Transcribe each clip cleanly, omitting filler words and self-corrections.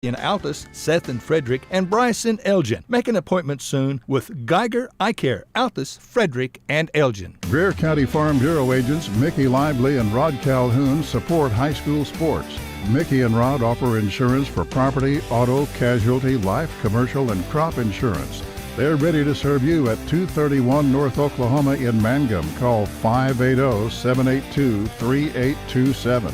in Altus, Seth and Frederick, and Bryce in Elgin. Make an appointment soon with Geiger Eye Care, Altus, Frederick, and Elgin. Greer County Farm Bureau agents Mickey Lively and Rod Calhoun support high school sports. Mickey and Rod offer insurance for property, auto, casualty, life, commercial, and crop insurance. They're ready to serve you at 231 North Oklahoma in Mangum. Call 580-782-3827.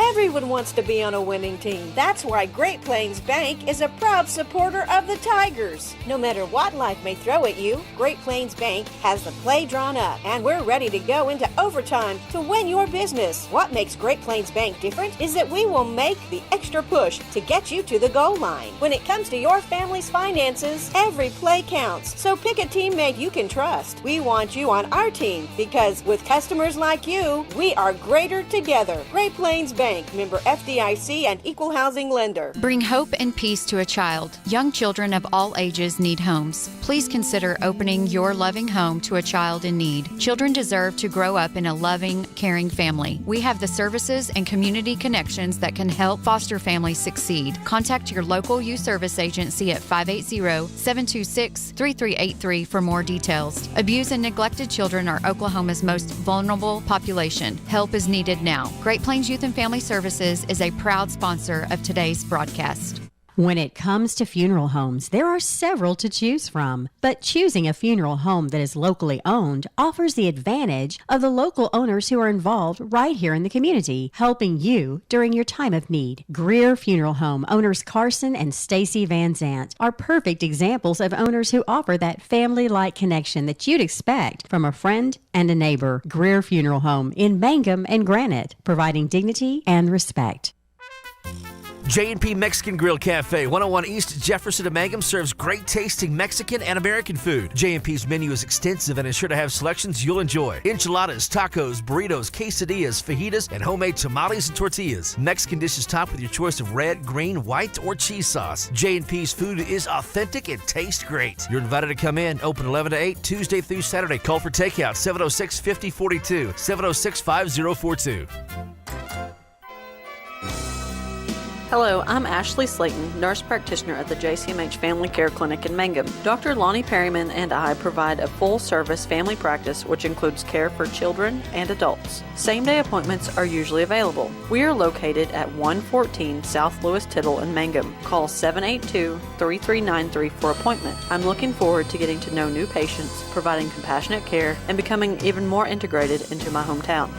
Everyone wants to be on a winning team. That's why Great Plains Bank is a proud supporter of the Tigers. No matter what life may throw at you, Great Plains Bank has the play drawn up, and we're ready to go into overtime to win your business. What makes Great Plains Bank different is that we will make the extra push to get you to the goal line. When it comes to your family's finances, every play counts. So pick a teammate you can trust. We want you on our team because with customers like you, we are greater together. Great Plains Bank, member FDIC and equal housing lender. Bring hope and peace to a child. Young children of all ages need homes. Please consider opening your loving home to a child in need. Children deserve to grow up in a loving, caring family. We have the services and community connections that can help foster families succeed. Contact your local youth service agency at 580-726-3383 for more details. Abused and neglected children are Oklahoma's most vulnerable population. Help is needed now. Great Plains Youth and Family Services is a proud sponsor of today's broadcast. When it comes to funeral homes, there are several to choose from, but choosing a funeral home that is locally owned offers the advantage of the local owners who are involved right here in the community, helping you during your time of need. Greer Funeral Home owners Carson and Stacy Van Zant are perfect examples of owners who offer that family-like connection that you'd expect from a friend and a neighbor. Greer Funeral Home in Mangum and Granite, providing dignity and respect. J&P Mexican Grill Cafe, 101 East Jefferson of Mangum, serves great tasting Mexican and American food. J&P's menu is extensive and is sure to have selections you'll enjoy. Enchiladas, tacos, burritos, quesadillas, fajitas, and homemade tamales and tortillas. Mexican dishes topped with your choice of red, green, white, or cheese sauce. J&P's food is authentic and tastes great. You're invited to come in, open 11 to 8, Tuesday through Saturday. Call for takeout, 706-5042, 706-5042. Hello, I'm Ashley Slayton, nurse practitioner at the JCMH Family Care Clinic in Mangum. Dr. Lonnie Perryman and I provide a full-service family practice which includes care for children and adults. Same-day appointments are usually available. We are located at 114 South Lewis Tittle in Mangum. Call 782-3393 for appointment. I'm looking forward to getting to know new patients, providing compassionate care, and becoming even more integrated into my hometown.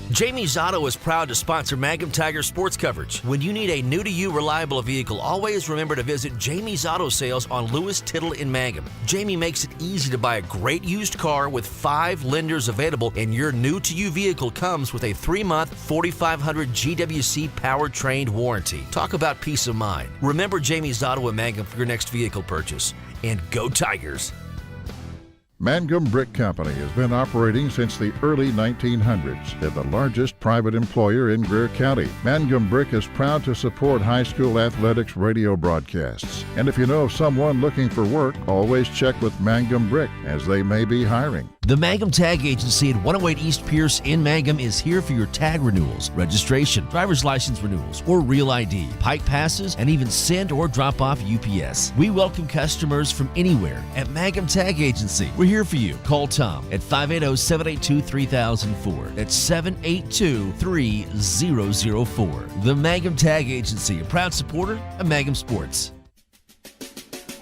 Jamie's Auto is proud to sponsor Mangum Tiger sports coverage. When you need a new-to-you reliable vehicle, always remember to visit Jamie's Auto Sales on Lewis Tittle in Mangum. Jamie makes it easy to buy a great used car with 5 lenders available, and your new-to-you vehicle comes with a 3-month 4,500 GWC powertrain warranty. Talk about peace of mind. Remember Jamie's Auto in Mangum for your next vehicle purchase. And go Tigers! Mangum Brick Company has been operating since the early 1900s. They're the largest private employer in Greer County. Mangum Brick is proud to support high school athletics radio broadcasts. And if you know of someone looking for work, always check with Mangum Brick, as they may be hiring. The Mangum Tag Agency at 108 East Pierce in Mangum is here for your tag renewals, registration, driver's license renewals, or real ID, pike passes, and even send or drop off UPS. We welcome customers from anywhere at Mangum Tag Agency. We're here for you. Call Tom at 580-782-3004. That's 782-3004. The Mangum Tag Agency, a proud supporter of Mangum Sports.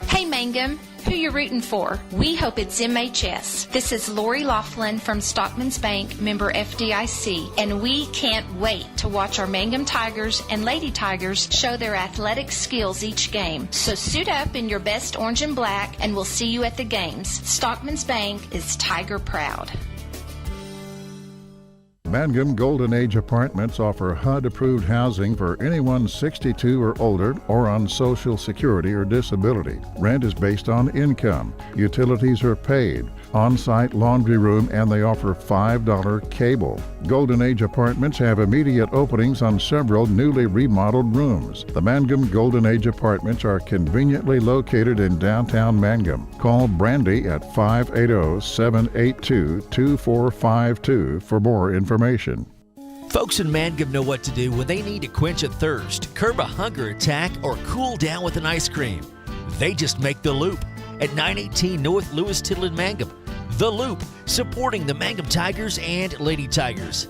Hey Mangum, who you rooting for? We hope it's MHS. This is Lori Laughlin from Stockman's Bank, member FDIC, and we can't wait to watch our Mangum Tigers and Lady Tigers show their athletic skills each game. So suit up in your best orange and black, and we'll see you at the games. Stockman's Bank is Tiger proud. Mangum Golden Age Apartments offer HUD-approved housing for anyone 62 or older or on Social Security or disability. Rent is based on income. Utilities are paid. On-site laundry room, and they offer $5 cable. Golden Age Apartments have immediate openings on several newly remodeled rooms. The Mangum Golden Age Apartments are conveniently located in downtown Mangum. Call Brandy at 580-782-2452 for more information. Folks in Mangum know what to do when they need to quench a thirst, curb a hunger attack, or cool down with an ice cream. They just make the Loop at 918 North Lewis Tittle in Mangum. The Loop, supporting the Mangum Tigers and Lady Tigers.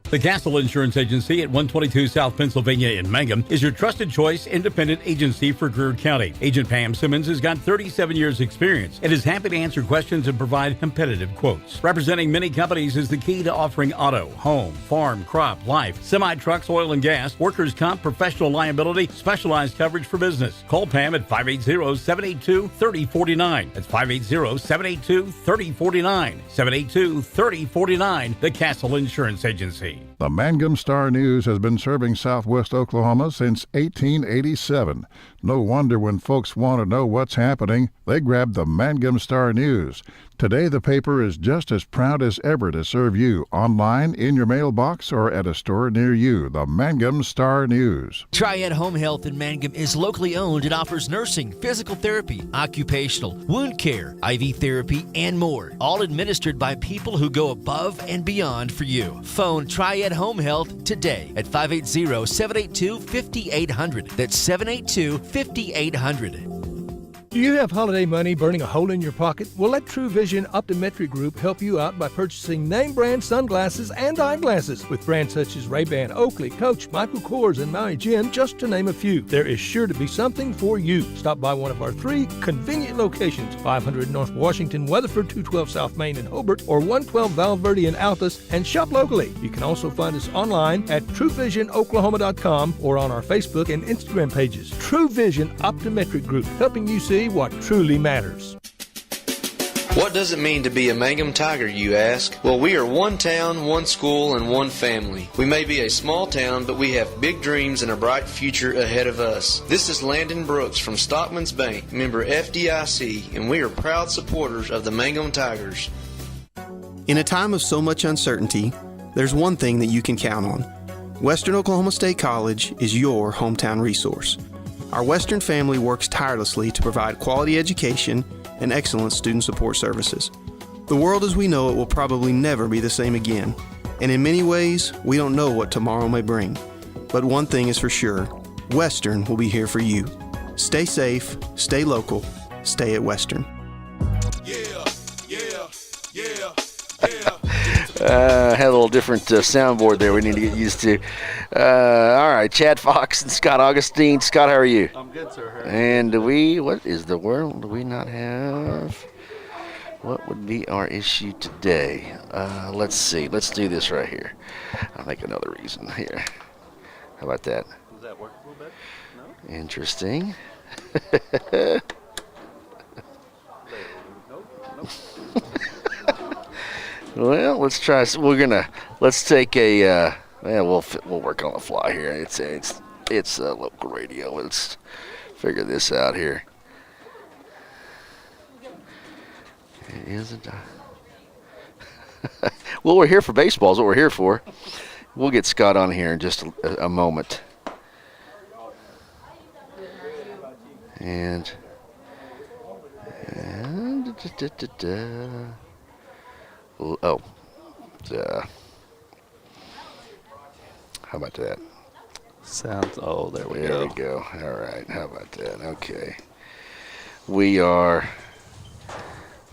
The Castle Insurance Agency at 122 South Pennsylvania in Mangum is your trusted choice independent agency for Greer County. Agent Pam Simmons has got 37 years experience and is happy to answer questions and provide competitive quotes. Representing many companies is the key to offering auto, home, farm, crop, life, semi-trucks, oil and gas, workers' comp, professional liability, specialized coverage for business. Call Pam at 580-782-3049. That's 580-782-3049. 782-3049, the Castle Insurance Agency. The Mangum Star News has been serving southwest Oklahoma since 1887. No wonder when folks want to know what's happening, they grab the Mangum Star News. Today, the paper is just as proud as ever to serve you online, in your mailbox, or at a store near you. The Mangum Star News. Triad Home Health in Mangum is locally owned and offers nursing, physical therapy, occupational, wound care, IV therapy, and more. All administered by people who go above and beyond for you. Phone Triad Home Health today at 580-782-5800. That's 782-5800. Do you have holiday money burning a hole in your pocket? Well, let True Vision Optometric Group help you out by purchasing name brand sunglasses and eyeglasses with brands such as Ray-Ban, Oakley, Coach, Michael Kors, and Maui Jim, just to name a few. There is sure to be something for you. Stop by one of our 3 convenient locations, 500 North Washington, Weatherford, 212 South Main in Hobart, or 112 Val Verde in Altus, and shop locally. You can also find us online at TrueVisionOklahoma.com or on our Facebook and Instagram pages. True Vision Optometric Group, helping you see what truly matters. What does it mean to be a Mangum Tiger, you ask? Well, we are one town, one school, and one family. We may be a small town, but we have big dreams and a bright future ahead of us. This is Landon Brooks from Stockman's Bank, member FDIC, and we are proud supporters of the Mangum Tigers. In a time of so much uncertainty, there's one thing that you can count on. Western Oklahoma State College is your hometown resource. Our Western family works tirelessly to provide quality education and excellent student support services. The world as we know it will probably never be the same again, and in many ways, we don't know what tomorrow may bring. But one thing is for sure, Western will be here for you. Stay safe, stay local, stay at Western. Had a little different soundboard there we need to get used to. All right, Chad Fox and Scott Augustine. Scott, how are you? I'm good, sir. And what is the world do we not have? What would be our issue today? Let's see. Let's do this right here. I'll make another reason here. How about that? Does that work a little bit? No? Interesting. Nope. Well, let's try. Let's take a. We'll work on the fly here. It's local radio. Let's figure this out here. It isn't. Well, we're here for baseball. Is what we're here for. We'll get Scott on here in just a moment. And how about that? Sounds. Oh, there we go. There we go. All right. How about that? Okay. We are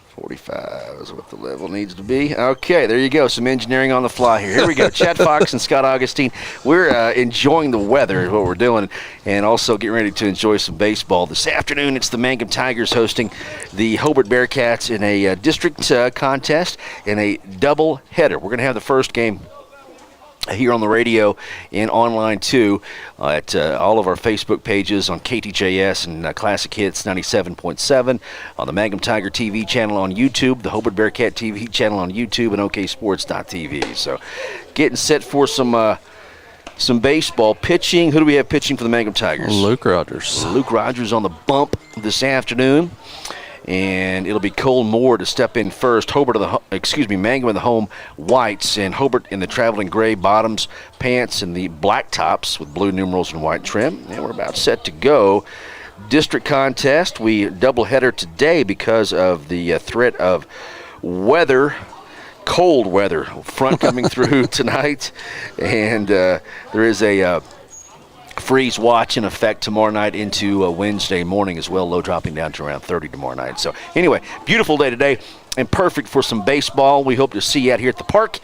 45 is what the level needs to be. Okay, there you go. Some engineering on the fly here. Here we go. Chad Fox and Scott Augustine. We're enjoying the weather is what we're doing, and also getting ready to enjoy some baseball. This afternoon, it's the Mangum Tigers hosting the Hobart Bearcats in a district contest in a double header. We're going to have the first game here on the radio and online too at all of our Facebook pages on KTJS and Classic Hits 97.7, on the Mangum Tiger TV channel on YouTube, the Hobart Bearcat TV channel on YouTube, and OKSports.tv. So getting set for some baseball pitching. Who do we have pitching for the Mangum Tigers? Luke Rogers. Luke Rogers on the bump this afternoon. And it'll be Cole Moore to step in first. Mangum in the home whites, and Hobart in the traveling gray bottoms, pants, and the black tops with blue numerals and white trim. And we're about set to go. District contest. We doubleheader today because of the threat of weather cold weather front coming through tonight, and there is a freeze watch in effect tomorrow night into Wednesday morning as well, low dropping down to around 30 tomorrow night. So anyway, beautiful day today and perfect for some baseball. We hope to see you out here at the park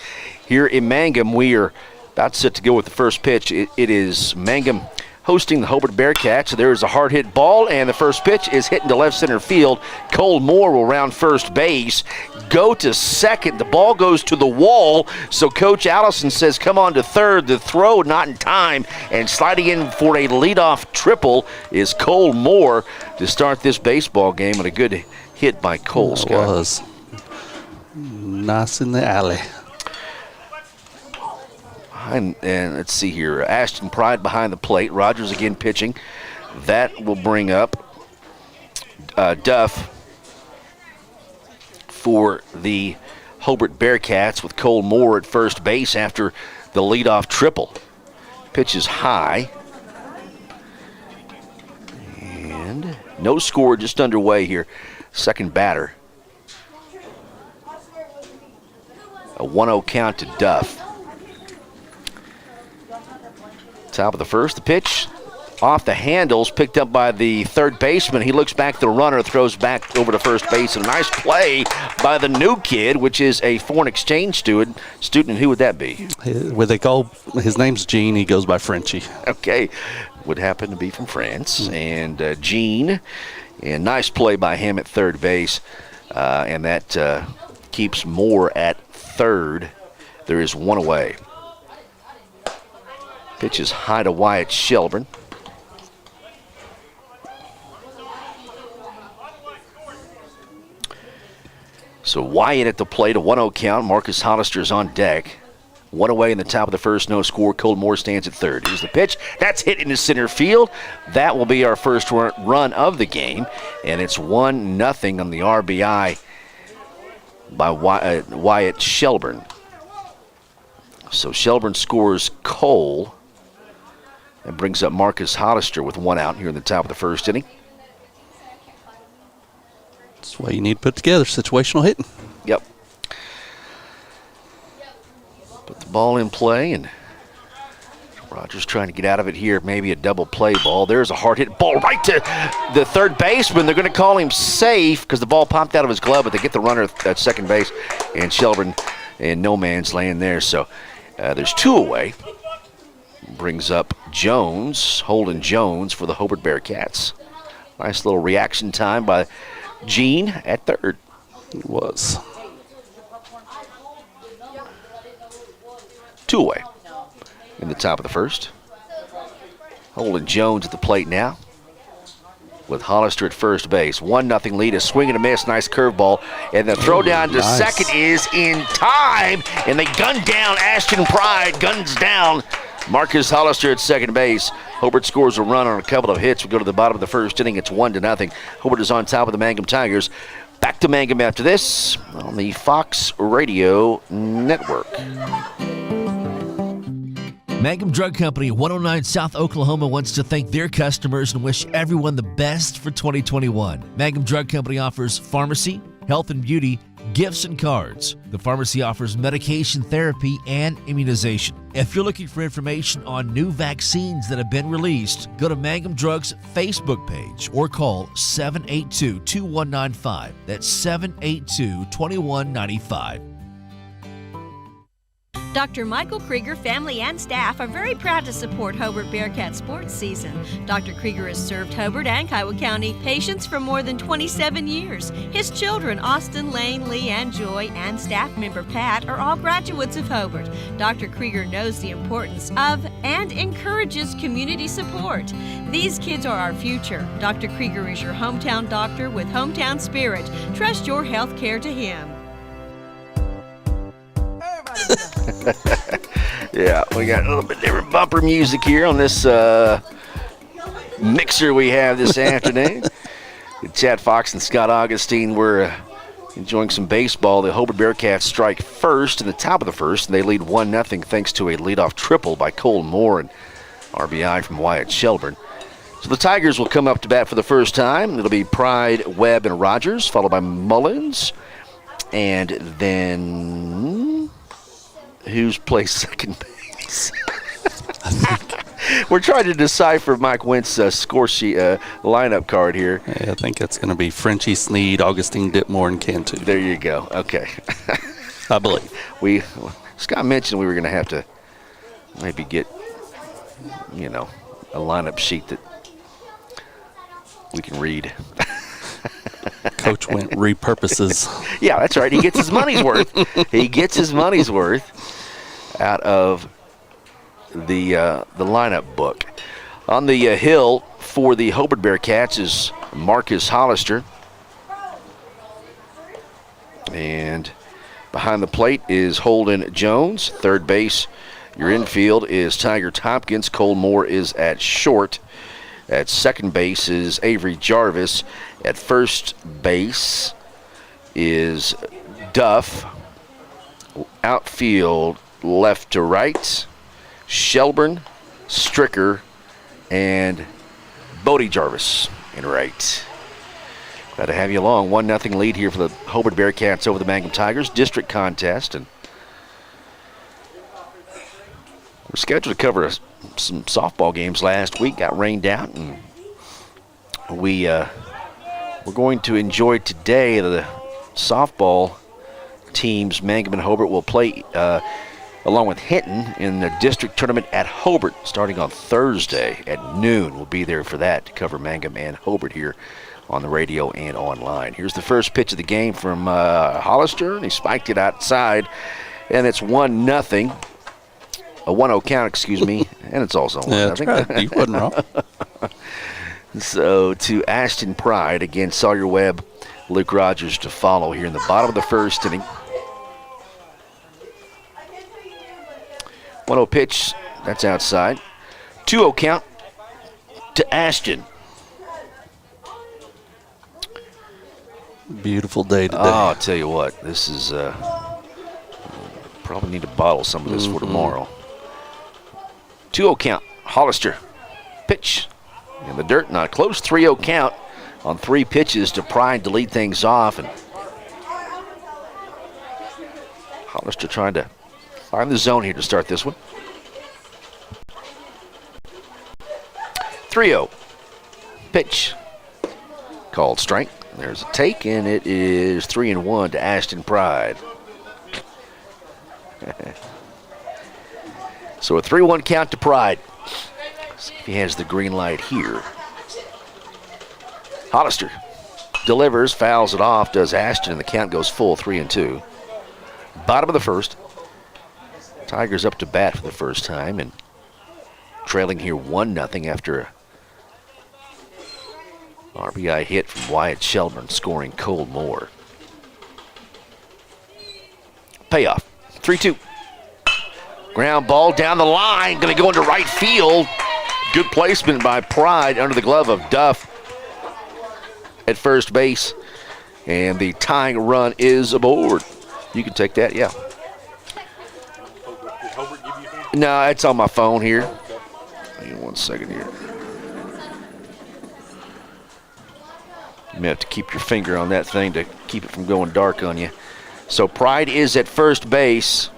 here in Mangum. We are about set to go with the first pitch. It is Mangum hosting the Hobart Bearcats. So there is a hard hit ball, and the first pitch is hitting to left center field. Cole Moore will round first base, go to second. The ball goes to the wall, so Coach Allison says come on to third. The throw not in time, and sliding in for a leadoff triple is Cole Moore to start this baseball game, and a good hit by Cole. It was nice in the alley. And let's see here, Ashton Pride behind the plate. Rogers again pitching. That will bring up Duff for the Hobart Bearcats with Cole Moore at first base after the leadoff triple. Pitch is high. And no score, just underway here. Second batter. A 1-0 count to Duff. Top of the first, the pitch off the handles, picked up by the third baseman. He looks back to the runner, throws back over to first base. And a nice play by the new kid, which is a foreign exchange student. Who would that be? Where they call his name's Gene. He goes by Frenchie. Okay, would happen to be from France. And Gene, and nice play by him at third base, and that keeps Moore at third. There is one away. Pitch is high to Wyatt Shelburne. So Wyatt at the plate, a 1-0 count. Marcus Hollister's on deck. One away in the top of the first, no score. Cole Moore stands at third. Here's the pitch. That's hit into center field. That will be our first run of the game. And it's 1-0 on the RBI by Wyatt Shelburne. So Shelburne scores Cole. And brings up Marcus Hollister with one out here in the top of the first inning. That's what you need to put together, situational hitting. Yep. Put the ball in play, and Rogers trying to get out of it here. Maybe a double play ball. There's a hard hit ball right to the third baseman. They're going to call him safe because the ball popped out of his glove, but they get the runner at second base, and Shelburne in no man's land there. So there's two away. Brings up Jones, Holden Jones for the Hobart Bearcats. Nice little reaction time by Gene at third. It was. Two away in the top of the first. Holden Jones at the plate now with Hollister at first base. 1-0 lead, a swing and a miss, nice curveball. And the throw down to second is in time, and they gun down Ashton Pride, guns down Marcus Hollister at second base. Hobart scores a run on a couple of hits. We go to the bottom of the first inning. It's 1-0. Hobart is on top of the Mangum Tigers. Back to Mangum after this on the Fox Radio Network. Mangum Drug Company, 109 South Oklahoma, wants to thank their customers and wish everyone the best for 2021. Mangum Drug Company offers pharmacy, health and beauty, gifts and cards. The pharmacy offers medication therapy and immunization. If you're looking for information on new vaccines that have been released, go to Mangum Drug's Facebook page or call 782-2195. That's 782-2195. Dr. Michael Krieger, family and staff are very proud to support Hobart Bearcat sports season. Dr. Krieger has served Hobart and Kiowa County patients for more than 27 years. His children, Austin, Lane, Lee, and Joy, and staff member Pat, are all graduates of Hobart. Dr. Krieger knows the importance of and encourages community support. These kids are our future. Dr. Krieger is your hometown doctor with hometown spirit. Trust your health care to him. Yeah, we got a little bit different bumper music here on this mixer we have this afternoon. Chad Fox and Scott Augustine were enjoying some baseball. The Hobart Bearcats strike first in the top of the first, and they lead 1-0 thanks to a leadoff triple by Cole Moore and RBI from Wyatt Shelburne. So the Tigers will come up to bat for the first time. It'll be Pride, Webb, and Rogers, followed by Mullins And then who's plays second base? We're trying to decipher Mike Wentz's score sheet lineup card here. Yeah, I think it's going to be Frenchie Sneed, Augustine Ditmore, and Cantu. There you go. Okay. I believe. Scott mentioned we were going to have to maybe get, a lineup sheet that we can read. Coach went repurposes. Yeah, that's right. He gets his money's worth. He gets his money's worth out of the lineup book. On the hill for the Hobart Bearcats is Marcus Hollister. And behind the plate is Holden Jones. Third base, your infield is Tiger Tompkins. Cole Moore is at short. At second base is Avery Jarvis. At first base is Duff. Outfield left to right, Shelburne, Stricker, and Bodie Jarvis in right. Glad to have you along. 1-0 lead here for the Hobart Bearcats over the Mangum Tigers. District contest, and we're scheduled to cover some softball games last week. Got rained out, and we're going to enjoy today. The softball teams, Mangum and Hobart, will play along with Hinton in the district tournament at Hobart starting on Thursday at noon. We'll be there for that to cover Mangum and Hobart here on the radio and online. Here's the first pitch of the game from Hollister, and he spiked it outside, and it's 1-0. A 1-0 count, excuse me, and it's also 1-0. Yeah, that's right. You wasn't wrong. So to Ashton Pride against Sawyer Webb, Luke Rogers to follow here in the bottom of the first inning. 1-0 pitch, that's outside. 2-0 count to Ashton. Beautiful day today. Oh, I'll tell you what, this is probably need to bottle some of this for tomorrow. 2-0 count, Hollister. Pitch in the dirt, not close. 3-0 count on 3 pitches to Pride to lead things off. And Hollister trying to find the zone here to start this one. 3-0. Pitch. Called strike. There's a take, and it is 3-1 to Ashton Pride. So a 3-1 count to Pride. See if he has the green light here. Hollister delivers, fouls it off, does Ashton, and the count goes full, 3-2. Bottom of the first. Tigers up to bat for the first time and trailing here 1-0 after a RBI hit from Wyatt Shelburne, scoring Cole Moore. Payoff, 3-2. Ground ball down the line, going to go into right field. Good placement by Pride under the glove of Duff at first base. And the tying run is aboard. You can take that, yeah. No, it's on my phone here. Hang on 1 second here. You may have to keep your finger on that thing to keep it from going dark on you. So Pride is at first base.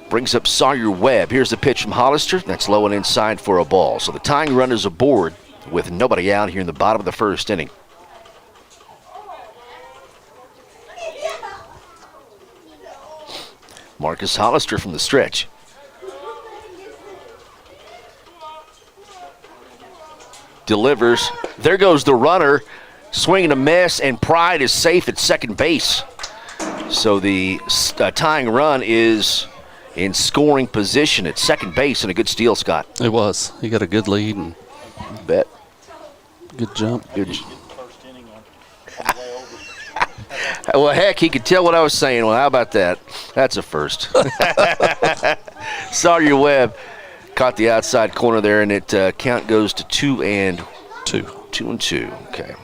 Brings up Sawyer Webb. Here's the pitch from Hollister. That's low and inside for a ball. So the tying run is aboard with nobody out here in the bottom of the first inning. Marcus Hollister from the stretch. Delivers. There goes the runner. Swing and a miss, and Pride is safe at second base. So the tying run is in scoring position at second base, and a good steal, Scott. It was. He got a good lead and bet. Good jump. Good. Well, heck, he could tell what I was saying. Well, how about that? That's a first. Sawyer Webb caught the outside corner there, and it count goes to 2-2. 2-2. Okay.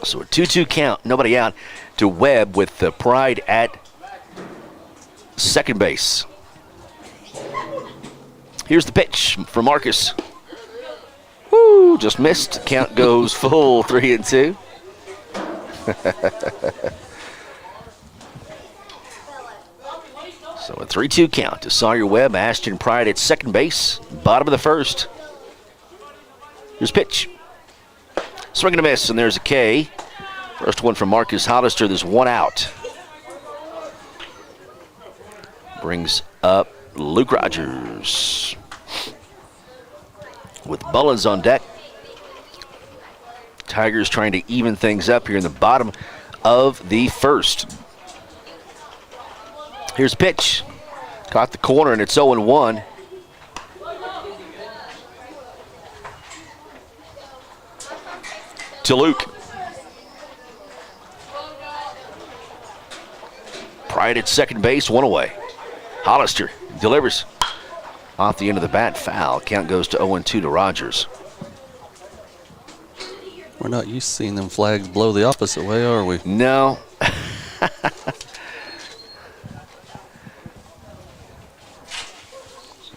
So a 2-2 count. Nobody out to Webb with the Pride at second base. Here's the pitch for Marcus. Woo, just missed. Count goes full, 3-2. So a 3-2 count to Sawyer Webb. Ashton Pride at second base, bottom of the first. Here's pitch. Swing and a miss, and there's a K. First one from Marcus Hollister. There's one out. Brings up Luke Rogers. With Mullins on deck. Tigers trying to even things up here in the bottom of the first. Here's pitch. Caught the corner, and it's 0-1. To Luke. Pride at second base, one away. Hollister delivers. Off the end of the bat, foul. Count goes to 0-2 to Rogers. We're not used to seeing them flags blow the opposite way, are we? No.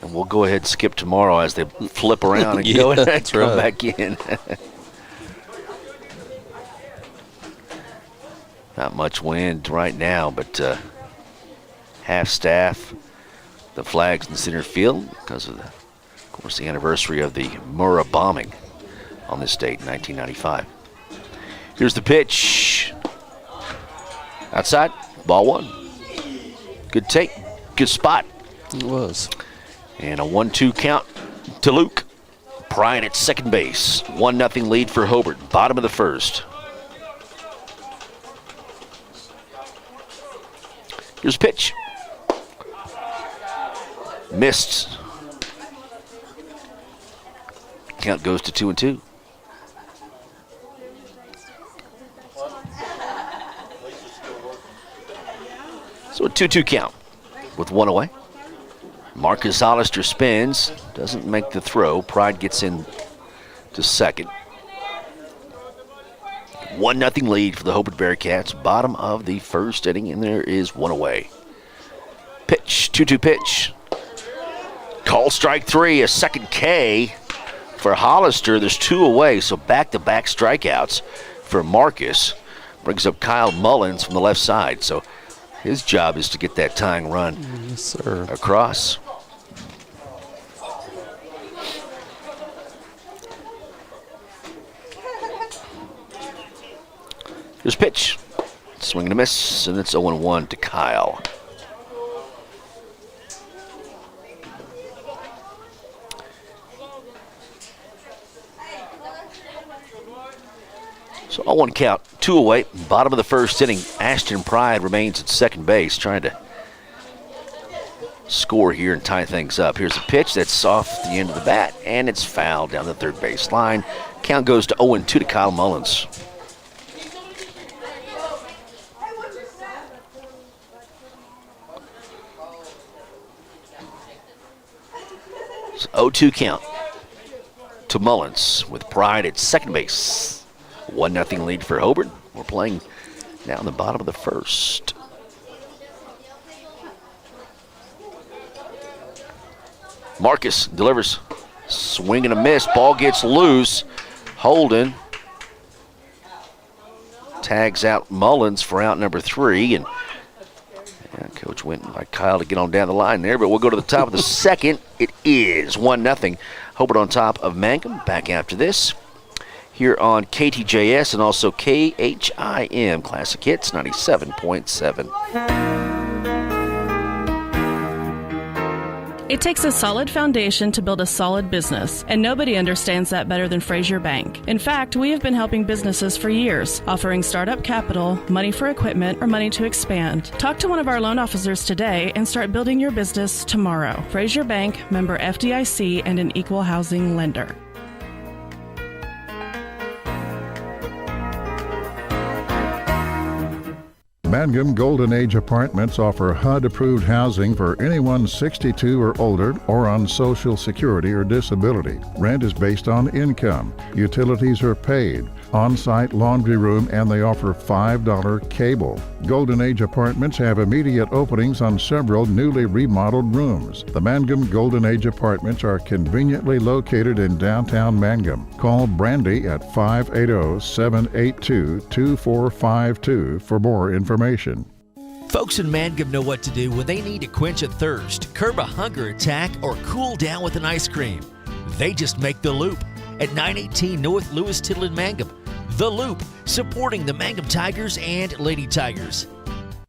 And we'll go ahead and skip tomorrow as they flip around and go and come back in. Not much wind right now, but half staff. The flags in center field because of course, the anniversary of the Murrah bombing on this date in 1995. Here's the pitch. Outside, ball one. Good take, good spot. It was. And a 1-2 count to Luke. Pride at second base. 1-0 lead for Hobart, bottom of the first. Here's a pitch. Missed. Count goes to 2-2. So a 2-2 count with one away. Marcus Hollister spins, doesn't make the throw. Pride gets in to second. 1-0 lead for the Hobart Bearcats, bottom of the first inning, and there is one away. Pitch, 2-2 pitch. Call strike three, a second K for Hollister. There's two away, so back-to-back strikeouts for Marcus. Brings up Kyle Mullins from the left side, so his job is to get that tying run across. Here's pitch. Swing and a miss, and it's 0-1 to Kyle. So 0-1 count, two away, bottom of the first inning. Ashton Pride remains at second base, trying to score here and tie things up. Here's a pitch that's off the end of the bat, and it's fouled down the third base line. Count goes to 0-2 to Kyle Mullins. So 0-2 count to Mullins with Pride at second base. 1-0 lead for Hobart. We're playing now in the bottom of the first. Marcus delivers. Swing and a miss. Ball gets loose. Holden tags out Mullins for out number 3. And coach went by Kyle to get on down the line there, but we'll go to the top of the second. It is 1-0. Hobart on top of Mangum. Back after this here on KTJS and also KHIM Classic Hits 97.7. It takes a solid foundation to build a solid business, and nobody understands that better than Frazier Bank. In fact, we have been helping businesses for years, offering startup capital, money for equipment, or money to expand. Talk to one of our loan officers today and start building your business tomorrow. Frazier Bank, member FDIC, and an equal housing lender. Mangum Golden Age Apartments offer HUD-approved housing for anyone 62 or older or on Social Security or disability. Rent is based on income. Utilities are paid. on-site laundry room, and they offer $5 cable. Golden Age Apartments have immediate openings on several newly remodeled rooms. The Mangum Golden Age Apartments are conveniently located in downtown Mangum. Call Brandy at 580-782-2452 for more information. Folks in Mangum know what to do when they need to quench a thirst, curb a hunger attack, or cool down with an ice cream. They just make the Loop at 918 North Lewis Tittle in Mangum. The Loop, supporting the Mangum Tigers and Lady Tigers.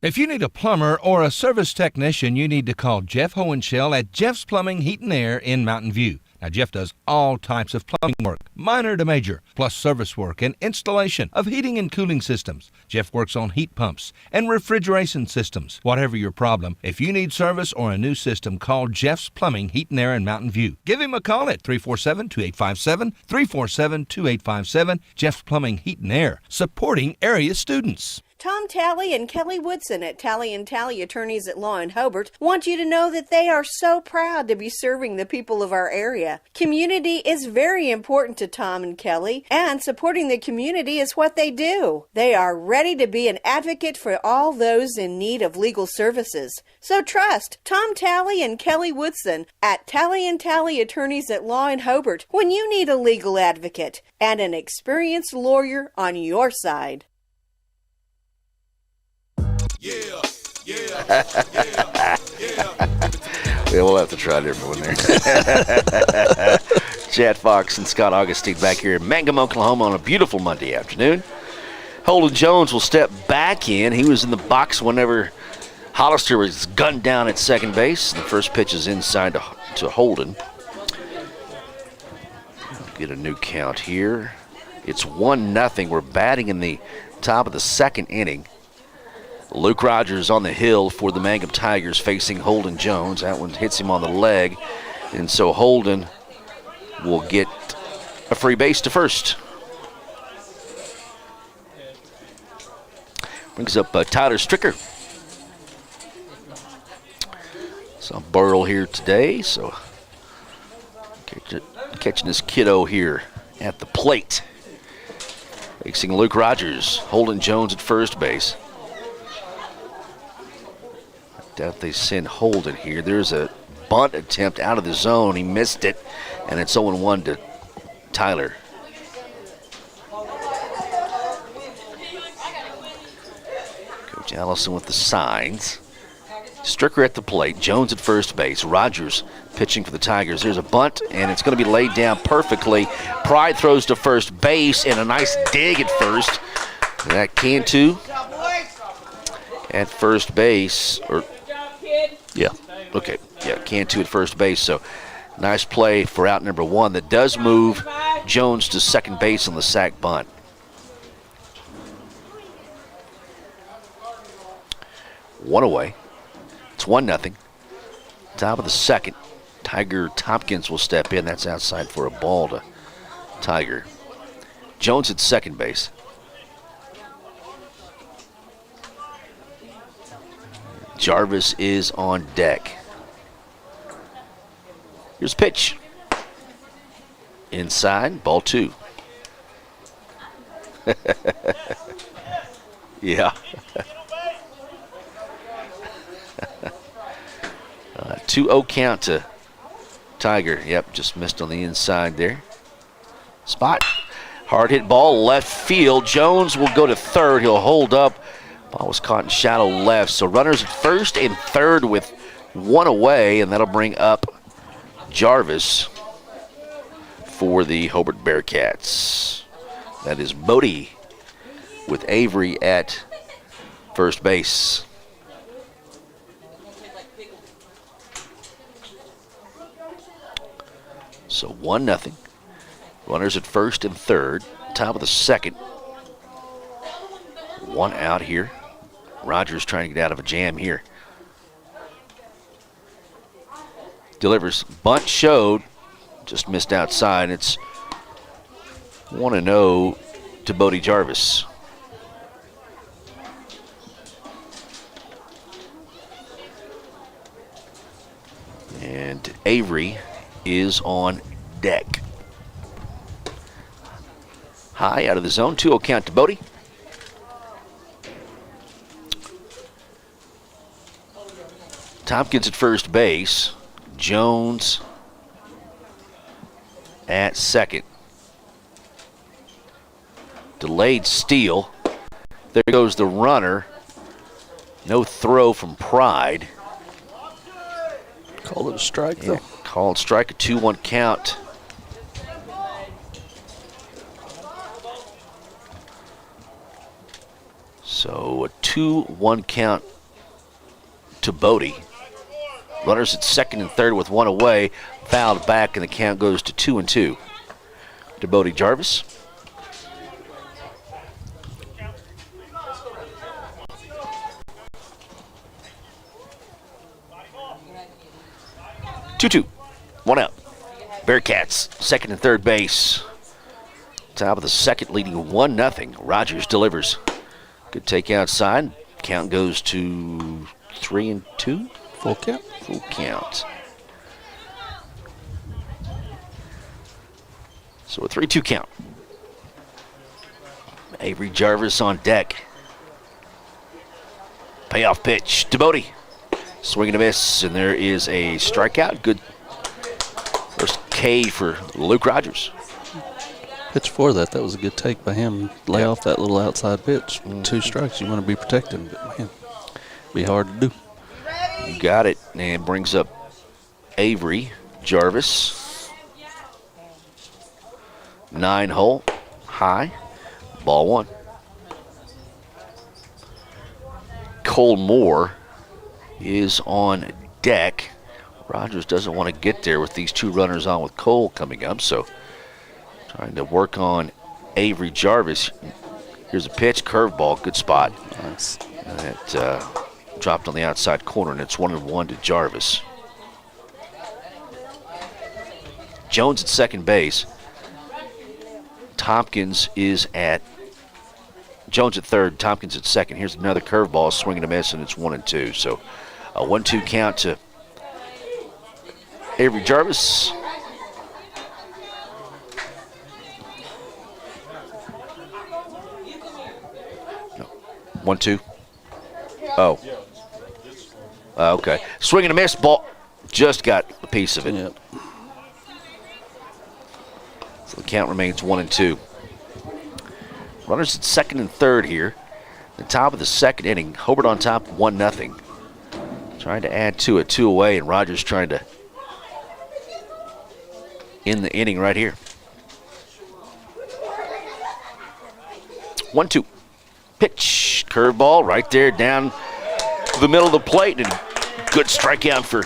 If you need a plumber or a service technician, you need to call Jeff Hohenschel at Jeff's Plumbing, Heat and Air in Mountain View. Now, Jeff does all types of plumbing work, minor to major, plus service work and installation of heating and cooling systems. Jeff works on heat pumps and refrigeration systems. Whatever your problem, if you need service or a new system, call Jeff's Plumbing, Heat and Air in Mountain View. Give him a call at 347-2857, 347-2857. Jeff's Plumbing, Heat and Air, supporting area students. Tom Talley and Kelly Woodson at Talley & Talley Attorneys at Law in Hobart want you to know that they are so proud to be serving the people of our area. Community is very important to Tom and Kelly, and supporting the community is what they do. They are ready to be an advocate for all those in need of legal services. So trust Tom Talley and Kelly Woodson at Talley & Talley Attorneys at Law in Hobart when you need a legal advocate and an experienced lawyer on your side. Yeah, we'll have to try a different one there. Chad Fox and Scott Augustine back here in Mangum, Oklahoma on a beautiful Monday afternoon. Holden Jones will step back in. He was in the box whenever Hollister was gunned down at second base. The first pitch is inside to Holden. Get a new count here. It's 1-0. We're batting in the top of the second inning. Luke Rogers on the hill for the Mangum Tigers facing Holden Jones. That one hits him on the leg, and so Holden will get a free base to first. Brings up Tyler Stricker. Some Burl here today, so catching this kiddo here at the plate. Facing Luke Rogers, Holden Jones at first base. Doubt they send Holden here. There's a bunt attempt out of the zone. He missed it, and it's 0-1 to Tyler. Coach Allison with the signs. Stricker at the plate. Jones at first base. Rogers pitching for the Tigers. There's a bunt, and it's going to be laid down perfectly. Pride throws to first base, and a nice dig at first. That Cantu at first base, Cantu at first base. So nice play for out number one that does move Jones to second base on the sac bunt. One away. It's 1-0. Top of the second. Tiger Tompkins will step in. That's outside for a ball to Tiger. Jones at second base. Jarvis is on deck. Here's pitch. Inside, ball 2. Yeah. 2-0 count to Tiger. Yep, just missed on the inside there. Spot. Hard hit ball, left field. Jones will go to third. He'll hold up. Ball was caught in shallow left. So runners at first and third with one away, and that'll bring up Jarvis for the Hobart Bearcats. That is Bodie with Avery at first base. So 1-0. Runners at first and third. Top of the second. One out here. Rogers trying to get out of a jam here. Delivers. Bunt showed. Just missed outside. It's 1-0 to Bodie Jarvis. And Avery is on deck. High out of the zone. 2-0 count to Bodie. Tompkins at first base. Jones at second. Delayed steal. There goes the runner. No throw from Pride. Call it a strike, though. Called strike, a 2-1 count. So a 2-1 count to Bodie. Runners at second and third with one away. Fouled back, and the count goes to 2-2. To Bodie Jarvis. Two, one out. Bearcats, second and third base. Top of the second, leading 1-0. Rogers delivers. Good take outside. Count goes to 3-2. Full count. Full count. So a 3-2 count. Avery Jarvis on deck. Payoff pitch to Bodie. Swing and a miss, and there is a strikeout. Good first K for Luke Rogers. Pitch for that. That was a good take by him. Lay off that little outside pitch. 2 strikes. You want to be protecting, but man, be hard to do. You got it, and brings up Avery Jarvis. 9-hole, high, ball 1. Cole Moore is on deck. Rogers doesn't want to get there with these 2 runners on with Cole coming up, so trying to work on Avery Jarvis. Here's a pitch, curveball, good spot. Nice. That dropped on the outside corner, and it's 1-1 to Jarvis. Jones at second base. Tompkins is at Jones at third, Tompkins at second. Here's another curveball, swing and a miss, and it's 1-2. So a 1-2 count to Avery Jarvis. No. 1-2. Oh. Okay. Swing and a miss, ball. Just got a piece of it. Yep. So the count remains 1-2. Runners at second and third here. The top of the second inning. Hobart on top, 1-0. Trying to add to it, 2 away, and Rogers trying to end the inning right here. 1-2. Pitch. Curveball right there down the middle of the plate, and good strikeout for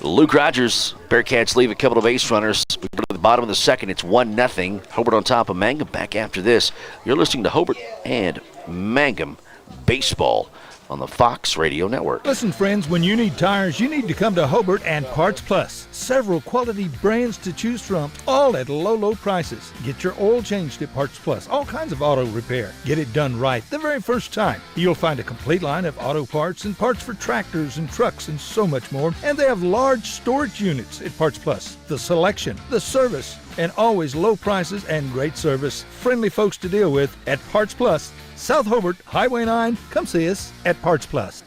Luke Rogers. Bearcats leave a couple of base runners. We go to the bottom of the second. It's 1-0. Hobart on top of Mangum. Back after this. You're listening to Hobart and Mangum Baseball on the Fox Radio Network. Listen, friends, when you need tires, you need to come to Hobart and Parts Plus. Several quality brands to choose from, all at low, low prices. Get your oil changed at Parts Plus. All kinds of auto repair. Get it done right the very first time. You'll find a complete line of auto parts and parts for tractors and trucks and so much more. And they have large storage units at Parts Plus. The selection, the service, and always low prices and great service. Friendly folks to deal with at Parts Plus. South Hobart, Highway 9. Come see us at Parts Plus.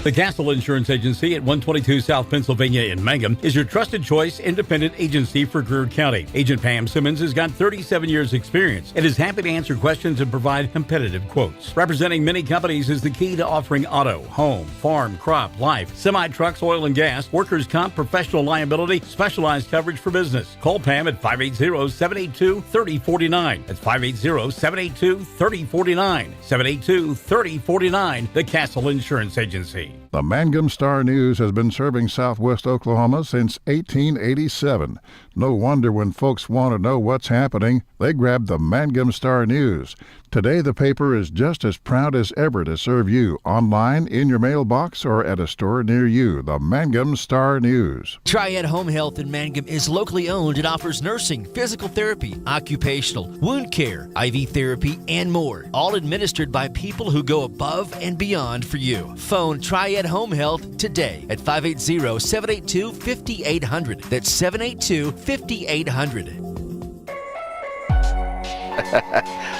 The Castle Insurance Agency at 122 South Pennsylvania in Mangum is your trusted choice independent agency for Greer County. Agent Pam Simmons has got 37 years experience and is happy to answer questions and provide competitive quotes. Representing many companies is the key to offering auto, home, farm, crop, life, semi-trucks, oil and gas, workers' comp, professional liability, specialized coverage for business. Call Pam at 580-782-3049. That's 580-782-3049. 782-3049. The Castle Insurance Agency. The Mangum Star News has been serving southwest Oklahoma since 1887. No wonder when folks want to know what's happening, they grab the Mangum Star News. Today, the paper is just as proud as ever to serve you online, in your mailbox, or at a store near you. The Mangum Star News. Triad Home Health in Mangum is locally owned and offers nursing, physical therapy, occupational, wound care, IV therapy, and more. All administered by people who go above and beyond for you. Phone Triad Home Health today at 580-782-5800. That's 782-5800.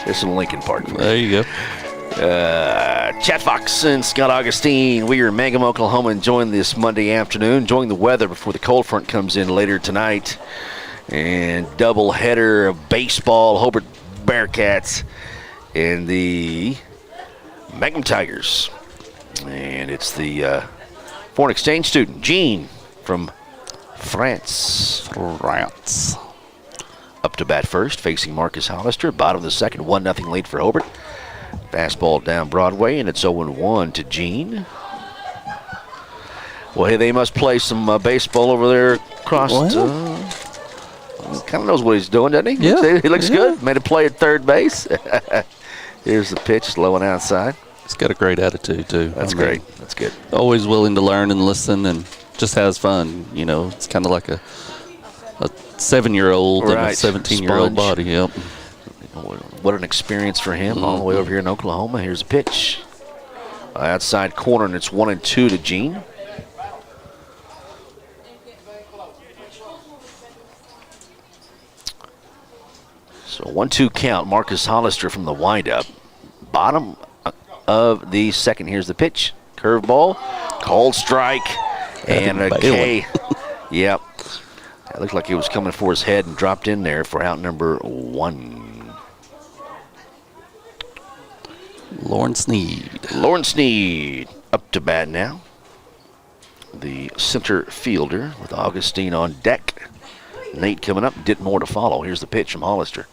There's some Lincoln Park. There you go. Chad Fox and Scott Augustine. We are in Mangum, Oklahoma, enjoying this Monday afternoon, enjoying the weather before the cold front comes in later tonight. And double header of baseball, Hobart Bearcats and the Mangum Tigers. And it's the foreign exchange student, Jean, from France. Up to bat first, facing Marcus Hollister. Bottom of the second, 1-0 lead for Hobart. Fastball down Broadway, and it's 0-1 to Jean. Well, hey, they must play some baseball over there across. Kind of knows what he's doing, doesn't he? Yeah. He looks good. Made a play at third base. Here's the pitch, low and outside. He's got a great attitude, too. That's great. That's good. Always willing to learn and listen and just has fun. You know, it's kind of like a 7-year-old and a 17-year-old body. Yep. What an experience for him all the way over here in Oklahoma. Here's a pitch. Outside corner, and it's 1-2 to Jean. So 1-2 count. Marcus Hollister from the windup. Bottom of the second. Here's the pitch. Curveball. Called strike. And a K. Yep. It looked like he was coming for his head and dropped in there for out number 1. Lauren Sneed. Lauren Sneed up to bat now. The center fielder with Augustine on deck. Nate coming up. Ditmore to follow. Here's the pitch from Hollister.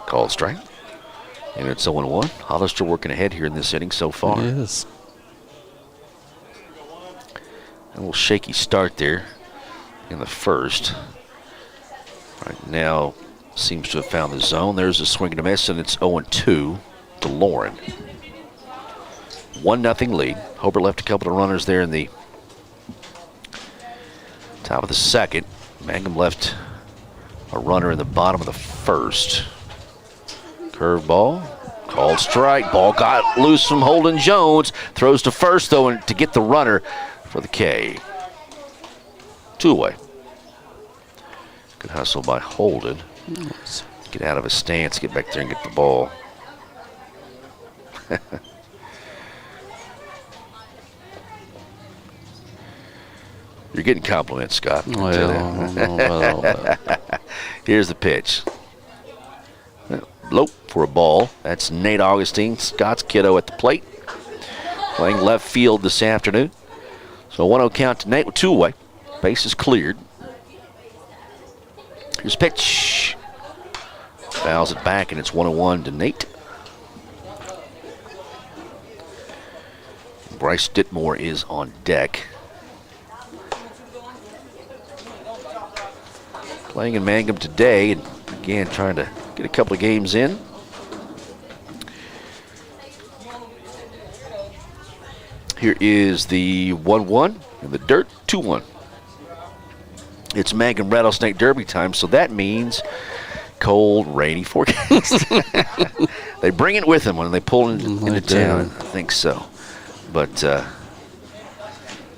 Called strike. And it's 0-1. Hollister working ahead here in this inning so far. Yes. A little shaky start there in the first. Right now seems to have found the zone. There's a swing and a miss, and it's 0-2 to Lauren. 1-0 lead. Hobart left a couple of runners there in the top of the second. Mangum left a runner in the bottom of the first. Curveball. Called strike. Ball got loose from Holden Jones. Throws to first, though, and to get the runner for the K. 2 away. Good hustle by Holden. Get out of his stance, get back there and get the ball. You're getting compliments, Scott. Here's the pitch. Low for a ball. That's Nate Augustine, Scott's kiddo at the plate. Playing left field this afternoon. So 1-0 count to Nate with 2 away. Base is cleared. Here's pitch. Fouls it back, and it's 1-1 to Nate. Bryce Ditmore is on deck. Playing in Mangum today, and again trying to get a couple of games in. Here is the 1-1 in the dirt, 2-1. It's Mangum Rattlesnake Derby time, so that means cold, rainy forecast. They bring it with them when they pull into town. I think so. But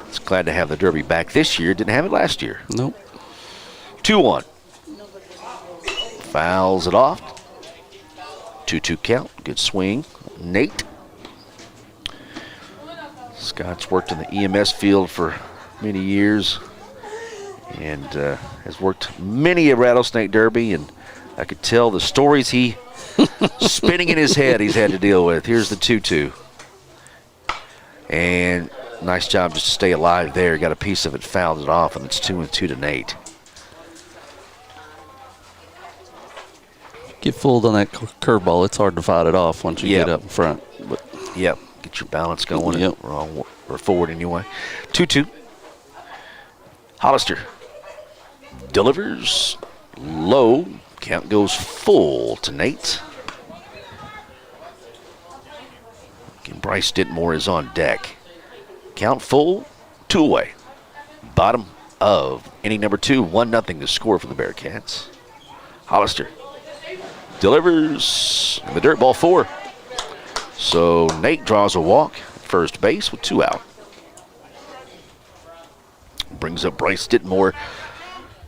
it's glad to have the Derby back this year. Didn't have it last year. Nope. 2-1. Fouls it off. 2-2 count. Good swing. Nate. Scott's worked in the EMS field for many years and has worked many a Rattlesnake Derby, and I could tell the stories he spinning in his head he's had to deal with. Here's the 2-2. And nice job just to stay alive there. Got a piece of it, fouled it off, and it's 2-2 to Nate. Get fooled on that curveball. It's hard to fight it off once you get up in front. But yep. Get your balance going. Yep. Or forward anyway. 2-2. Hollister delivers low. Count goes full to Nate. And Bryce Ditmore is on deck. Count full, 2 away. Bottom of inning number 2, 1-0 to score for the Bearcats. Hollister delivers in the dirt, ball 4. So Nate draws a walk at first base with 2 out. Brings up Bryce Ditmore,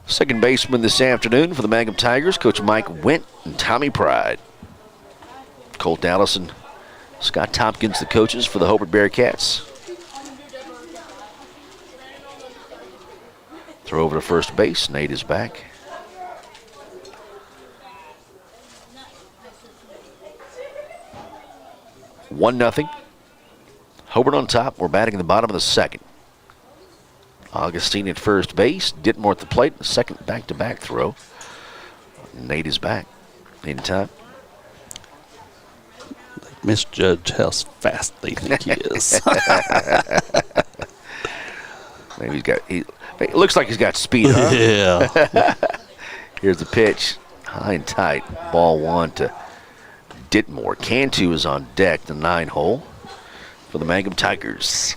second baseman this afternoon for the Mangum Tigers. Coach Mike Went and Tommy Pride. Colt Allison, Scott Tompkins, the coaches for the Hobart Bearcats. Throw over to first base. Nate is back. One nothing. Hobart on top. We're batting in the bottom of the second. Augustine at first base. Ditmore at the plate. The second back-to-back throw. Nate is back in time. They misjudge how fast they think he is. Maybe it looks like he's got speed, huh? Yeah. Here's the pitch. High and tight. Ball one to Ditmore. Cantu is on deck, the 9-hole for the Mangum Tigers.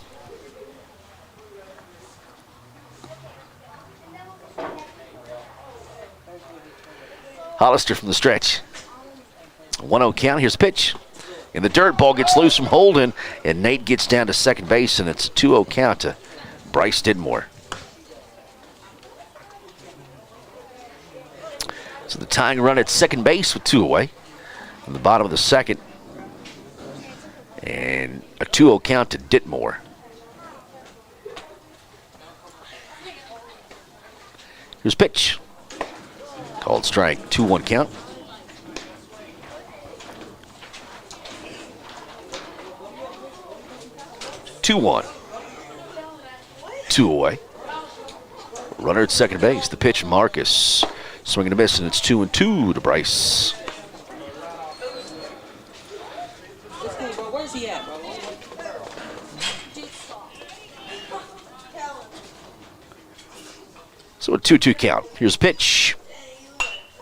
Hollister from the stretch. 1-0 count. Here's the pitch. In the dirt, ball gets loose from Holden, and Nate gets down to second base, and it's a 2-0 count to Bryce Ditmore. So the tying run at second base with 2 away. In the bottom of the second. And a 2-0 count to Ditmore. Here's pitch. Called strike. 2-1 count. Two away. Runner at second base. The pitch, Marcus. Swinging a miss, and it's 2-2 to Bryce. Where's he at, bro? So a 2-2 count. Here's a pitch.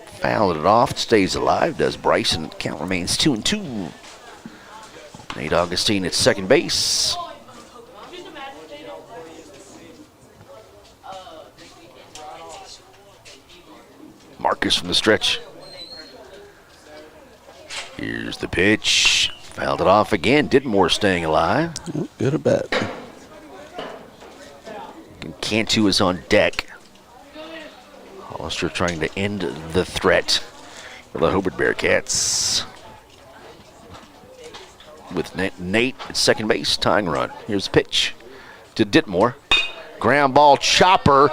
Fouled it off. Stays alive. Does Bryce, and the count remains 2-2. Nate Augustine at second base. Marcus from the stretch. Here's the pitch. Fouled it off again. Ditmore staying alive. Good at bat. Cantu is on deck. Hollister trying to end the threat for the Hobart Bearcats. With Nate at second base, tying run. Here's the pitch to Ditmore. Ground ball chopper.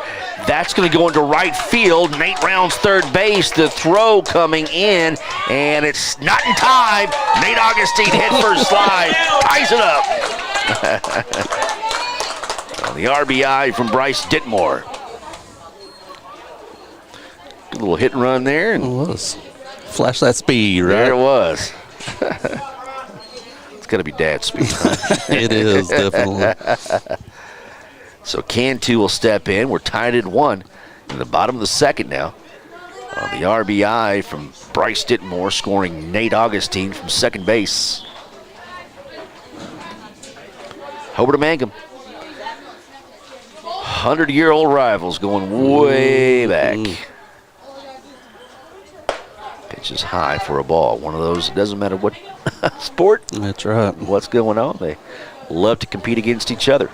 That's going to go into right field. Nate rounds third base. The throw coming in, and it's not in time. Nate Augustine head first slide. Ties it up. The RBI from Bryce Ditmore. Good little hit and run there. And it was. Flash that speed, right? There it was. It's got to be dad's speed. It is, definitely. So Cantu will step in. We're tied at 1 in the bottom of the second now. The RBI from Bryce Ditmore, scoring Nate Augustine from second base. Hobart Mangum. 100-year-old rivals going way back. Pitch is high for a ball. One of those, it doesn't matter what sport. That's right. What's going on. They love to compete against each other.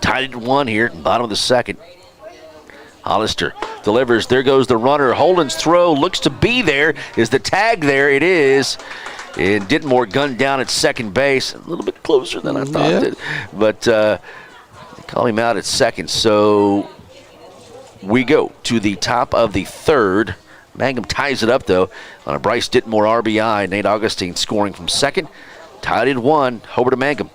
Tied at 1 here, bottom of the second. Hollister delivers. There goes the runner. Holden's throw looks to be there. Is the tag there? It is. And Ditmore gunned down at second base. A little bit closer than I thought. Yeah. But they call him out at second. So we go to the top of the third. Mangum ties it up, though, on a Bryce Ditmore RBI. Nate Augustine scoring from second. Tied at 1. Hobart Mangum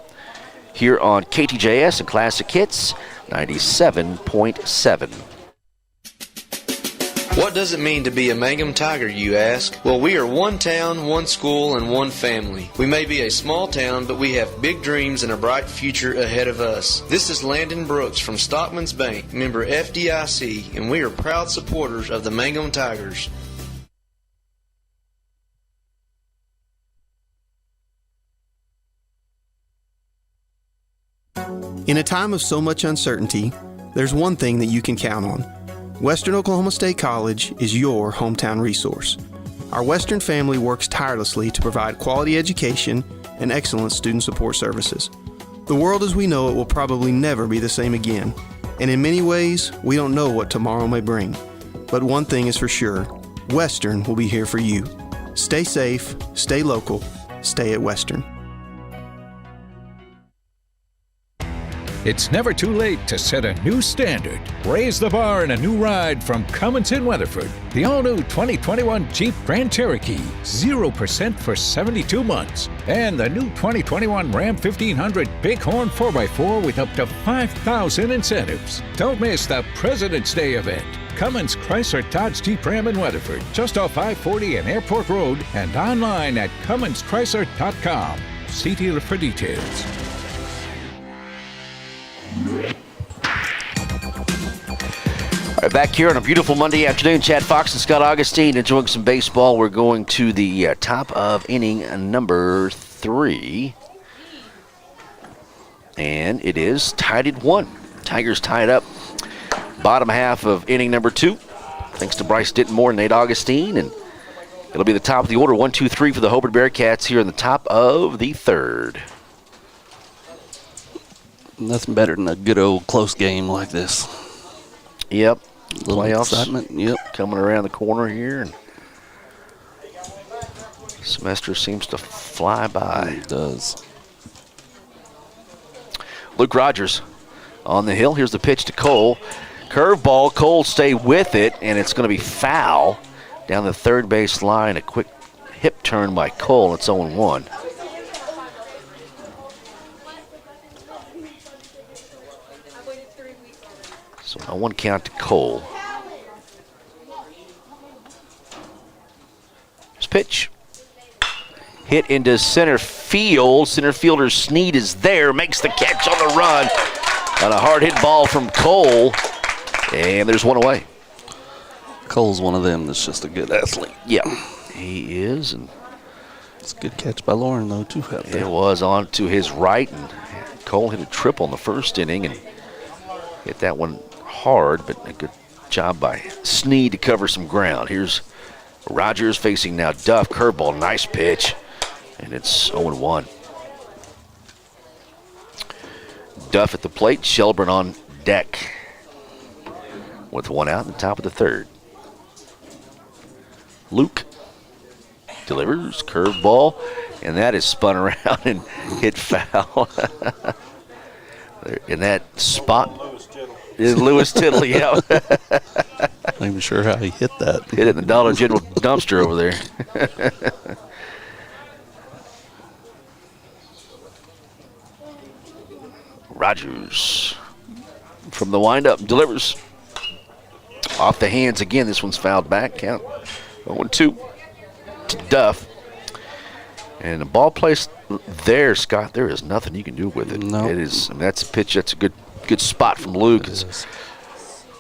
here on KTJS and Classic Hits 97.7. What does it mean to be a Mangum Tiger, you ask? Well, we are one town, one school, and one family. We may be a small town, but we have big dreams and a bright future ahead of us. This is Landon Brooks from Stockman's Bank, member FDIC, and we are proud supporters of the Mangum Tigers. In a time of so much uncertainty, there's one thing that you can count on. Western Oklahoma State College is your hometown resource. Our Western family works tirelessly to provide quality education and excellent student support services. The world as we know it will probably never be the same again, and in many ways, we don't know what tomorrow may bring. But one thing is for sure, Western will be here for you. Stay safe, stay local, stay at Western. It's never too late to set a new standard. Raise the bar in a new ride from Cummins in Weatherford. The all-new 2021 Jeep Grand Cherokee, 0% for 72 months. And the new 2021 Ram 1500 Bighorn 4x4 with up to $5,000 incentives. Don't miss the President's Day event. Cummins Chrysler Dodge Jeep Ram in Weatherford, just off I-40 and Airport Road, and online at CumminsChrysler.com. See dealer for details. All right, back here on a beautiful Monday afternoon, Chad Fox and Scott Augustine enjoying some baseball. We're going to the top of inning number 3. And it is tied at 1. Tigers tied up bottom half of inning number 2. Thanks to Bryce Dittenmore and Nate Augustine. And it'll be the top of the order, 1, 2, 3 for the Hobart Bearcats here in the top of the 3rd. Nothing better than a good old close game like this. Yep. Little Playoffs. excitement. Yep. Coming around the corner here. And semester seems to fly by. It does. Luke Rogers on the hill. Here's the pitch to Cole. Curveball. Cole stay with it, and it's going to be foul down the third base line. A quick hip turn by Cole. It's 0-1. So a 1 count to Cole. His pitch. Hit into center field. Center fielder Sneed is there. Makes the catch on the run. On a hard hit ball from Cole. And there's one away. Cole's one of them that's just a good athlete. Yeah, he is. And it's a good catch by Lauren, though, too. It was on to his right. And Cole hit a triple in the first inning and hit that one hard, but a good job by Sneed to cover some ground. Here's Rogers facing now Duff. Curveball, nice pitch, and it's 0-1. Duff at the plate, Shelburne on deck with 1 out in the top of the 3rd. Luke delivers, curveball, and that is spun around and hit foul. In that spot is Lewis Tittle, yeah. Not even sure how he hit that. Hit it in the Dollar General dumpster over there. Rogers from the windup delivers. Off the hands again. This one's fouled back. Count 0-2 to Duff. And the ball placed there, Scott, there is nothing you can do with it. No. It is, I mean, that's a pitch. That's a good spot from Luke. It's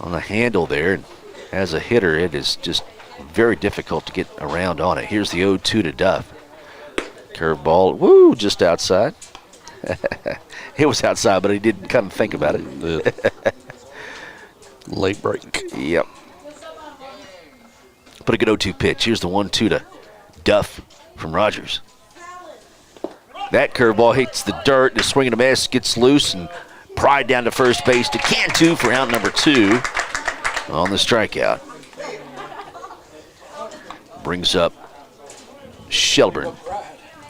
on the handle there. And as a hitter, it is just very difficult to get around on it. Here's the 0-2 to Duff. Curveball, woo, just outside. It was outside, but he didn't kind of think about it. Late break. Yep. But a good 0-2 pitch. Here's the 1-2 to Duff from Rogers. That curveball hits the dirt. The swing and a miss gets loose and pried down to first base to Cantu for out number 2 on the strikeout. Brings up Shelburne.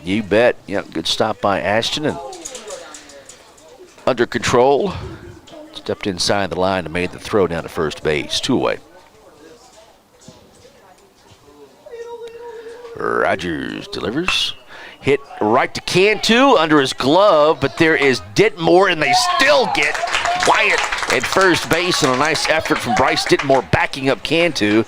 You bet. Yep, good stop by Ashton and under control. Stepped inside the line and made the throw down to first base. 2 away. Rogers delivers. Hit right to Cantu under his glove, but there is Dittenmore, and they still get Wyatt at first base, and a nice effort from Bryce Dittenmore backing up Cantu.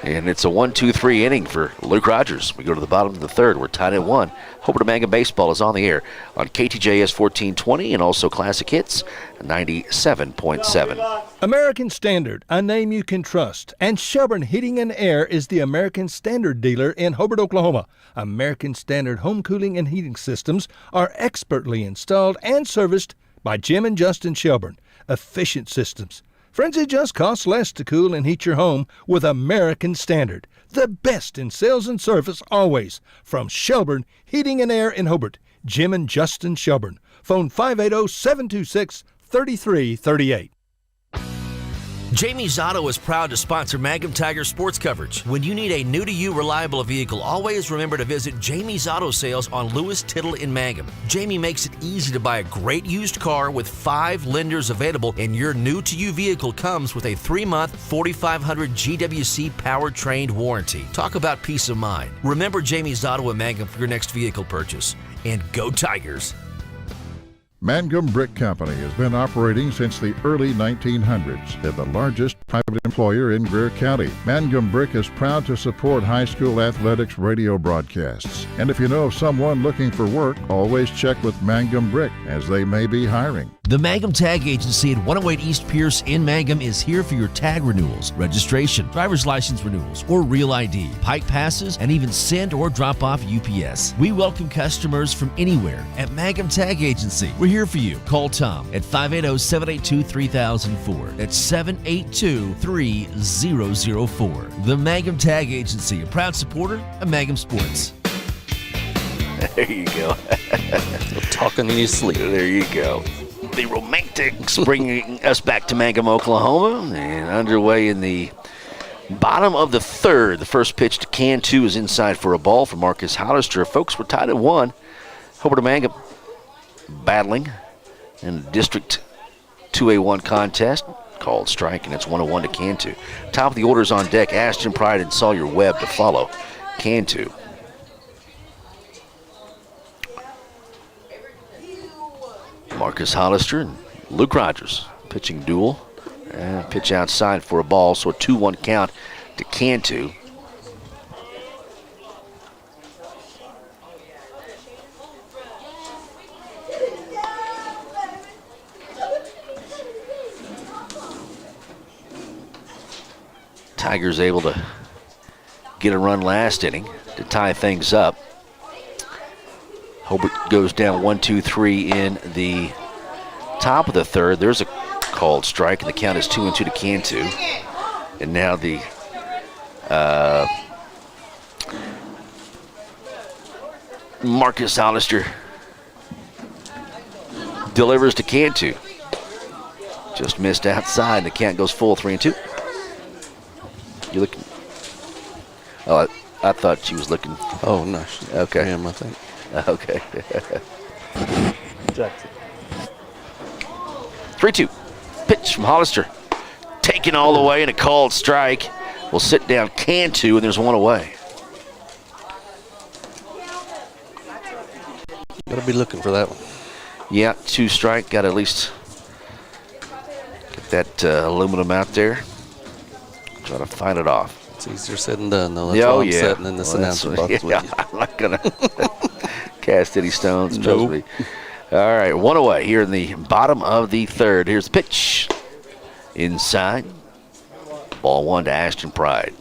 And it's a 1-2-3 inning for Luke Rogers. We go to the bottom of the 3rd. We're tied at 1. Hobart Mangum Baseball is on the air on KTJS 1420 and also Classic Hits 97.7. American Standard, a name you can trust. And Shelburne Heating and Air is the American Standard dealer in Hobart, Oklahoma. American Standard home cooling and heating systems are expertly installed and serviced by Jim and Justin Shelburne. Efficient systems. Friends, it just costs less to cool and heat your home with American Standard. The best in sales and service always. From Shelburne Heating and Air in Hobart, Jim and Justin Shelburne. Phone 580-726-3338. Jamie's Auto is proud to sponsor Mangum Tiger sports coverage. When you need a new-to-you reliable vehicle, always remember to visit Jamie's Auto Sales on Lewis Tittle in Mangum. Jamie makes it easy to buy a great used car with 5 lenders available, and your new-to-you vehicle comes with a 3-month 4,500 GWC powertrain warranty. Talk about peace of mind. Remember Jamie's Auto in Mangum for your next vehicle purchase. And go Tigers! Mangum Brick Company has been operating since the early 1900s and the largest private employer in Greer County. Mangum Brick is proud to support high school athletics radio broadcasts. And if you know of someone looking for work, always check with Mangum Brick, as they may be hiring. The Mangum Tag Agency at 108 East Pierce in Mangum is here for your tag renewals, registration, driver's license renewals, or real ID, pike passes, and even send or drop off UPS. We welcome customers from anywhere at Mangum Tag Agency. We're here for you. Call Tom at 580-782-3004. That's 782-3004. The Mangum Tag Agency, a proud supporter of Mangum Sports. There you go. Talking in your sleep. There you go. The Romantics bringing us back to Mangum, Oklahoma, and underway in the bottom of the third. The first pitch to Cantu is inside for a ball from Marcus Hollister. Folks, we're tied at 1. Hobart and Mangum battling in the District 2A1 contest. Called strike, and it's 1-1 to Cantu. Top of the order's on deck. Ashton Pride and Sawyer Webb to follow. Cantu. Marcus Hollister and Luke Rogers pitching duel. Pitch outside for a ball, so a 2-1 count to Cantu. Tigers able to get a run last inning to tie things up. Hobart goes down 1-2-3 in the top of the third. There's a called strike, and the count is 2-2 to Cantu. And now the Marcus Hollister delivers to Cantu. Just missed outside, and the count goes full 3-2. You looking? Oh, I thought she was looking. Oh, no. Okay. Him, I think. Okay. 3-2. Pitch from Hollister. Taken all the way and a called strike. Will sit down Cantu, and there's one away. Got to be looking for that one. Yeah, 2 strike. Got to at least get that aluminum out there. Try to fight it off. It's easier said than done, though. That's why I'm sitting in this announcer box with you. I'm not going to cast any stones, trust me. All right, 1 away here in the bottom of the third. Here's the pitch. Inside. Ball 1 to Ashton Pride.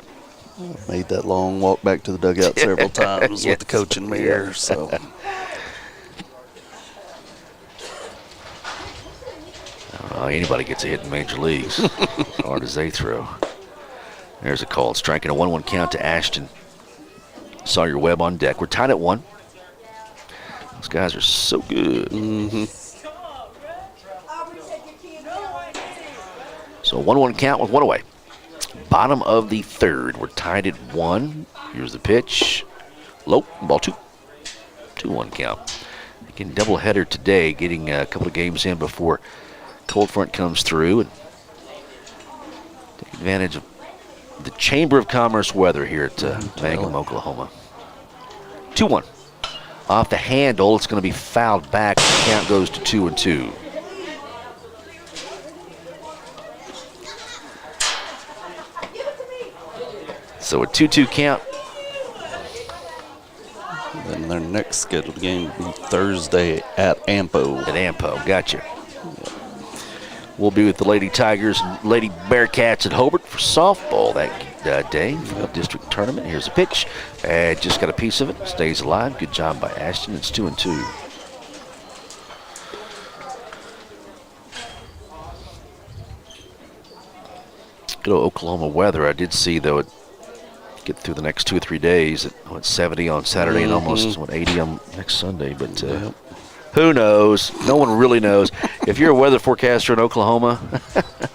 Made that long walk back to the dugout several times with the coach in mirror, so. I don't know how anybody gets a hit in major leagues as hard as they throw. There's a called strike and a 1-1 count to Ashton. Sawyer Webb on deck. We're tied at 1. Those guys are so good. So 1-1 count with 1 away. Bottom of the third. We're tied at 1. Here's the pitch. Low. Ball 2. 2-1 count. Again, doubleheader today, getting a couple of games in before cold front comes through. And take advantage of the Chamber of Commerce weather here at Mangum, Oklahoma. 2-1. Off the handle, it's going to be fouled back. The count goes to 2-2. So a 2-2 count. And their next scheduled game will be Thursday at Ampo. At Ampo, gotcha. We'll be with the Lady Tigers and Lady Bearcats at Hobart for softball that day for the district tournament. Here's a pitch. Just got a piece of it. Stays alive. Good job by Ashton. It's 2-2. Good old Oklahoma weather. I did see, though, it get through the next 2 or 3 days. It's 70 on Saturday and almost 80 on next Sunday. But who knows? No one really knows. If you're a weather forecaster in Oklahoma,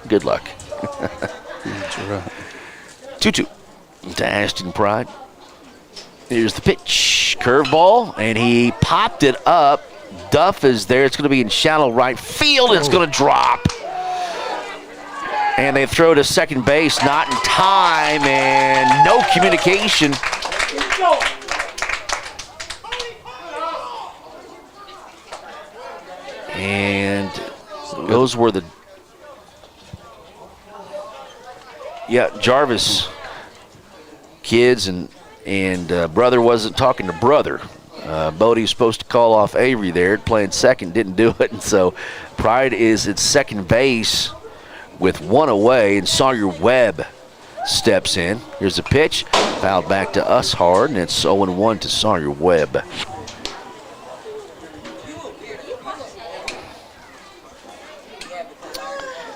good luck. That's right. 2-2 to Ashton Pride. Here's the pitch. Curveball, and he popped it up. Duff is there. It's going to be in shallow right field. It's going to drop. And they throw to second base, not in time, and no communication. And those were the... Yeah, Jarvis kids and brother wasn't talking to brother. Bodie was supposed to call off Avery there, playing second, didn't do it. And so Pride is at second base with one away, and Sawyer Webb steps in. Here's a pitch, fouled back to us hard, and it's 0-1 to Sawyer Webb.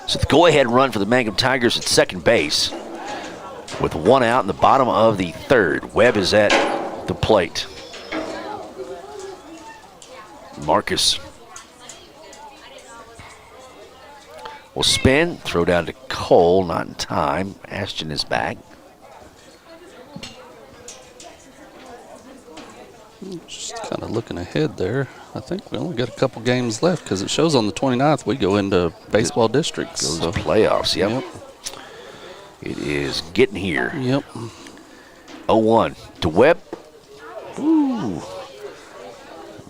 So the go-ahead run for the Mangum Tigers at second base with one out in the bottom of the third. Webb is at the plate. Marcus will spin, throw down to Cole, not in time. Ashton is back. Just kind of looking ahead there. I think we only got a couple games left because it shows on the 29th we go into baseball districts. Those playoffs, yep. It is getting here. Yep. 0-1 to Webb. Ooh.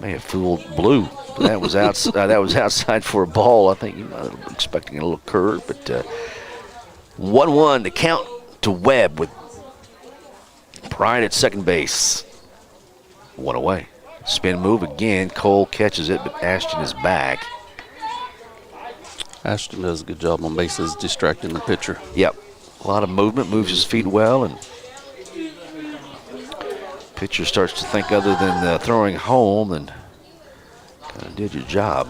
May have fooled Blue. That was outside. That was outside for a ball. I think you might have been expecting a little curve, but 1-1 to count to Webb with Pride at second base. One away. Spin move again. Cole catches it, but Ashton is back. Ashton does a good job on bases, distracting the pitcher. Yep. A lot of movement, moves his feet well, and pitcher starts to think other than throwing home, and kind of did your job.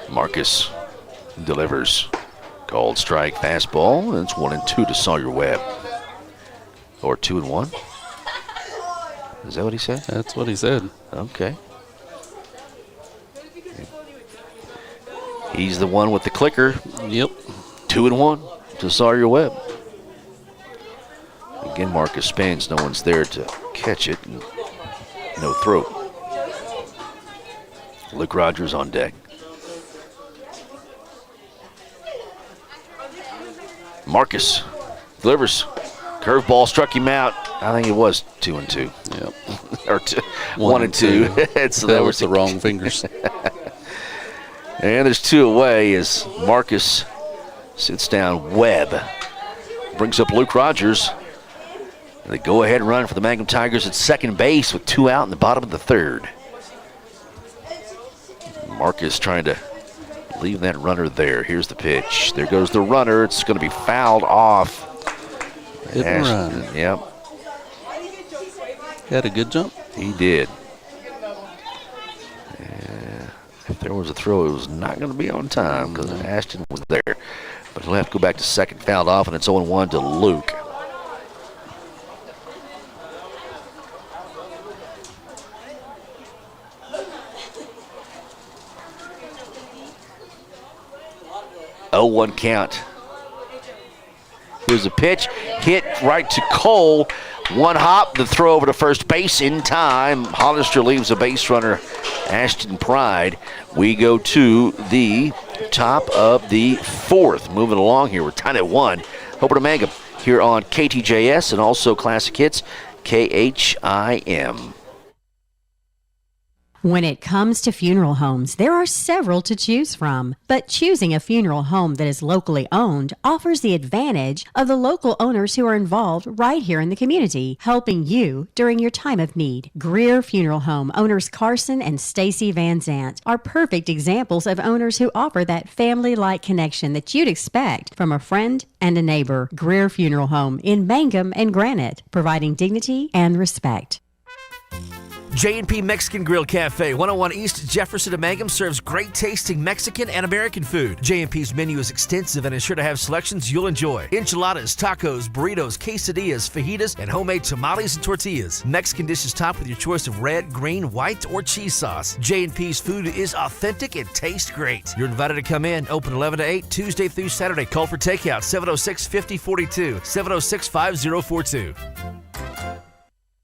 Marcus delivers. Called strike fastball, and it's 1-2 to Sawyer Webb. Or 2-1. Is that what he said? That's what he said. Okay. He's the one with the clicker. Yep. 2-1 to Sawyer Webb. Again, Marcus spins. No one's there to catch it. And no throw. Luke Rogers on deck. Marcus delivers. Curveball struck him out. I think it was 2-2. Yep. Or 1-2. So that was the wrong fingers. And there's two away as Marcus sits down. Webb brings up Luke Rogers. They go ahead and run for the Mangum Tigers at second base with two out in the bottom of the third. Marcus trying to leave that runner there. Here's the pitch. There goes the runner. It's going to be fouled off. Hit and run. Yep. He had a good jump. He did. If there was a throw, it was not going to be on time because Ashton was there. But he'll have to go back to second, fouled off, and it's 0-1 to Luke. Oh, 1 count. Here's a pitch, hit right to Cole. One hop, the throw over to first base in time. Hollister leaves a base runner, Ashton Pride. We go to the top of the fourth. Moving along here, we're tied at 1. Hobart and Mangum here on KTJS and also Classic Hits, KHIM. When it comes to funeral homes, there are several to choose from. But choosing a funeral home that is locally owned offers the advantage of the local owners who are involved right here in the community, helping you during your time of need. Greer Funeral Home owners Carson and Stacy Van Zant are perfect examples of owners who offer that family-like connection that you'd expect from a friend and a neighbor. Greer Funeral Home in Mangum and Granite, providing dignity and respect. J&P Mexican Grill Cafe, 101 East Jefferson and Mangum, serves great tasting Mexican and American food. J&P's menu is extensive and is sure to have selections you'll enjoy. Enchiladas, tacos, burritos, quesadillas, fajitas, and homemade tamales and tortillas. Mexican dishes topped with your choice of red, green, white, or cheese sauce. J&P's food is authentic and tastes great. You're invited to come in, open 11 to 8, Tuesday through Saturday. Call for takeout, 706-5042, 706-5042.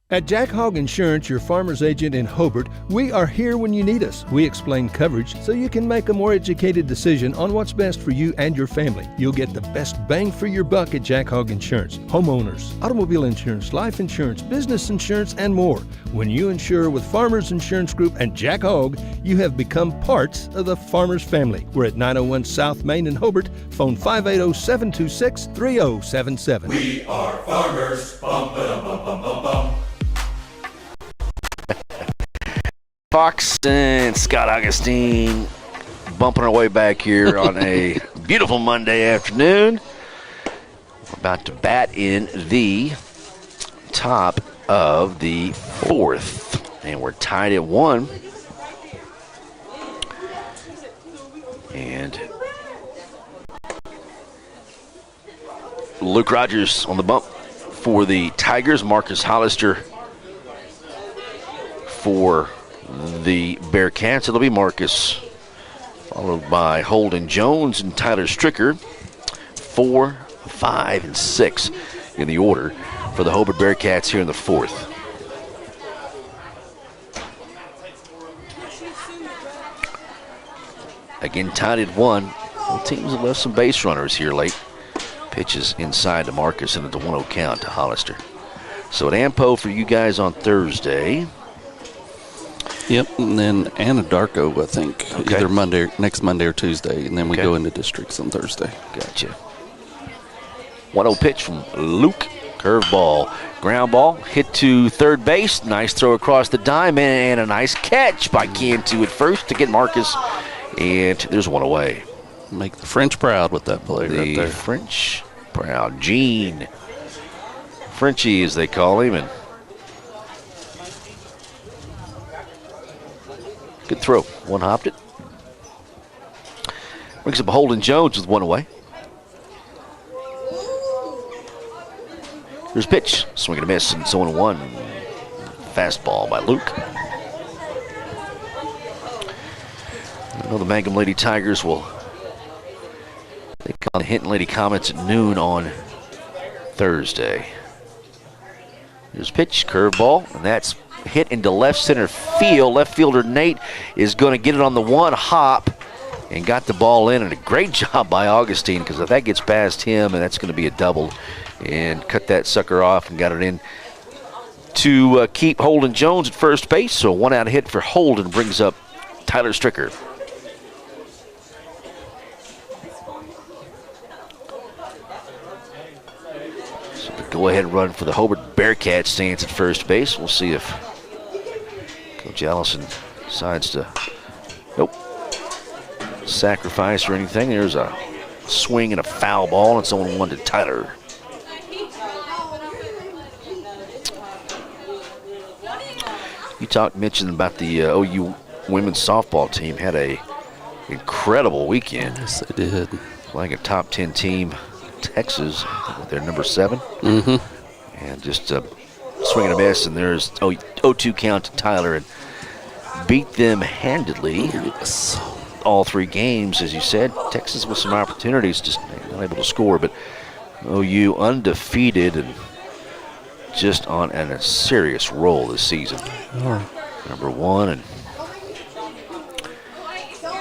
At Jack Hogg Insurance, your farmer's agent in Hobart, we are here when you need us. We explain coverage so you can make a more educated decision on what's best for you and your family. You'll get the best bang for your buck at Jack Hogg Insurance. Homeowners, automobile insurance, life insurance, business insurance, and more. When you insure with Farmers Insurance Group and Jack Hogg, you have become part of the Farmers family. We're at 901 South Main in Hobart. Phone 580-726-3077. We are farmers. Bum, ba-dum, bum, bum, bum, bum. Fox and Scott Augustine bumping our way back here on a beautiful Monday afternoon. We're about to bat in the top of the fourth, and we're tied at 1. And Luke Rogers on the bump for the Tigers. Marcus Hollister for the Bearcats. It'll be Marcus, followed by Holden Jones and Tyler Stricker. 4, 5, and 6 in the order for the Hobart Bearcats here in the fourth. Again, tied at 1. Both teams have left some base runners here late. Pitches inside to Marcus and at the 1-0 count to Hollister. So at Ampo for you guys on Thursday. Yep, and then Anadarko, I think, either next Monday or Tuesday, and then we go into districts on Thursday. Gotcha. 1-0 pitch from Luke. Curveball, ground ball, hit to third base. Nice throw across the diamond, and a nice catch by Cantu at first to get Marcus. And there's one away. Make the French proud with that play right there. The French proud. Gene. Frenchie, as they call him, and good throw. One hopped it. Brings up Holden Jones with 1 away. Here's pitch. Swing and a miss, and it's 0-1. Fastball by Luke. I know the Mangum Lady Tigers will take on the Hinton Lady Comets at noon on Thursday. Here's pitch, curveball, and that's hit into left center field. Left fielder Nate is going to get it on the one hop and got the ball in, and a great job by Augustine, because if that gets past him, and that's going to be a double, and cut that sucker off and got it in to keep Holden Jones at first base. So a 1-out hit for Holden brings up Tyler Stricker. So the go-ahead run for the Hobart Bearcats stands at first base. We'll see if Coach Allison decides to sacrifice or anything. There's a swing and a foul ball, and it's 0-1 to Tyler. You mentioned about the OU women's softball team had a incredible weekend. Yes, they did. Playing a top 10 team, Texas, they're number 7. Mm-hmm. And just swing and a miss, and there's 0-2 count to Tyler, and beat them handedly. Yes. All 3 games, as you said. Texas with some opportunities, just not able to score, but OU undefeated and just on a serious roll this season. Number 1, and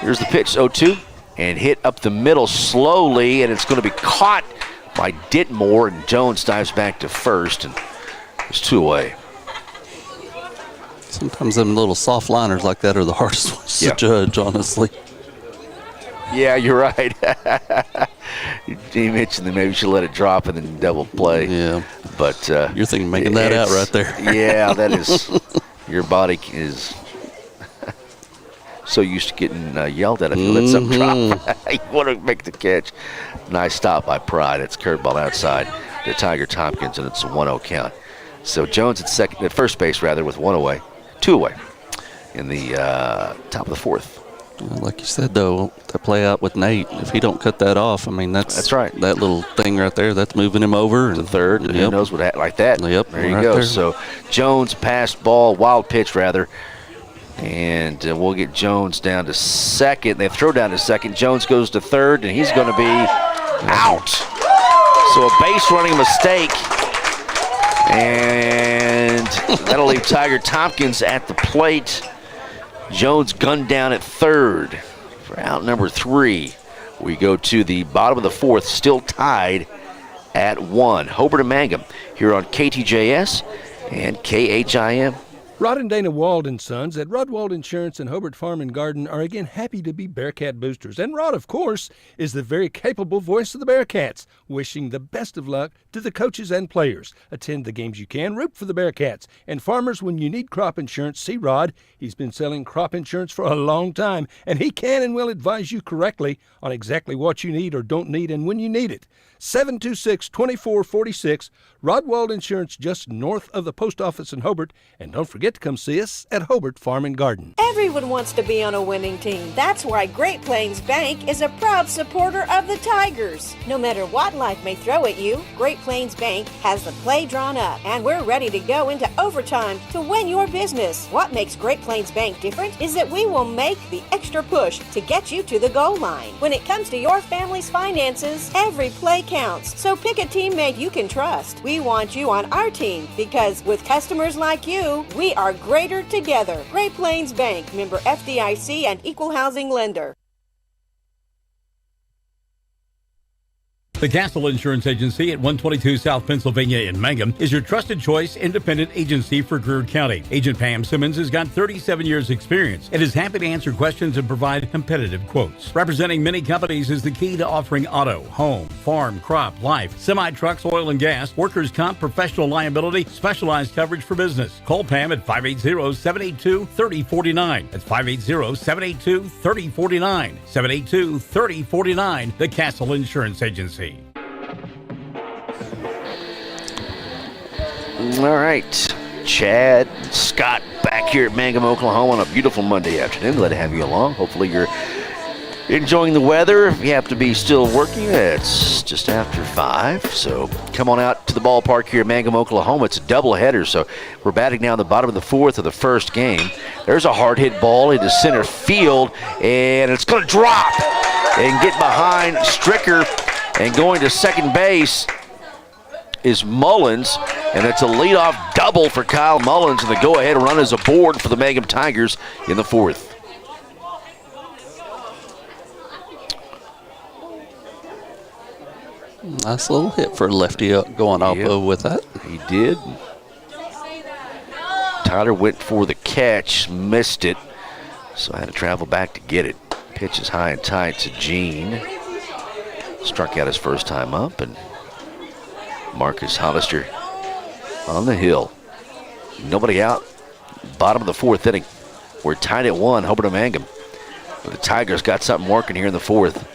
here's the pitch, 0-2, and hit up the middle slowly, and it's going to be caught by Ditmore, and Jones dives back to first, and there's 2 away. Sometimes them little soft liners like that are the hardest ones to judge, honestly. Yeah, you're right. You mentioned that maybe you should let it drop and then double play. Yeah. But you're thinking making that out right there. Yeah, that is. Your body is so used to getting yelled at if you let something drop. You want to make the catch. Nice stop by Pride. It's curveball outside to Tiger Tompkins, and it's a 1-0 count. So Jones at first base with 1 away. 2 away in the top of the 4th. Like you said, though, to play out with Nate, if he don't cut that off, I mean, that's right. That little thing right there, that's moving him over. To third, and who knows what like that. Yep, there you right go. there. So Jones passed ball, wild pitch rather, and we'll get Jones down to second. They throw down to second. Jones goes to third, and he's going to be out. So a base running mistake, and that'll leave Tiger Tompkins at the plate. Jones gunned down at third for out number 3. We go to the bottom of the 4th, still tied at 1. Hobart and Mangum here on KTJS and KHIM. Rod and Dana Wald and Sons at Rod Wald Insurance and Hobart Farm and Garden are again happy to be Bearcat boosters. And Rod, of course, is the very capable voice of the Bearcats, wishing the best of luck to the coaches and players. Attend the games you can, root for the Bearcats. And farmers, when you need crop insurance, see Rod. He's been selling crop insurance for a long time, and he can and will advise you correctly on exactly what you need or don't need and when you need it. 726-2446, Rod Wald Insurance, just north of the post office in Hobart. And don't forget to come see us at Hobart Farm and Garden. Everyone wants to be on a winning team. That's why Great Plains Bank is a proud supporter of the Tigers. No matter what life may throw at you, Great Plains Bank has the play drawn up, and we're ready to go into overtime to win your business. What makes Great Plains Bank different is that we will make the extra push to get you to the goal line. When it comes to your family's finances, every play counts. So pick a teammate you can trust. We want you on our team because with customers like you, we are greater together. Great Plains Bank, member FDIC and equal housing lender. The Castle Insurance Agency at 122 South Pennsylvania in Mangum is your trusted choice independent agency for Greer County. Agent Pam Simmons has got 37 years experience and is happy to answer questions and provide competitive quotes. Representing many companies is the key to offering auto, home, farm, crop, life, semi-trucks, oil and gas, workers' comp, professional liability, specialized coverage for business. Call Pam at 580-782-3049. That's 580-782-3049. 782-3049, the Castle Insurance Agency. All right, Chad, Scott back here at Mangum, Oklahoma on a beautiful Monday afternoon. Glad to have you along. Hopefully you're enjoying the weather. If you have to be still working, it's just after 5. So come on out to the ballpark here at Mangum, Oklahoma. It's a doubleheader, so we're batting down the bottom of the 4th of the first game. There's a hard hit ball into center field, and it's going to drop and get behind Stricker. And going to second base is Mullins, and it's a leadoff double for Kyle Mullins, and the go-ahead run is aboard for the Mangum Tigers in the 4th. Nice little hit for a lefty going off with that. He did. Tyler went for the catch, missed it, so I had to travel back to get it. Pitch is high and tight to Gene. Struck out his first time up, and Marcus Hollister on the hill. Nobody out. Bottom of the 4th inning. We're tied at 1, Hobart and Mangum. But the Tigers got something working here in the 4th.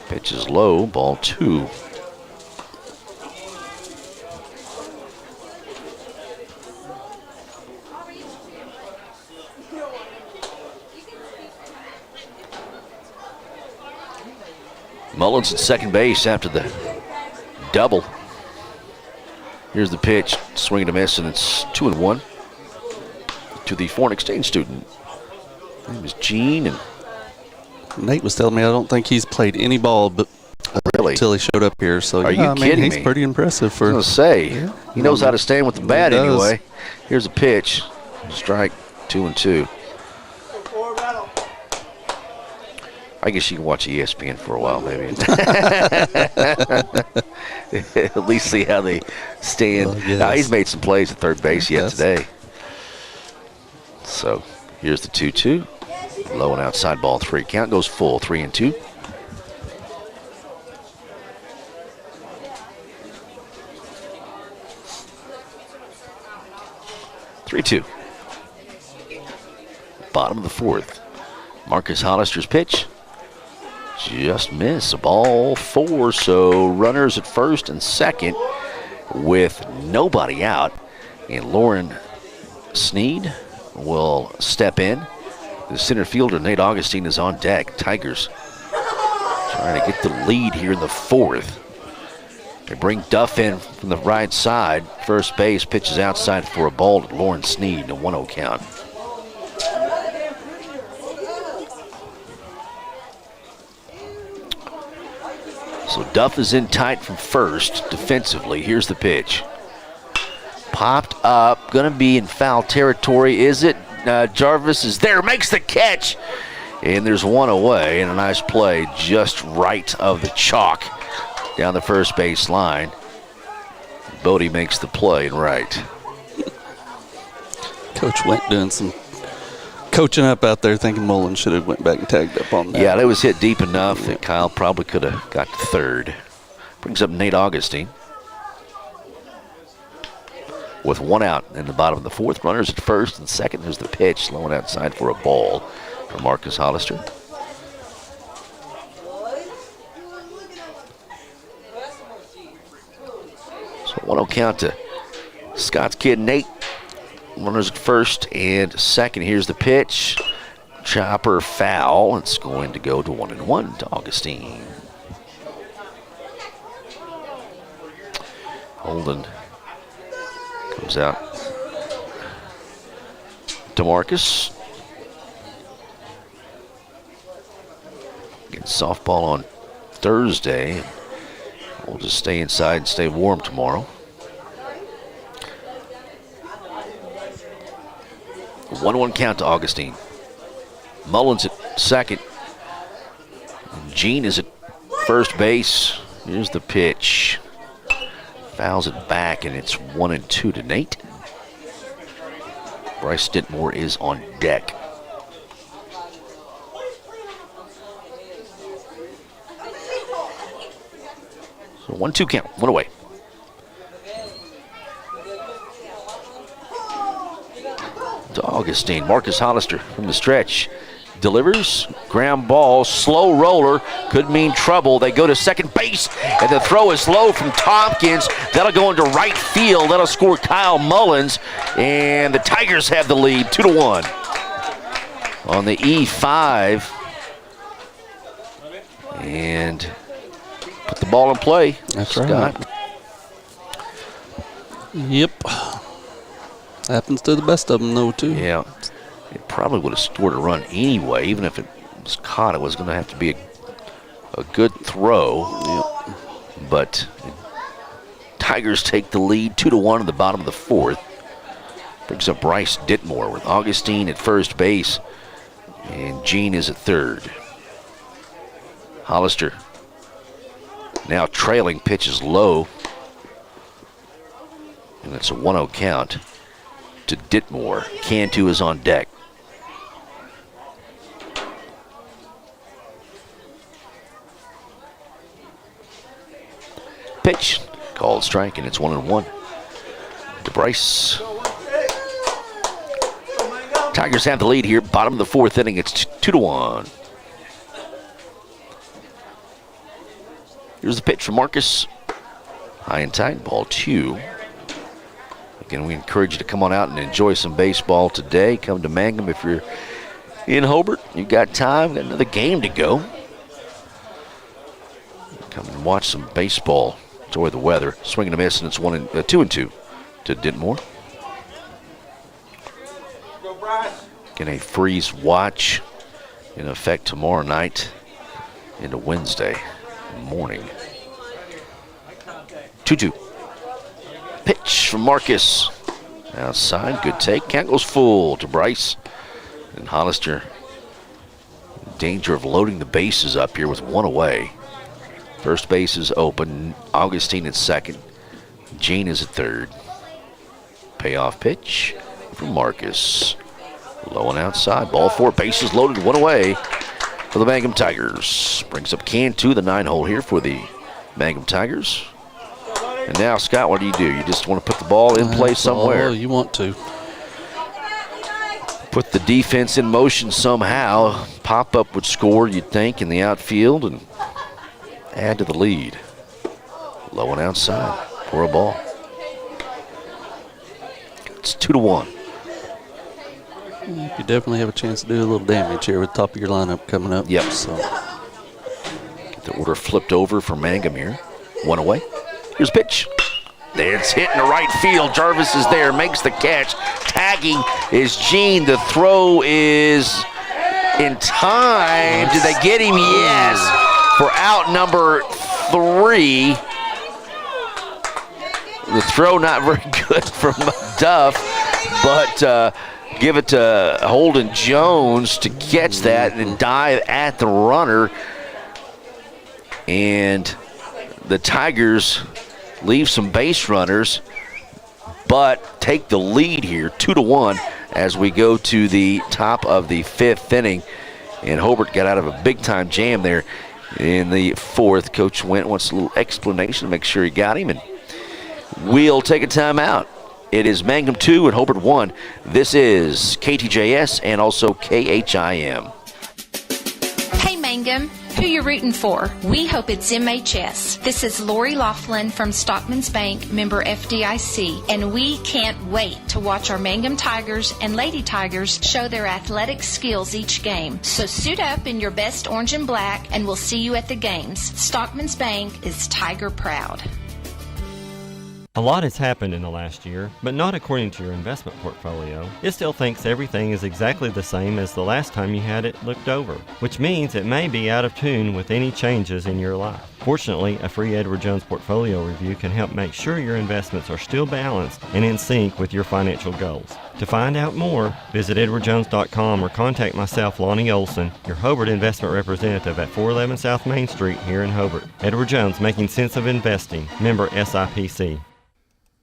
Pitch is low, ball 2. Mullins at second base after the double. Here's the pitch, swing and a miss, and it's 2-1 to the foreign exchange student. His name is Gene, and Nate was telling me I don't think he's played any ball, but really until he showed up here. So are you kidding me? He's pretty impressive. For I was gonna say he knows how to stand with the bat anyway. Here's a pitch, strike 2-2. I guess you can watch ESPN for a while, maybe. At least see how they stand. Now, he's made some plays at third base yet today. So here's the 2-2. Low and outside, ball 3. Count goes full, 3-2. Bottom of the 4th. Marcus Hollister's pitch. Just miss. A ball 4, so runners at first and second with nobody out. And Lauren Sneed will step in. The center fielder, Nate Augustine, is on deck. Tigers trying to get the lead here in the fourth. They bring Duff in from the right side. First base pitches outside for a ball to Lauren Sneed, a 1-0 count. So Duff is in tight from first defensively. Here's the pitch. Popped up, gonna be in foul territory. Is it? Jarvis is there, makes the catch. And there's one away, and a nice play just right of the chalk down the first base line. Bodie makes the play and right. Coach Went doing some coaching up out there, thinking Mullen should have went back and tagged up on that. Yeah, that was hit deep enough that Kyle probably could have got to third. Brings up Nate Augustine. With one out in the bottom of the fourth, runners at first and second. There's the pitch, slowing outside for a ball for Marcus Hollister. So 1-0 count to Scott's kid Nate. Runners at first and second. Here's the pitch. Chopper foul. It's going to go to 1-1 to Augustine. Holden comes out to Marcus. Getting softball on Thursday. We'll just stay inside and stay warm tomorrow. 1-1 count to Augustine. Mullins at second. Jean is at first base. Here's the pitch. Fouls it back, and it's 1-2 to Nate. Bryce Dittmore is on deck. So 1-2 count, one away. To Augustine. Marcus Hollister from the stretch. Delivers, ground ball, slow roller, could mean trouble. They go to second base, and the throw is low from Tompkins. That'll go into right field. That'll score Kyle Mullins, and the Tigers have the lead, 2-1. On the E5, and put the ball in play. That's Scott. right. Yep. Happens to the best of them, though, too. Yeah. It probably would have scored a run anyway. Even if it was caught, it was going to have to be a good throw. Yep. But Tigers take the lead 2-1 in the bottom of the fourth. Brings up Bryce Dittmore with Augustine at first base, and Jean is at third. Hollister now trailing, pitches low, and it's a 1-0 count to Dittmore. Cantu is on deck. Pitch, called strike, and it's 1-1 to Bryce. Tigers have the lead here, bottom of the fourth inning. It's 2-1. Here's the pitch from Marcus. High and tight, ball 2. Again, we encourage you to come on out and enjoy some baseball today. Come to Mangum if you're in Hobart. You got time, got another game to go. Come and watch some baseball. Enjoy the weather. Swing and a miss, and it's 2-2 to Dittmore. Again, a freeze watch in effect tomorrow night into Wednesday morning. 2-2. Pitch from Marcus. Outside, good take. Count goes full to Bryce. And Hollister in danger of loading the bases up here with one away. First base is open. Augustine at second. Jean is at third. Payoff pitch from Marcus. Low and outside. Ball 4. Bases loaded. One away for the Mangum Tigers. Brings up Cantu, the 9-hole here for the Mangum Tigers. And now, Scott, what do? You just want to put the ball in play somewhere. Oh, you want to. Put the defense in motion somehow. Pop-up would score, you'd think, in the outfield and add to the lead. Low and outside for a ball. It's 2-1. You definitely have a chance to do a little damage here with the top of your lineup coming up. Yep. So Get the order flipped over for Mangum here. One away. Here's pitch. There, it's hit in the right field. Jarvis is there, makes the catch. Tagging is Gene. The throw is in time. Did they get him? Yes. For out number 3. The throw not very good from Duff, but give it to Holden Jones to catch that and dive at the runner. And the Tigers leave some base runners, but take the lead here, 2-1, as we go to the top of the 5th inning. And Hobart got out of a big-time jam there in the 4th. Coach Went wants a little explanation to make sure he got him, and we'll take a timeout. It is Mangum 2 and Hobart 1. This is KTJS and also KHIM. Hey Mangum, who you rooting for? We hope it's MHS. This is Lori Laughlin from Stockman's Bank, member FDIC, and we can't wait to watch our Mangum Tigers and Lady Tigers show their athletic skills each game. So suit up in your best orange and black, and we'll see you at the games. Stockman's Bank is Tiger proud. A lot has happened in the last year, but not according to your investment portfolio. It still thinks everything is exactly the same as the last time you had it looked over, which means it may be out of tune with any changes in your life. Fortunately, a free Edward Jones portfolio review can help make sure your investments are still balanced and in sync with your financial goals. To find out more, visit edwardjones.com or contact myself, Lonnie Olson, your Hobart investment representative at 411 South Main Street here in Hobart. Edward Jones, making sense of investing. Member SIPC.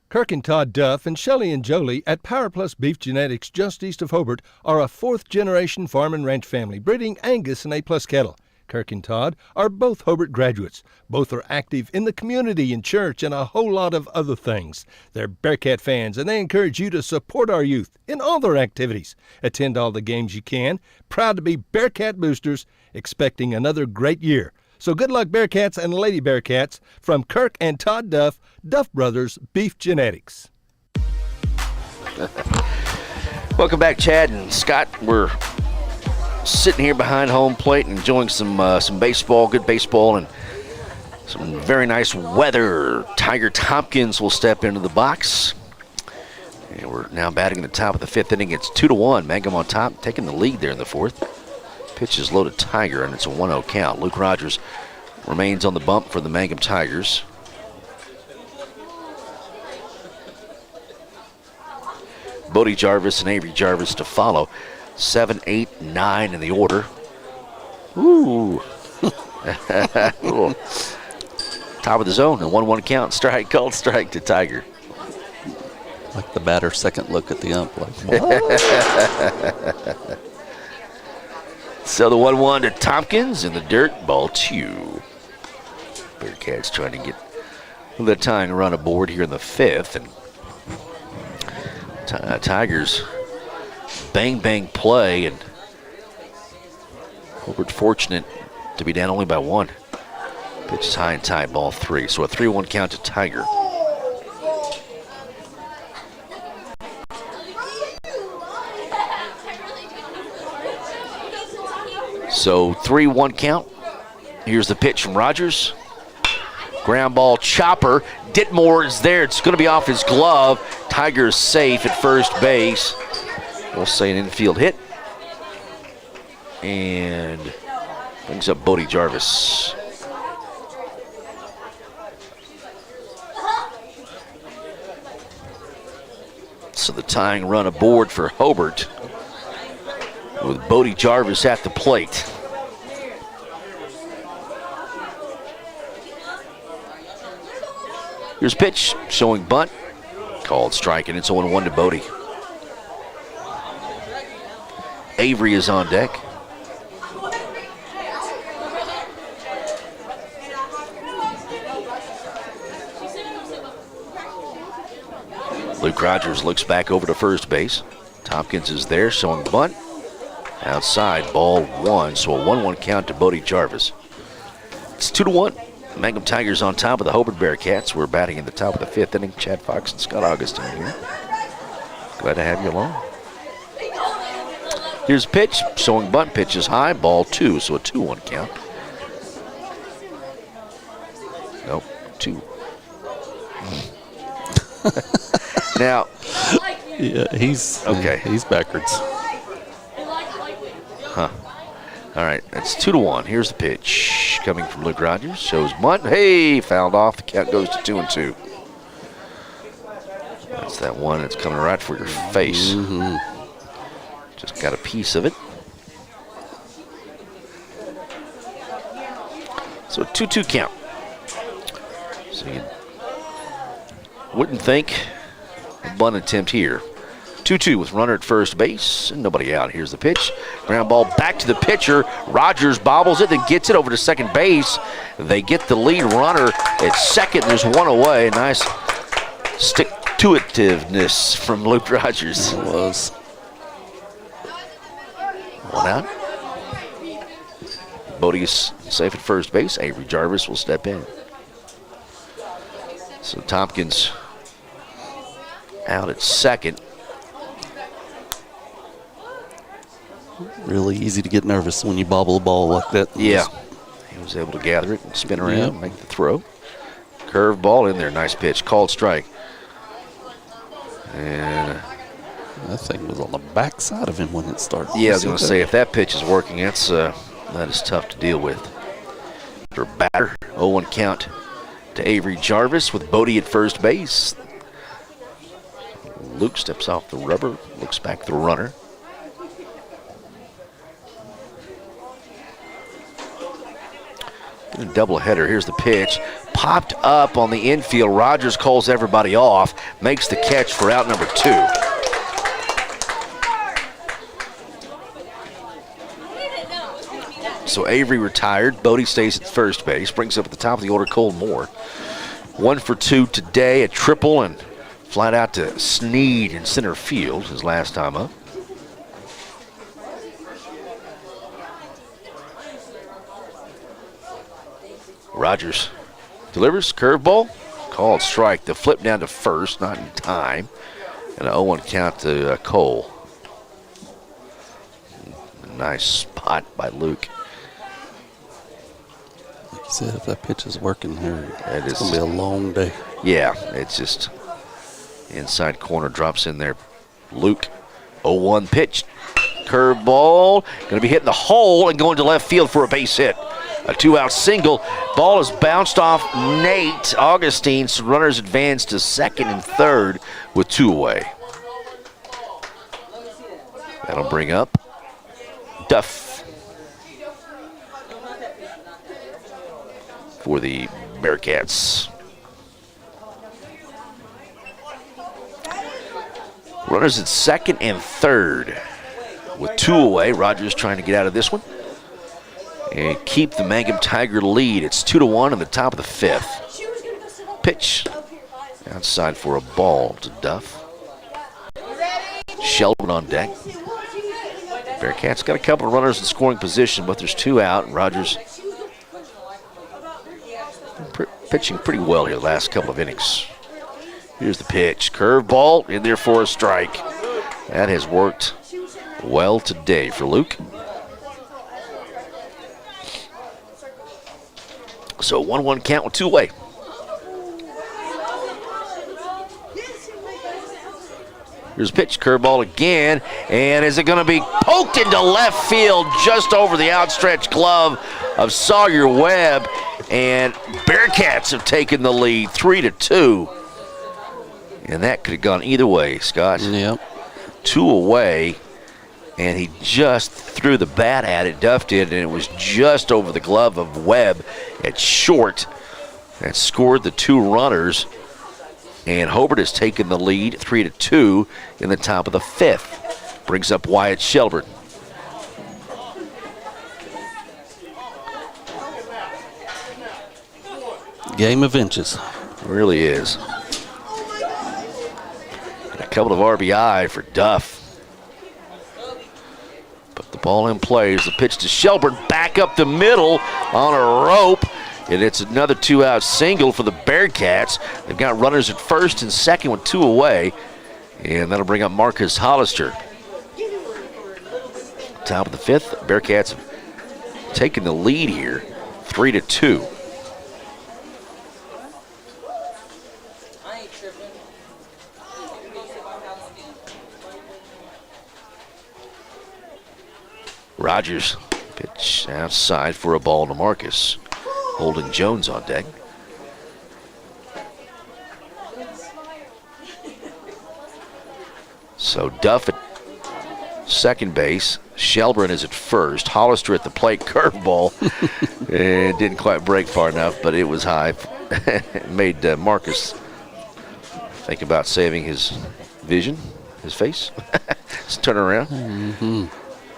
Kirk and Todd Duff and Shelley and Jolie at Power Plus Beef Genetics just east of Hobart are a 4th-generation farm and ranch family breeding Angus and A-plus cattle. Kirk and Todd are both Hobart graduates. Both are active in the community and church and a whole lot of other things. They're Bearcat fans, and they encourage you to support our youth in all their activities. Attend all the games you can. Proud to be Bearcat boosters, expecting another great year. So good luck, Bearcats and Lady Bearcats, from Kirk and Todd Duff, Duff Brothers Beef Genetics. Welcome back, Chad and Scott. We're sitting here behind home plate and enjoying some baseball, good baseball, and some very nice weather. Tiger Tompkins will step into the box. And we're now batting in the top of the 5th inning. It's 2-1. Mangum on top, taking the lead there in the 4th. Pitch is low to Tiger, and it's a 1-0 count. Luke Rogers remains on the bump for the Mangum Tigers. Bodie Jarvis and Avery Jarvis to follow. 7, 8, 9 in the order. Ooh. Top of the zone, a 1-1 count. Strike, called strike to Tiger. Like the batter's second look at the ump. Like, So the 1-1 to Tompkins in the dirt, ball 2. Bearcats trying to get the tying run aboard here in the 5th. And Tigers bang play, and Hobart fortunate to be down only by 1. Pitch is high and tight, ball 3. So a 3-1 count to Tiger. So 3-1 count. Here's the pitch from Rogers. Ground ball chopper. Ditmore is there. It's going to be off his glove. Tiger is safe at first base. We'll say an infield hit. And brings up Bodie Jarvis. So the tying run aboard for Hobart, with Bodie Jarvis at the plate. Here's pitch, showing bunt. Called strike, and it's 0-1 to Bodie. Avery is on deck. Luke Rogers looks back over to first base. Tompkins is there, showing bunt. Outside, ball 1, so a 1-1 count to Bodie Jarvis. It's 2-1. Mangum Tigers on top of the Hobart Bearcats. We're batting in the top of the 5th inning. Chad Fox and Scott Augustine here. Glad to have you along. Here's a pitch, showing bunt pitches high, ball 2, so a 2-1 count. Nope, 2. Now, yeah, he's okay. He's backwards. Huh. All right, that's 2-1. Here's the pitch coming from Luke Rogers. Shows bunt. Hey, fouled off. The count goes to 2-2. That's that one that's coming right for your face. Just got a piece of it. So a 2-2 count. So you wouldn't think a bunt attempt here. 2-2 with runner at first base and nobody out. Here's the pitch. Ground ball back to the pitcher. Rogers bobbles it, then gets it over to second base. They get the lead runner at second. There's one away. Nice stick-to-itiveness from Luke Rogers. It was. One out. Bodie is safe at first base. Avery Jarvis will step in. So Tompkins out at second. Really easy to get nervous when you bobble a ball like that. Yeah. He was able to gather it and spin around and make the throw. Curve ball in there. Nice pitch. Called strike. And that thing was on the backside of him when it started. yeah, I was going to say, if that pitch is working, that is tough to deal with. For batter, 0-1 count to Avery Jarvis with Bodie at first base. Luke steps off the rubber, looks back the runner. A doubleheader. Here's the pitch. Popped up on the infield. Rogers calls everybody off, makes the catch for out number 2. So Avery retired. Bodie stays at first base. Brings up at the top of the order Cole Moore. 1 for 2 today. A triple and flat out to Sneed in center field his last time up. Rogers delivers, curveball, called strike. The flip down to first, not in time. And an 0-1 count to Cole. Nice spot by Luke. Like you said, if that pitch is working here, it's going to be a long day. Yeah, it's just inside corner, drops in there. Luke, 0-1 pitch. Curveball, going to be hitting the hole and going to left field for a base hit. A 2-out single. Ball is bounced off Nate Augustine. So runners advance to second and third with 2 away. That'll bring up Duff for the Bearcats. Runners at second and third with 2 away. Rogers trying to get out of this one and keep the Mangum Tiger lead. It's 2-1 in the top of the 5th. Pitch outside for a ball to Duff. Sheldon on deck. Bearcats got a couple of runners in scoring position, but there's 2 out. Rogers pitching pretty well here the last couple of innings. Here's the pitch. Curveball in there for a strike. That has worked well today for Luke. So 1-1 count with 2 away. Here's a pitch, curveball again, and is it going to be poked into left field just over the outstretched glove of Sawyer Webb, and Bearcats have taken the lead 3-2. And that could have gone either way, Scott. Yep. 2 away, and he just threw the bat at it. Duff did, and it was just over the glove of Webb at short. That scored the 2 runners, and Hobart has taken the lead 3-2 in the top of the 5th. Brings up Wyatt Shelburne. Game of inches. It really is. And a couple of RBI for Duff. Put the ball in play. Here's the pitch to Shelburne. Back up the middle on a rope. And it's another 2-out single for the Bearcats. They've got runners at first and second with 2 away. And that'll bring up Marcus Hollister. Top of the 5th, Bearcats have taken the lead here, 3-2. Rogers pitch outside for a ball to Marcus. Holding Jones on deck. So Duff at second base. Shelburne is at first. Hollister at the plate. Curveball. It didn't quite break far enough, but it was high. It made Marcus think about saving his vision, his face. Let's turn around.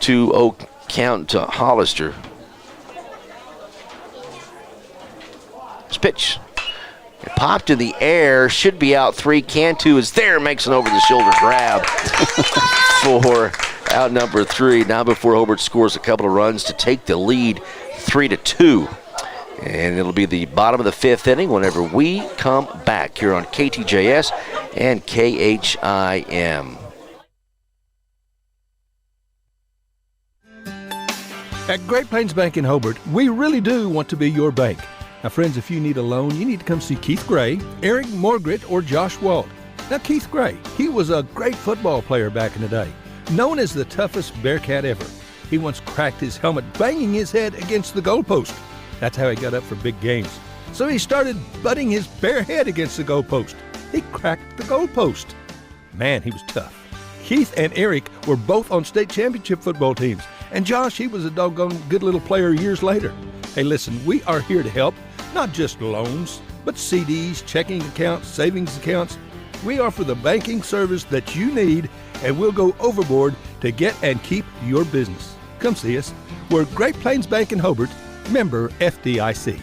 2-0 count to Hollister. This pitch. It popped in the air, should be out 3. Cantu is there, makes an over-the-shoulder grab for out number 3. Now before Hobart scores a couple of runs to take the lead, 3-2. And it'll be the bottom of the 5th inning whenever we come back here on KTJS and KHIM. At Great Plains Bank in Hobart, we really do want to be your bank. Now, friends, if you need a loan, you need to come see Keith Gray, Eric Morgret, or Josh Walt. Now, Keith Gray, he was a great football player back in the day, known as the toughest Bearcat ever. He once cracked his helmet banging his head against the goalpost. That's how he got up for big games. So he started butting his bare head against the goalpost. He cracked the goalpost. Man, he was tough. Keith and Eric were both on state championship football teams, and Josh, he was a doggone good little player years later. Hey, listen, we are here to help. Not just loans, but CDs, checking accounts, savings accounts. We offer the banking service that you need, and we'll go overboard to get and keep your business. Come see us. We're Great Plains Bank in Hobart, member FDIC.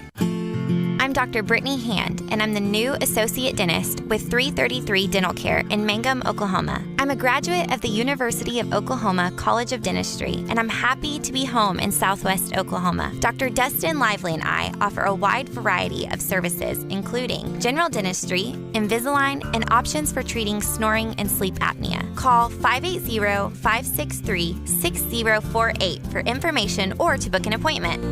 I'm Dr. Brittany Hand, and I'm the new Associate Dentist with 333 Dental Care in Mangum, Oklahoma. I'm a graduate of the University of Oklahoma College of Dentistry, and I'm happy to be home in Southwest Oklahoma. Dr. Dustin Lively and I offer a wide variety of services, including general dentistry, Invisalign, and options for treating snoring and sleep apnea. Call 580-563-6048 for information or to book an appointment.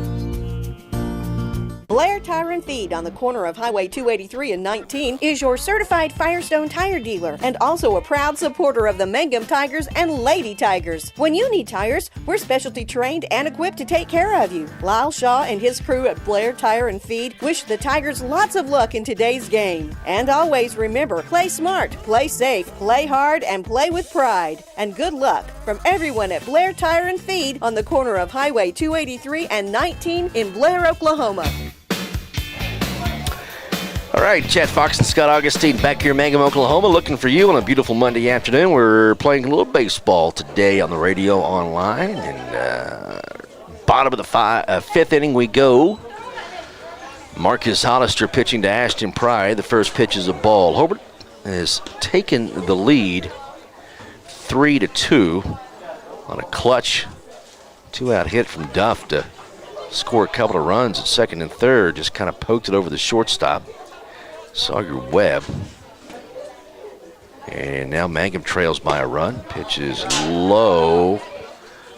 Blair Tire and Feed on the corner of Highway 283 and 19 is your certified Firestone tire dealer and also a proud supporter of the Mangum Tigers and Lady Tigers. When you need tires, we're specialty trained and equipped to take care of you. Lyle Shaw and his crew at Blair Tire and Feed wish the Tigers lots of luck in today's game. And always remember, play smart, play safe, play hard, and play with pride. And good luck from everyone at Blair Tire and Feed on the corner of Highway 283 and 19 in Blair, Oklahoma. All right, Chad Fox and Scott Augustine back here in Mangum, Oklahoma, looking for you on a beautiful Monday afternoon. We're playing a little baseball today on the radio online, and bottom of the 5th inning we go. Marcus Hollister pitching to Ashton Pride. The first pitch is a ball. Hobart has taken the lead 3-2 on a clutch 2-out hit from Duff to score a couple of runs at second and third. Just kind of poked it over the shortstop. Sawyer Webb. And now Mangum trails by a run. Pitch is low.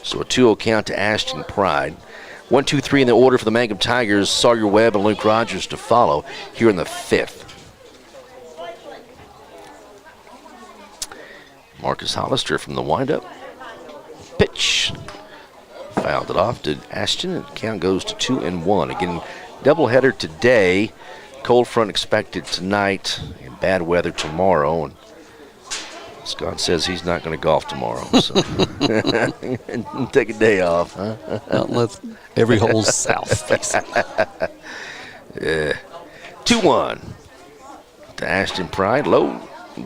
So a 2-0 count to Ashton Pride. 1, 2, 3 in the order for the Mangum Tigers. Sawyer Webb and Luke Rogers to follow here in the 5th. Marcus Hollister from the windup. Pitch. Fouled it off to Ashton, and the count goes to 2-1. Again, doubleheader today. Cold front expected tonight and bad weather tomorrow. And Scott says he's not going to golf tomorrow. So take a day off, huh? Every hole's south. 2-1 to Ashton Pride. Low,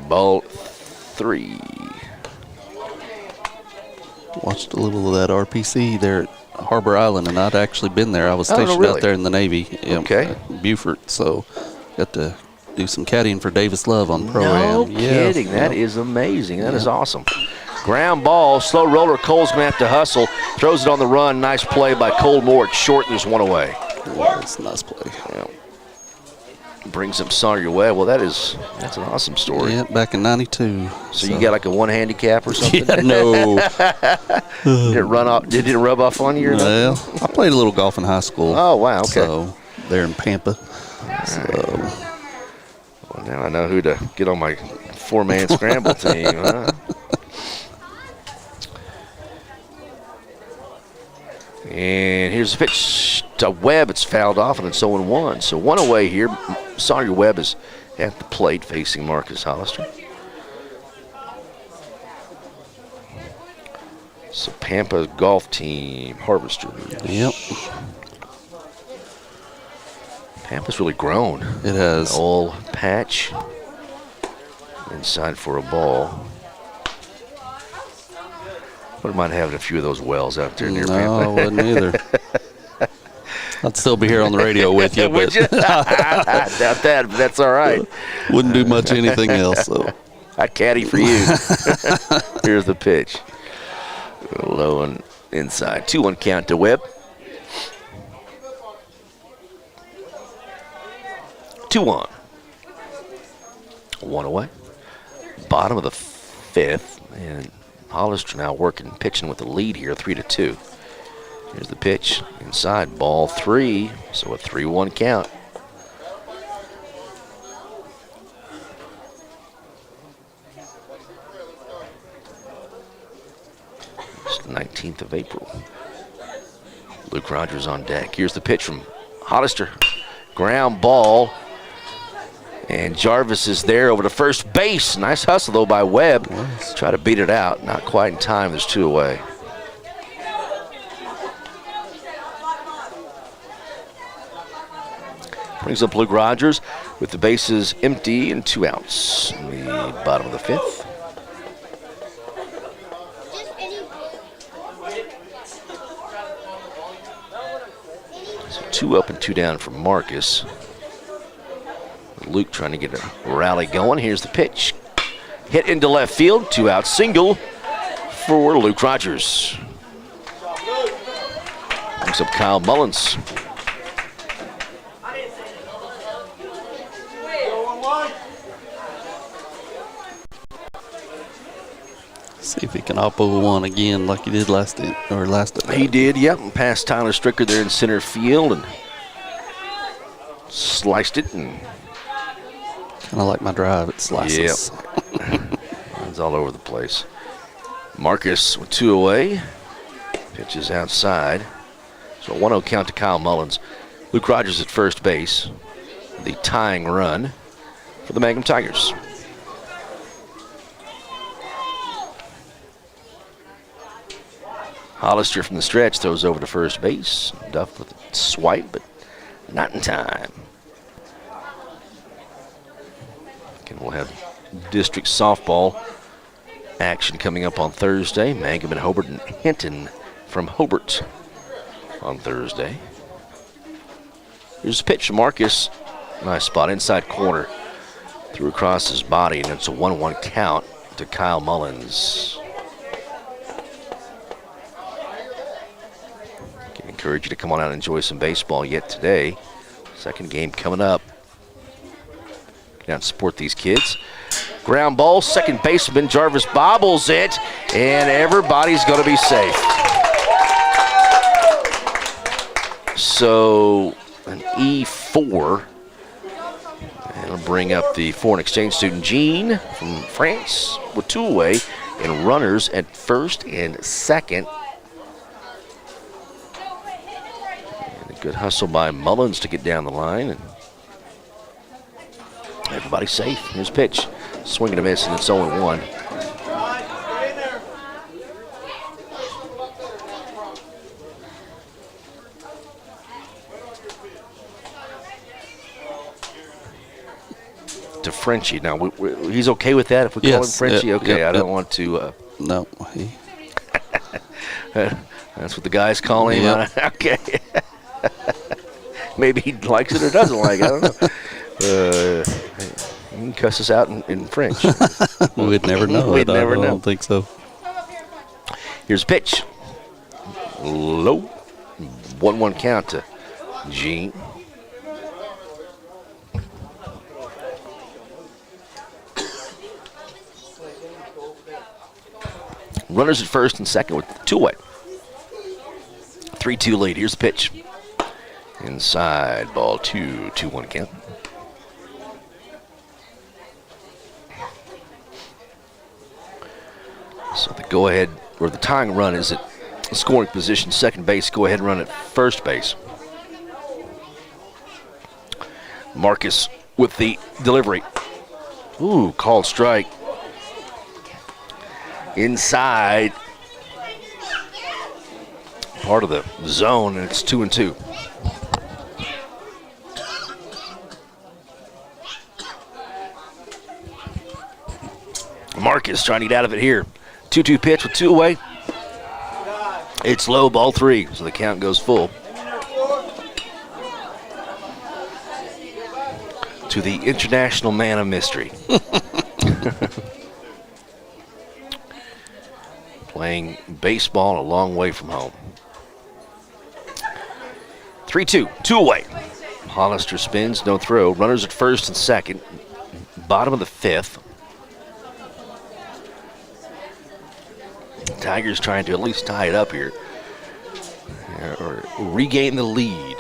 ball 3. Watched a little of that RPC there at Harbor Island, and I'd actually been there. I was stationed out there in the Navy, at Beaufort, so got to do some caddying for Davis Love on Pro-Am. No kidding. That is amazing. That is awesome. Ground ball, slow roller. Cole's going to have to hustle. Throws it on the run. Nice play by Cole Moore. It's short. There's one away. That's a nice play. Yeah. brings up Sawyer Webb. Well, that's an awesome story. Yeah, back in '92. So you got like a one handicap or something? Yeah, no. Did it run off? Did it rub off on you? Or well, I played a little golf in high school. Oh wow, okay. So there in Pampa. So. Well, now I know who to get on my 4-man scramble team. Huh? And here's the pitch to Webb. It's fouled off, and it's 0-1. So 1 away here. Sawyer Webb is at the plate facing Marcus Hollister. So Pampa golf team harvesters. Yep. Pampa's really grown. It has. An all patch. Inside for a ball. Wouldn't mind having a few of those wells out there near Pampa. No, I wouldn't either. I'd still be here on the radio with you, but I doubt that, but that's all right. Wouldn't do much anything else. So. I'd caddy for you. Here's the pitch. Low and inside. 2-1 count to Webb. 2-1. 1 away. Bottom of the 5th, and Hollister now pitching with the lead here, 3-2. Here's the pitch inside, ball 3, so a 3-1 count. It's the 19th of April. Luke Rogers on deck. Here's the pitch from Hollister. Ground ball. And Jarvis is there over to first base. Nice hustle, though, by Webb. Try to beat it out. Not quite in time. There's 2 away. Brings up Luke Rogers with the bases empty and 2 outs in the bottom of the 5th. So 2 up and 2 down for Marcus. Luke trying to get a rally going. Here's the pitch. Hit into left field. 2 out single for Luke Rogers. Brings up Kyle Mullins. See if he can oppo one again like he did last at bat. He did, yep. And passed Tyler Stricker there in center field and sliced it and kind of like my drive, it slices. Yep. It's all over the place. Marcus with 2 away. Pitches outside. So a 1-0 count to Kyle Mullins. Luke Rogers at first base. The tying run for the Mangum Tigers. Hollister from the stretch throws over to first base. Duff with a swipe, but not in time. And we'll have district softball action coming up on Thursday. Mangum and Hobart and Hinton from Hobart on Thursday. Here's a pitch to Marcus. Nice spot, inside corner. Threw across his body, and it's a 1-1 count to Kyle Mullins. Can encourage you to come on out and enjoy some baseball yet today. Second game coming up. Get out and support these kids. Ground ball, second baseman Jarvis bobbles it, and everybody's going to be safe. So an E4. It'll bring up the foreign exchange student Jean from France with 2 away and runners at first and second. And a good hustle by Mullins to get down the line. And everybody's safe. Here's a pitch. Swing and a miss, and it's 0-1. To Frenchie. Now, he's okay with that if we call him Frenchie? Okay, I don't want to. No. That's what the guys call him? Yep. Okay. Maybe he likes it or doesn't like it. I don't know. He can cuss us out in French. We'd never know. We'd never know. I don't think so. Here's a pitch. Low. 1-1 count to Gene. Runners at first and second with 2 away. 3-2 lead. Here's the pitch. Inside, ball 2, 2-1 count. So the go-ahead, or the tying run is at scoring position, second base. Go-ahead run at first base. Marcus with the delivery. Ooh, called strike. Inside. Part of the zone, and it's 2-2. Marcus trying to get out of it here. 2-2 pitch with 2 away. It's low, ball 3, so the count goes full. To the international man of mystery. Playing baseball a long way from home. 3-2, 2 away. Hollister spins, no throw. Runners at first and second. Bottom of the 5th. Tigers trying to at least tie it up here. Or regain the lead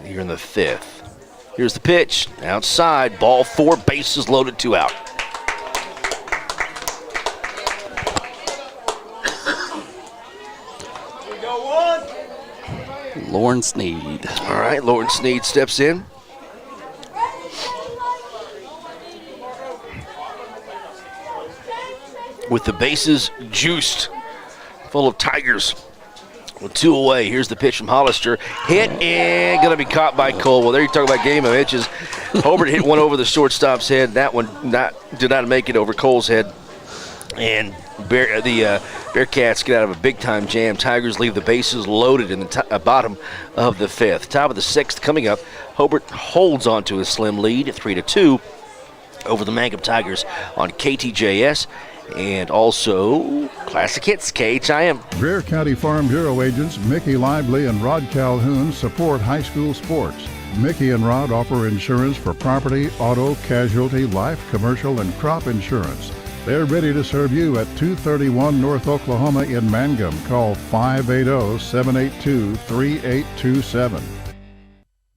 here in the 5th. Here's the pitch. Outside, ball 4, bases loaded, 2 out. Lauren Sneed. All right, Lauren Sneed steps in. With the bases juiced, full of Tigers. With 2 away, here's the pitch from Hollister. Hit and going to be caught by Cole. Well, there you talk about game of inches. Hobart hit one over the shortstop's head. That one did not make it over Cole's head. And the Bearcats get out of a big-time jam. Tigers leave the bases loaded in the bottom of the 5th. Top of the 6th coming up. Hobart holds on to a slim lead, 3-2 over the Mangum Tigers on KTJS. And also, Classic Hits, KHIM. Greer County Farm Bureau agents Mickey Lively and Rod Calhoun support high school sports. Mickey and Rod offer insurance for property, auto, casualty, life, commercial, and crop insurance. They're ready to serve you at 231 North Oklahoma in Mangum. Call 580-782-3827.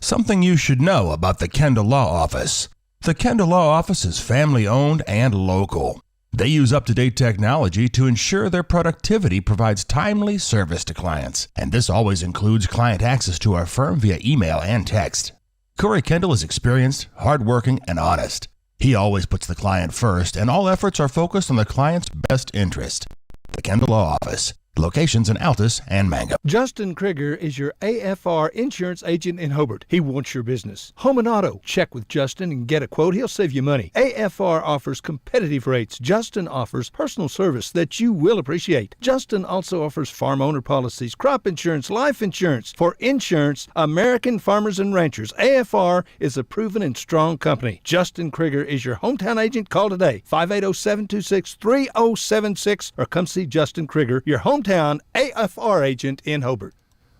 Something you should know about the Kendall Law Office. The Kendall Law Office is family-owned and local. They use up-to-date technology to ensure their productivity provides timely service to clients, and this always includes client access to our firm via email and text. Corey Kendall is experienced, hardworking, and honest. He always puts the client first, and all efforts are focused on the client's best interest. The Kendall Law Office. Locations in Altus and Mangum. Justin Krieger is your AFR insurance agent in Hobart. He wants your business. Home and auto. Check with Justin and get a quote. He'll save you money. AFR offers competitive rates. Justin offers personal service that you will appreciate. Justin also offers farm owner policies, crop insurance, life insurance. For insurance, American Farmers and Ranchers. AFR is a proven and strong company. Justin Krieger is your hometown agent. Call today. 580-726-3076 or come see Justin Krieger, your hometown AFR agent in Hobart.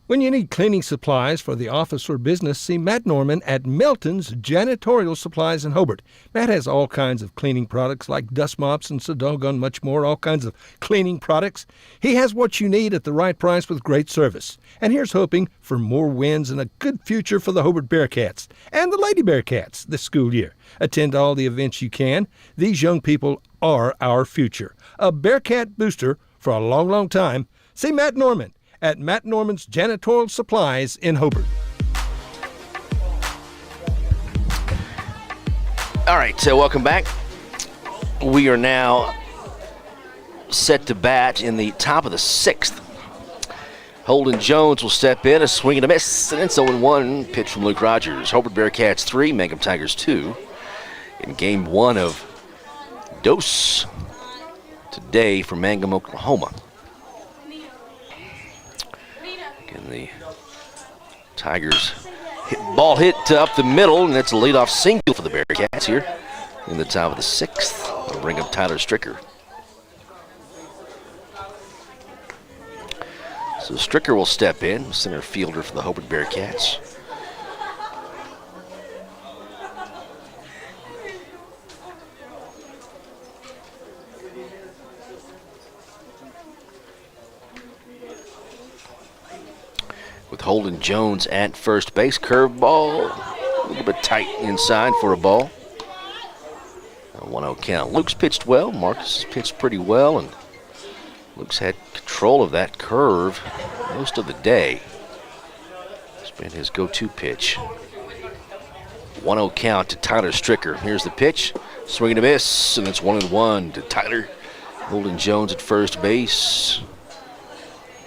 When you need cleaning supplies for the office or business, see Matt Norman at Melton's Janitorial Supplies in Hobart. Matt has all kinds of cleaning products like dust mops and so doggone much more, all kinds of cleaning products. He has what you need at the right price with great service. And here's hoping for more wins and a good future for the Hobart Bearcats and the Lady Bearcats this school year. Attend all the events you can. These young people are our future. A Bearcat booster for a long, long time. See Matt Norman at Matt Norman's Janitorial Supplies in Hobart. All right, so welcome back. We are now set to bat in the top of the 6th. Holden Jones will step in, a swing and a miss, and it's 0-1 pitch from Luke Rogers. Hobart Bearcats 3, Mangum Tigers 2 in game 1 of Dose today for Mangum, Oklahoma. Again, the Tigers ball hit up the middle, and it's a leadoff single for the Bearcats here in the top of the 6th. That'll bring up Tyler Stricker. So Stricker will step in, center fielder for the Hobart Bearcats. with Holden Jones at first base. Curveball, a little bit tight inside for a ball. A 1-0 count. Luke's pitched well. Marcus has pitched pretty well, and Luke's had control of that curve most of the day. It's been his go-to pitch. 1-0 count to Tyler Stricker. Here's the pitch. Swing and a miss, and it's 1-1 to Tyler. Holden Jones at first base.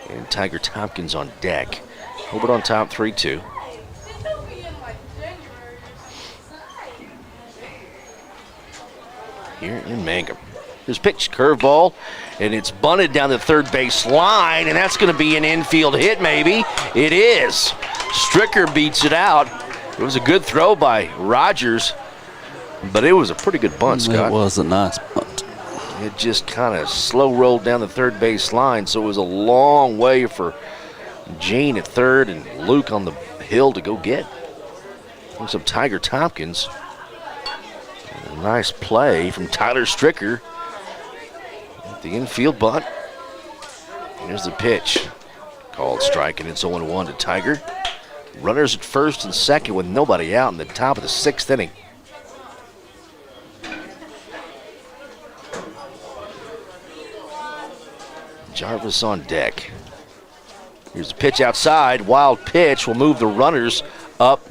And Tiger Tompkins on deck. Hobart on top, 3-2. Here in Mangum. His pitch, curveball, and it's bunted down the third base line, and that's going to be an infield hit, maybe. It is. Stricker beats it out. It was a good throw by Rogers, but it was a pretty good bunt, Scott. It was a nice bunt. It just kind of slow rolled down the third base line, so it was a long way for Gene at third and Luke on the hill to go get. Brings up Tiger Tompkins. A nice play from Tyler Stricker. The infield bunt. Here's the pitch. Called strike, and it's 0-1 to Tiger. Runners at first and second with nobody out in the top of the 6th inning. Jarvis on deck. Here's the pitch outside. Wild pitch will move the runners up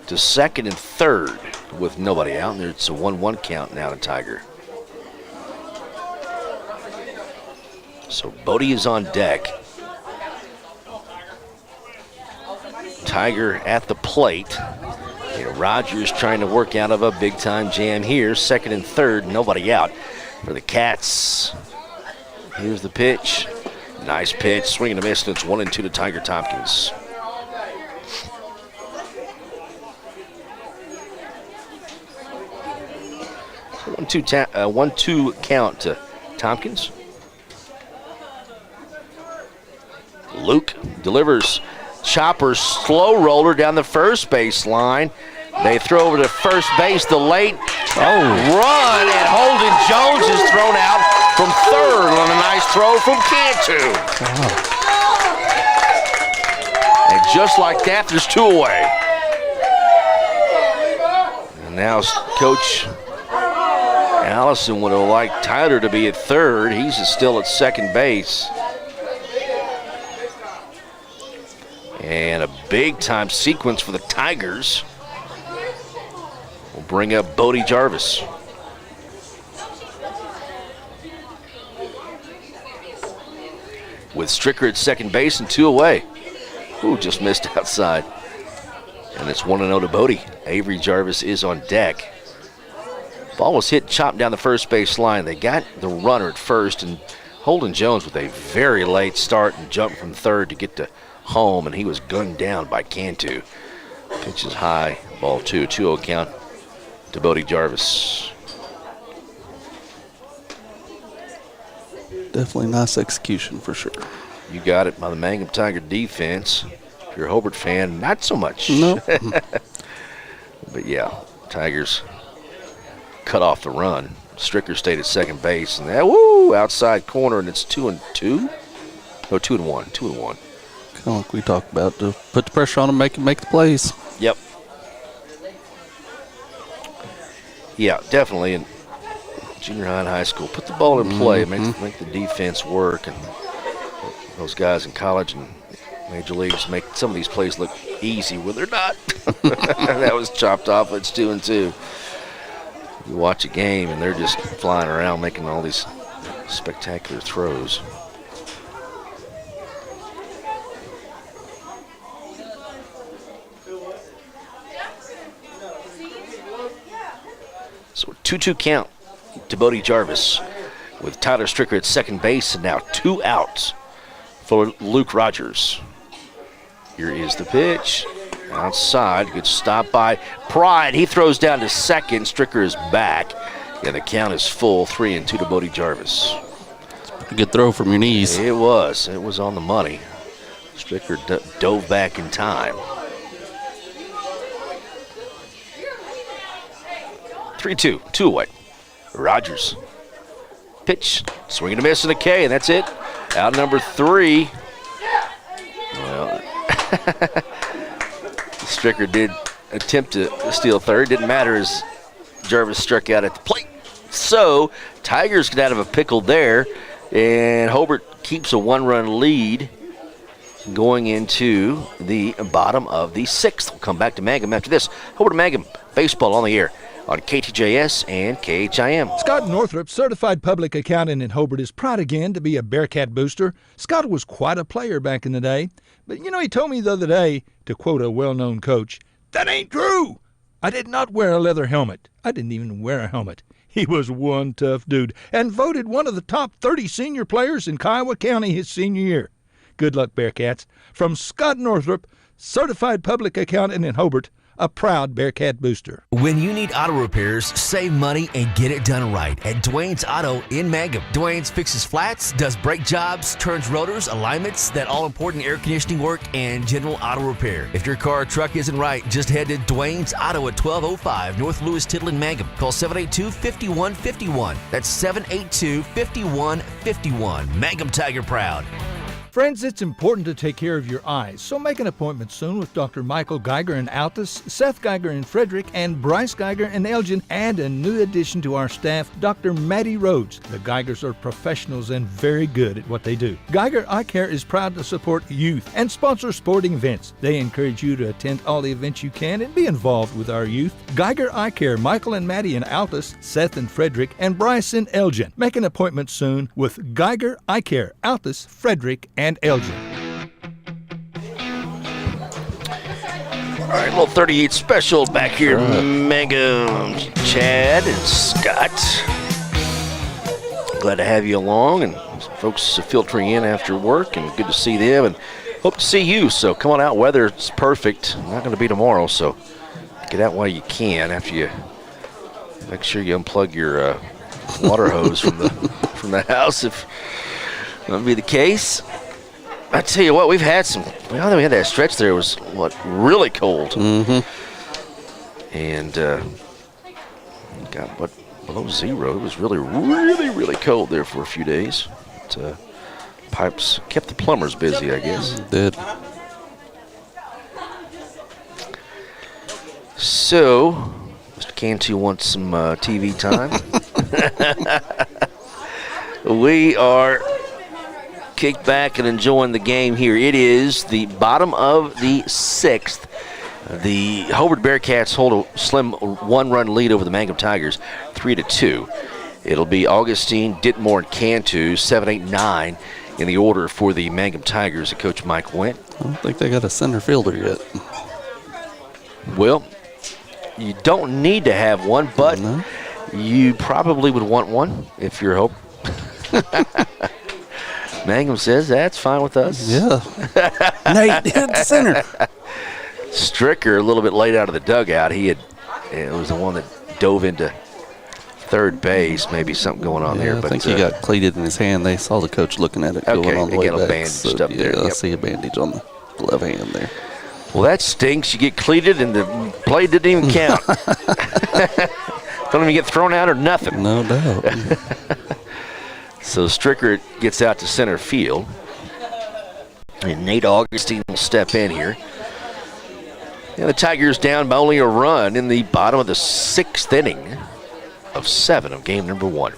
to second and third with nobody out. And it's a 1-1 count now to Tiger. So Bodie is on deck. Tiger at the plate. And Rogers trying to work out of a big-time jam here. Second and third, nobody out for the Cats. Here's the pitch. Nice pitch. Swing and a miss. And it's 1-2 to Tiger Tompkins. So 1-2 count to Tompkins. Luke delivers. Chopper, slow roller down the first base line. They throw over to first base. The late run, and Holden Jones is thrown out from third on a nice throw from Cantu. And just like that, there's 2 away. And now Coach Allison would have liked Tyler to be at third. He's still at second base. And a big-time sequence for the Tigers. We'll bring up Bodie Jarvis. With Stricker at second base and 2 away. Ooh, just missed outside. And it's 1-0 to Bodie. Avery Jarvis is on deck. Ball was hit, chopped down the first base line. They got the runner at first, and Holden Jones with a very late start and jump from third to get to home, and he was gunned down by Cantu. Pitch is high, ball 2, 2-0 count to Bodie Jarvis. Definitely nice execution for sure. You got it by the Mangum Tiger defense. If you're a Hobart fan, not so much. No. But yeah, Tigers cut off the run. Stricker stayed at second base, and that outside corner, and it's 2-2. No, 2-1. 2-1. Kind of like we talked about, to put the pressure on them, make the plays. Yep. Yeah, definitely. In junior high and high school, put the ball in play, make the defense work, and those guys in college and major leagues make some of these plays look easy where they're not. That was chopped off. It's 2-2. You watch a game and they're just flying around making all these spectacular throws. So 2-2 count to Bodie Jarvis with Tyler Stricker at second base, and now 2 outs for Luke Rogers. Here is the pitch. Outside, good stop by Pride. He throws down to second. Stricker is back, and the count is full. 3-2 to Bodie Jarvis. A good throw from your knees. It was. It was on the money. Stricker dove back in time. 3-2, 2 away. Rogers. Pitch, swing and a miss and a K, and that's it. Out number 3. Well, Stricker did attempt to steal third. Didn't matter as Jarvis struck out at the plate. So Tigers get out of a pickle there, and Hobart keeps a 1-run lead going into the bottom of the 6th. We'll come back to Mangum after this. Hobart Mangum, baseball on the air on KTJS and KHIM. Scott Northrup, certified public accountant in Hobart, is proud again to be a Bearcat booster. Scott was quite a player back in the day. But, he told me the other day, to quote a well-known coach, "That ain't true. I did not wear a leather helmet. I didn't even wear a helmet." He was one tough dude and voted one of the top 30 senior players in Kiowa County his senior year. Good luck, Bearcats. From Scott Northrup, certified public accountant in Hobart, a proud Bearcat booster. When you need auto repairs, save money and get it done right at Dwayne's Auto in Mangum. Dwayne's fixes flats, does brake jobs, turns rotors, alignments, that all-important air conditioning work, and general auto repair. If your car or truck isn't right, just head to Dwayne's Auto at 1205 North Lewis Tittle in Mangum. Call 782-5151. That's 782-5151. Mangum Tiger proud. Friends, it's important to take care of your eyes, so make an appointment soon with Dr. Michael Geiger in Altus, Seth Geiger in Frederick, and Bryce Geiger in Elgin, and a new addition to our staff, Dr. Maddie Rhodes. The Geigers are professionals and very good at what they do. Geiger Eye Care is proud to support youth and sponsor sporting events. They encourage you to attend all the events you can and be involved with our youth. Geiger Eye Care, Michael and Maddie in Altus, Seth in Frederick, and Bryce in Elgin. Make an appointment soon with Geiger Eye Care, Altus, Frederick, and Elgin. All right, little 38 special back here in Mangum. Chad and Scott. Glad to have you along, and folks filtering in after work, and good to see them, and hope to see you. So come on out. Weather's perfect. Not going to be tomorrow, so get out while you can. After you make sure you unplug your water hose from the house, if that would be the case. I tell you what, we've had some. We had that stretch there. It was really cold, and got below zero. It was really, really, really cold there for a few days. But, pipes kept the plumbers busy, I guess. It did. So, Mr. Cantu wants some TV time. We are kicked back and enjoying the game here. It is the bottom of the 6th. The Hobart Bearcats hold a slim 1-run lead over the Mangum Tigers, 3-2. It'll be Augustine, Ditmore, and Cantu, 7, 8, 9 in the order for the Mangum Tigers that Coach Mike went. I don't think they got a center fielder yet. Well, you don't need to have one, but you probably would want one if you're Hope. Mangum says that's fine with us. Yeah. Nate hit the center. Stricker a little bit late out of the dugout. It was the one that dove into third base. Maybe something going on there. I but think he got cleated in his hand. They saw the coach looking at it going on the way back. Okay, they got a bandage up there. I see a bandage on the left hand there. Well, that stinks. You get cleated and the play didn't even count. Don't even get thrown out or nothing. No doubt. So Stricker gets out to center field. And Nate Augustine will step in here. And the Tigers down by only a run in the bottom of the 6th inning of 7 of game number 1.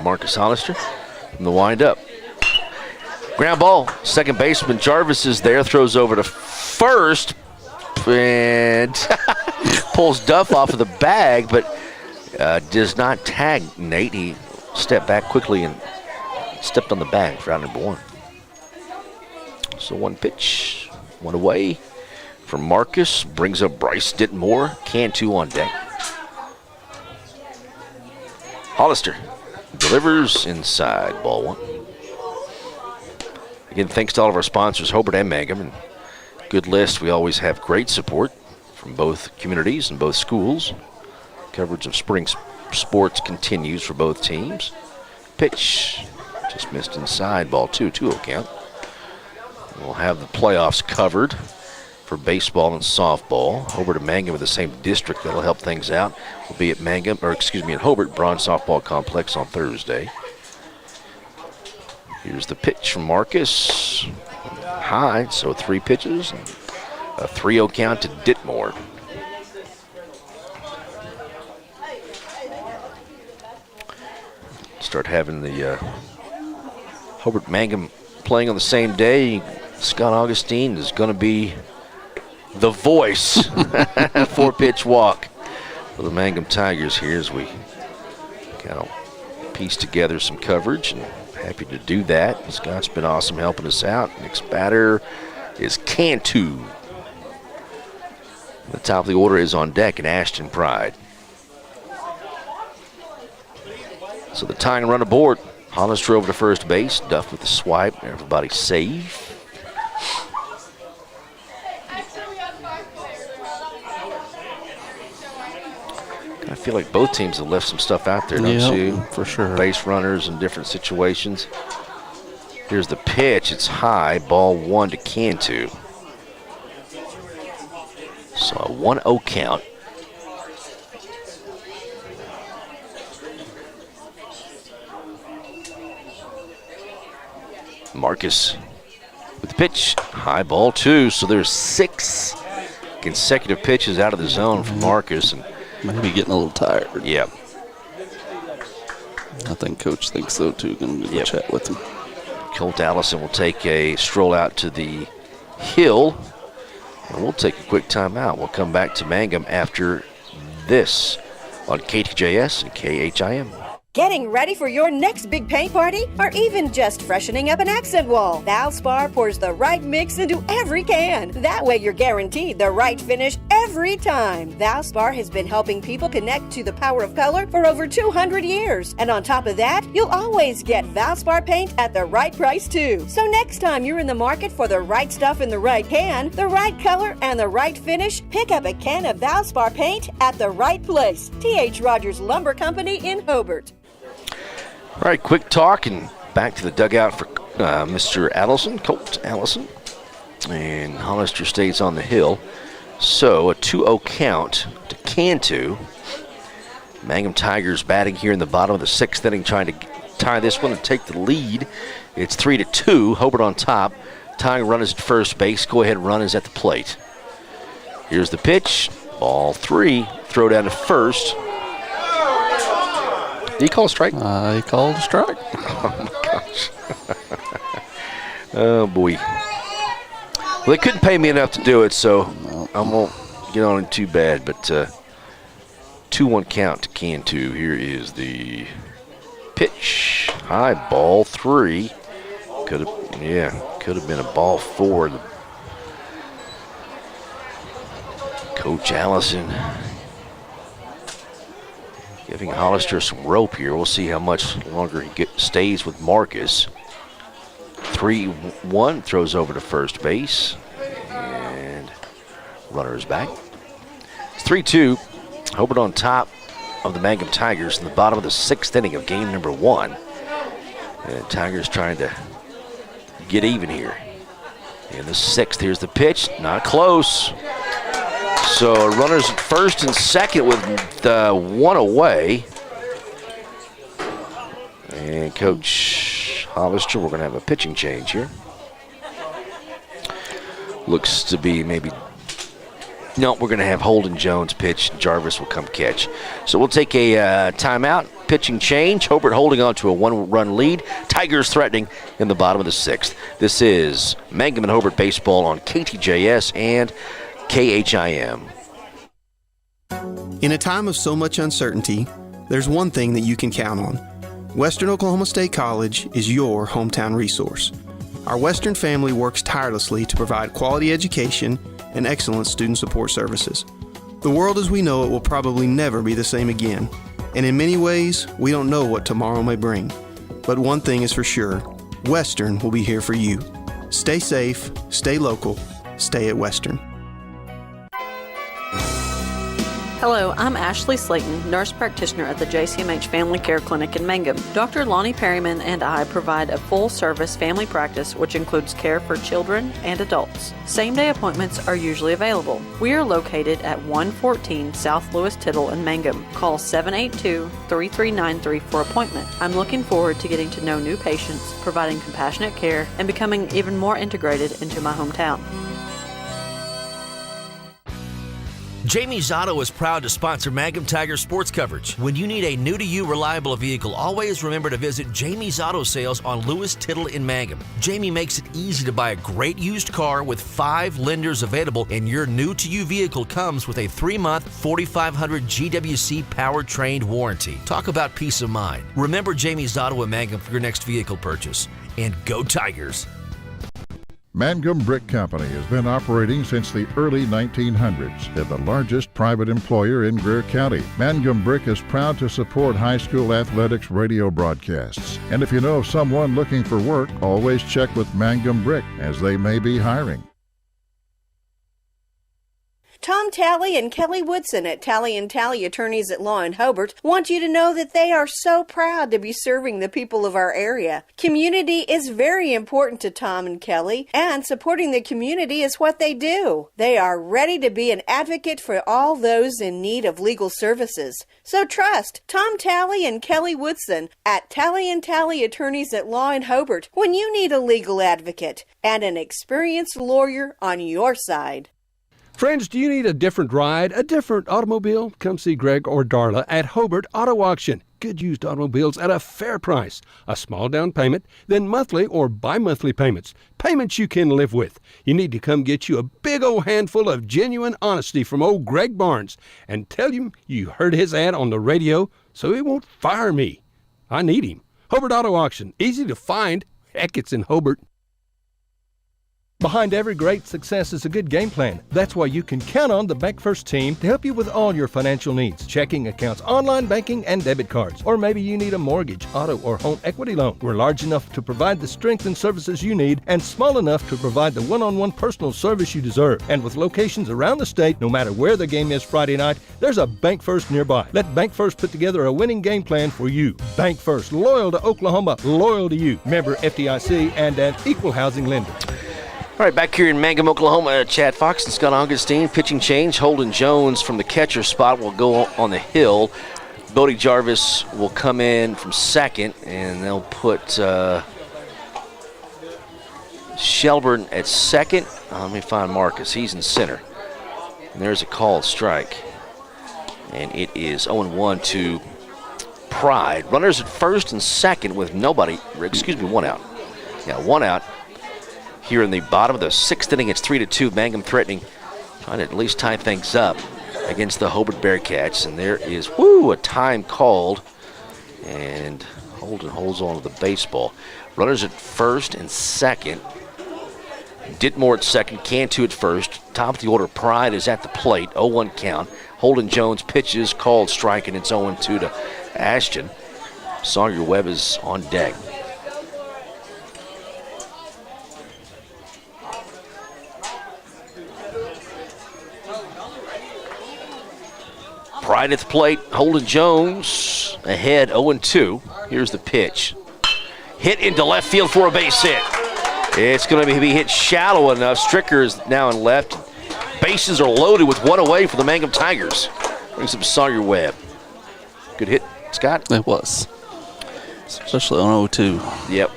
Marcus Hollister from the windup. Ground ball. Second baseman Jarvis is there. Throws over to first. And pulls Duff off of the bag, but does not tag Nate. He stepped back quickly and stepped on the bag for out number 1. So 1 pitch, 1 away from Marcus. Brings up Bryce Ditmore. Cantu on deck. Hollister delivers inside, ball 1. Again, thanks to all of our sponsors, Hobart and Mangum. And good list. We always have great support from both communities and both schools. Coverage of spring sports continues for both teams. Pitch just missed inside, ball 2, 2-0 count. We'll have the playoffs covered for baseball and softball. Hobart and Mangum in the same district. That'll help things out. We'll be at at Hobart Braun Softball Complex on Thursday. Here's the pitch from Marcus. high, so 3 pitches, and a 3-0 count to Ditmore. Start having the Hobart Mangum playing on the same day. Scott Augustine is going to be the voice. 4-pitch walk for the Mangum Tigers here as we kind of piece together some coverage, and happy to do that. Scott's been awesome helping us out. Next batter is Cantu. The top of the order is on deck in Ashton Pride. So the tying run aboard. Hollister over to first base. Duff with the swipe. Everybody safe. I feel like both teams have left some stuff out there, don't you? For sure. Base runners in different situations. Here's the pitch. It's high. Ball 1 to Cantu. So a 1-0 count. Marcus with the pitch. High ball 2. So there's 6 consecutive pitches out of the zone for Marcus. And maybe getting a little tired. Yeah. I think Coach thinks so too. Going to chat with him. Colt Allison will take a stroll out to the hill. And we'll take a quick timeout. We'll come back to Mangum after this on KTJS and KHIM. Getting ready for your next big paint party? Or even just freshening up an accent wall? Valspar pours the right mix into every can. That way you're guaranteed the right finish every time. Valspar has been helping people connect to the power of color for over 200 years. And on top of that, you'll always get Valspar paint at the right price too. So next time you're in the market for the right stuff in the right can, the right color, and the right finish, pick up a can of Valspar paint at the right place. T.H. Rogers Lumber Company in Hobart. All right, quick talk and back to the dugout for Mr. Allison, Colt Allison. And Hollister stays on the hill. So a 2-0 count to Cantu. Mangum Tigers batting here in the bottom of the 6th inning, trying to tie this one and take the lead. It's 3-2. Hobart on top. Tying run is at first base. Go ahead run is at the plate. Here's the pitch. Ball 3. Throw down to first. Did he call a strike? He called a strike. Oh, my gosh. Oh, boy. Well, they couldn't pay me enough to do it, so I won't get on it too bad. But 2-1 count to Cantu. Here is the pitch. High ball 3. Could have been a ball 4. Coach Allison giving Hollister some rope here. We'll see how much longer he stays with Marcus. 3-1, throws over to first base. And runner is back. It's 3-2. Hobart on top of the Mangum Tigers in the bottom of the 6th inning of game number 1. And Tigers trying to get even here. In the 6th, here's the pitch. Not close. So runners at first and second with 1 away. And Coach Hollister, we're going to have a pitching change here. Looks to be maybe, no, we're going to have Holden Jones pitch. Jarvis will come catch. So we'll take a timeout, pitching change. Hobart holding on to a 1-run lead. Tigers threatening in the bottom of the 6th. This is Mangum and Hobart baseball on KTJS and KHIM. In a time of so much uncertainty, there's one thing that you can count on. Western Oklahoma State College is your hometown resource. Our Western family works tirelessly to provide quality education and excellent student support services. The world as we know it will probably never be the same again, and in many ways, we don't know what tomorrow may bring. But one thing is for sure, Western will be here for you. Stay safe, stay local, stay at Western. Hello, I'm Ashley Slayton, nurse practitioner at the JCMH Family Care Clinic in Mangum. Dr. Lonnie Perryman and I provide a full-service family practice which includes care for children and adults. Same-day appointments are usually available. We are located at 114 South Lewis Tittle in Mangum. Call 782-3393 for appointment. I'm looking forward to getting to know new patients, providing compassionate care, and becoming even more integrated into my hometown. Jamie's Auto is proud to sponsor Mangum Tiger sports coverage. When you need a new-to-you reliable vehicle, always remember to visit Jamie's Auto Sales on Lewis Tittle in Mangum. Jamie makes it easy to buy a great used car with 5 lenders available, and your new-to-you vehicle comes with a 3-month 4500 GWC powertrain warranty. Talk about peace of mind. Remember Jamie's Auto in Mangum for your next vehicle purchase. And go Tigers! Mangum Brick Company has been operating since the early 1900s. They're the largest private employer in Greer County. Mangum Brick is proud to support high school athletics radio broadcasts. And if you know of someone looking for work, always check with Mangum Brick, as they may be hiring. Tom Talley and Kelly Woodson at Talley & Talley Attorneys at Law in Hobart want you to know that they are so proud to be serving the people of our area. Community is very important to Tom and Kelly, and supporting the community is what they do. They are ready to be an advocate for all those in need of legal services. So trust Tom Talley and Kelly Woodson at Talley & Talley Attorneys at Law in Hobart when you need a legal advocate and an experienced lawyer on your side. Friends, do you need a different ride, a different automobile? Come see Greg or Darla at Hobart Auto Auction. Good used automobiles at a fair price. A small down payment, then monthly or bi-monthly payments. Payments you can live with. You need to come get you a big old handful of genuine honesty from old Greg Barnes and tell him you heard his ad on the radio so he won't fire me. I need him. Hobart Auto Auction. Easy to find. Heck, it's in Hobart. Behind every great success is a good game plan. That's why you can count on the Bank First team to help you with all your financial needs. Checking accounts, online banking, and debit cards. Or maybe you need a mortgage, auto, or home equity loan. We're large enough to provide the strength and services you need and small enough to provide the one-on-one personal service you deserve. And with locations around the state, no matter where the game is Friday night, there's a Bank First nearby. Let Bank First put together a winning game plan for you. Bank First, loyal to Oklahoma, loyal to you. Member FDIC and an equal housing lender. All right, back here in Mangum, Oklahoma, Chad Fox and Scott Augustine. Pitching change. Holden Jones from the catcher spot will go on the hill. Bodie Jarvis will come in from second, and they'll put Shelburne at second. Let me find Marcus. He's in center. And there's a called strike. And it is 0-1 to Pride. Runners at first and second with nobody. Excuse me, one out. Yeah, one out. Here in the bottom of the 6th inning, it's 3-2. Mangum threatening, trying to at least tie things up against the Hobart Bearcats. And there is, a time called. And Holden holds on to the baseball. Runners at first and second. Ditmore at second, Cantu at first. Top of the order, Pride is at the plate. 0-1 count. Holden Jones pitches, called strike, and it's 0-2 to Ashton. Sawyer Webb is on deck. Pride at the plate, Holden Jones ahead 0-2. Here's the pitch. Hit into left field for a base hit. It's going to be hit shallow enough. Stricker is now in left. Bases are loaded with one away for the Mangum Tigers. Brings up Sawyer Webb. Good hit, Scott? It was. Especially on 0-2. Yep.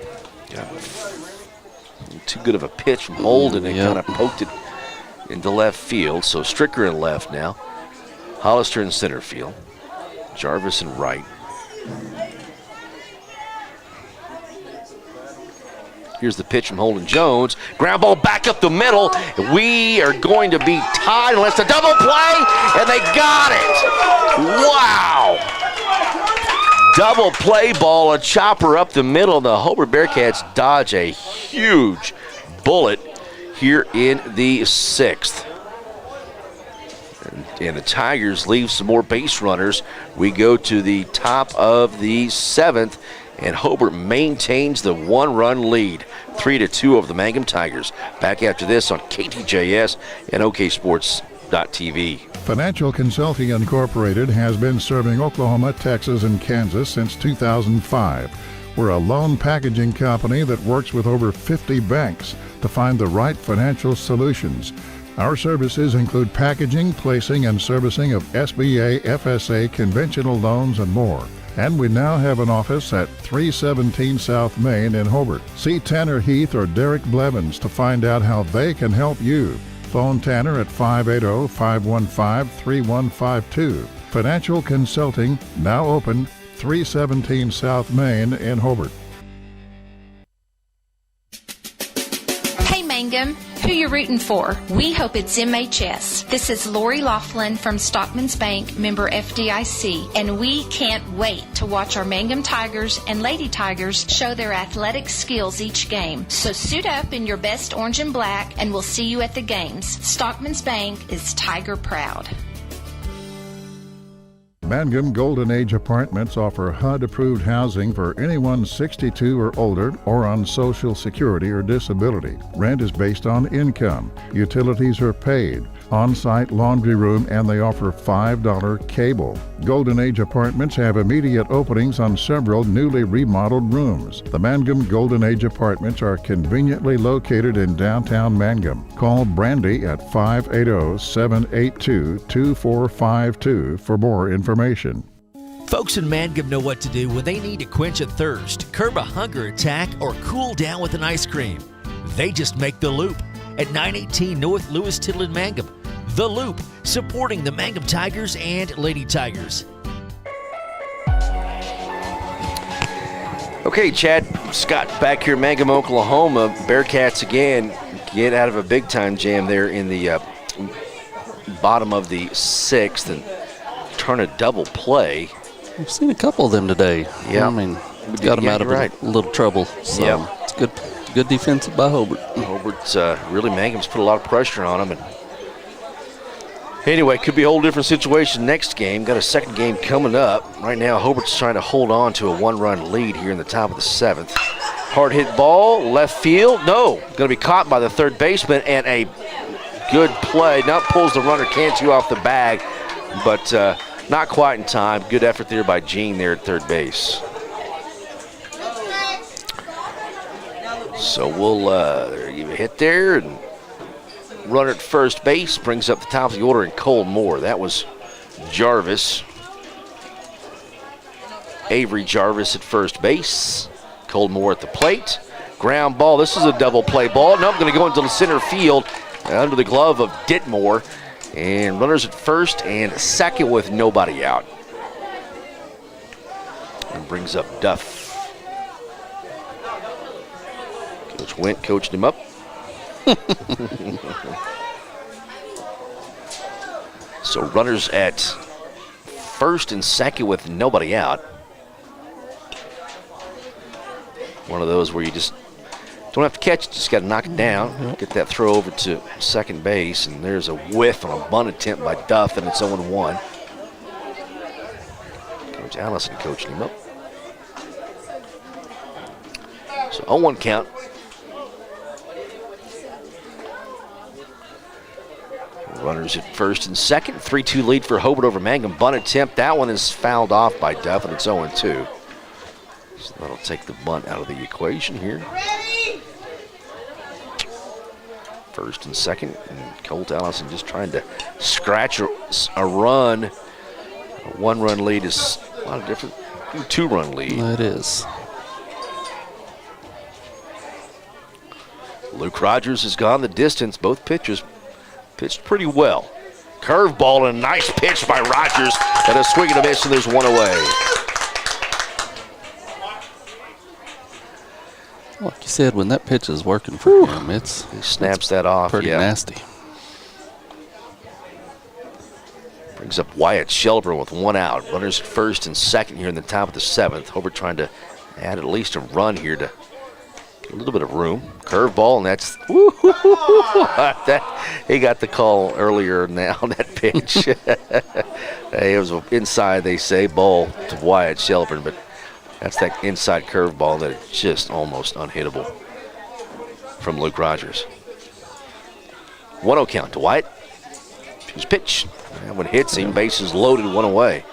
Too good of a pitch from Holden. It kind of poked it into left field. So Stricker in left now. Hollister in center field. Jarvis in right. Here's the pitch from Holden Jones. Ground ball back up the middle. We are going to be tied unless the double play, and they got it. Wow. Double play ball, a chopper up the middle. The Hobart Bearcats dodge a huge bullet here in the 6th. And the Tigers leave some more base runners. We go to the top of the 7th, and Hobart maintains the one-run lead, 3-2 over the Mangum Tigers. Back after this on KTJS and OK Sports HobartFinancial.tv. Financial Consulting Incorporated has been serving Oklahoma, Texas, and Kansas since 2005. We're a loan packaging company that works with over 50 banks to find the right financial solutions. Our services include packaging, placing, and servicing of SBA, FSA, conventional loans, and more. And we now have an office at 317 South Main in Hobart. See Tanner Heath or Derek Blevins to find out how they can help you. Phone Tanner at 580-515-3152. Financial Consulting, now open, 317 South Main in Hobart. Hey Mangum, who you rooting for? We hope it's MHS. This is Lori Laughlin from Stockman's Bank, member FDIC, and we can't wait to watch our Mangum Tigers and Lady Tigers show their athletic skills each game. So suit up in your best orange and black, and we'll see you at the games. Stockman's Bank is Tiger proud. Mangum Golden Age Apartments offer HUD-approved housing for anyone 62 or older or on Social Security or disability. Rent is based on income. Utilities are paid. On-site laundry room, and they offer $5 cable. Golden Age Apartments have immediate openings on several newly remodeled rooms. The Mangum Golden Age Apartments are conveniently located in downtown Mangum. Call Brandy at 580-782-2452 for more information. Folks in Mangum know what to do when they need to quench a thirst, curb a hunger attack, or cool down with an ice cream. They just make the Loop at 918 North Lewis Tittle in Mangum. The Loop, supporting the Mangum Tigers and Lady Tigers. Okay, Chad Scott back here in Mangum, Oklahoma. Bearcats again get out of a big-time jam there in the bottom of the sixth and turn a double play. We've seen a couple of them today. Yeah. I mean, we got them out of a little trouble. So yeah. It's good defense by Hobart. Hobart's really, Mangum's put a lot of pressure on them. And anyway, could be a whole different situation next game. Got a second game coming up. Right now, Hobart's trying to hold on to a one-run lead here in the top of the seventh. Hard hit ball, left field. No, going to be caught by the third baseman, and a good play. Now pulls the runner Cantu off the bag, but not quite in time. Good effort there by Gene there at third base. So we'll give a hit there, and runner at first base brings up the top of the order in Cole Moore. That was Jarvis. Avery Jarvis at first base. Cole Moore at the plate. Ground ball. This is a double play ball. Nope, going to go into the center field under the glove of Ditmore. And runners at first and second with nobody out. And brings up Duff. Coach Went coached him up. So runners at first and second with nobody out. One of those where you just don't have to catch it, just got to knock it down. Get that throw over to second base, and there's a whiff on a bunt attempt by Duff, and it's 0-1. Coach Allison coaching him up. So 0-1 count. Runners at first and second. 3-2 lead for Hobart over Mangum. Bunt attempt. That one is fouled off by Duff, and it's 0-2. So that'll take the bunt out of the equation here. First and second. And Colt Allison just trying to scratch a run. A one-run lead is a lot of different. Two-run lead. It is. Luke Rogers has gone the distance. Both pitchers pitched pretty well. Curveball and a nice pitch by Rogers. And a swing and a miss, and there's one away. Like you said, when that pitch is working for him, he snaps that off. Pretty nasty. Brings up Wyatt Shelburne with one out. Runners at first and second here in the top of the seventh. Hobart trying to add at least a run here to get a little bit of room. Curveball, and that's he got the call earlier now on that pitch. It was inside, they say, ball to Wyatt Shelburne, but that's that inside curveball that is just almost unhittable from Luke Rogers. 1-0 count to Wyatt. His pitch. That one hits him. Bases loaded, one away.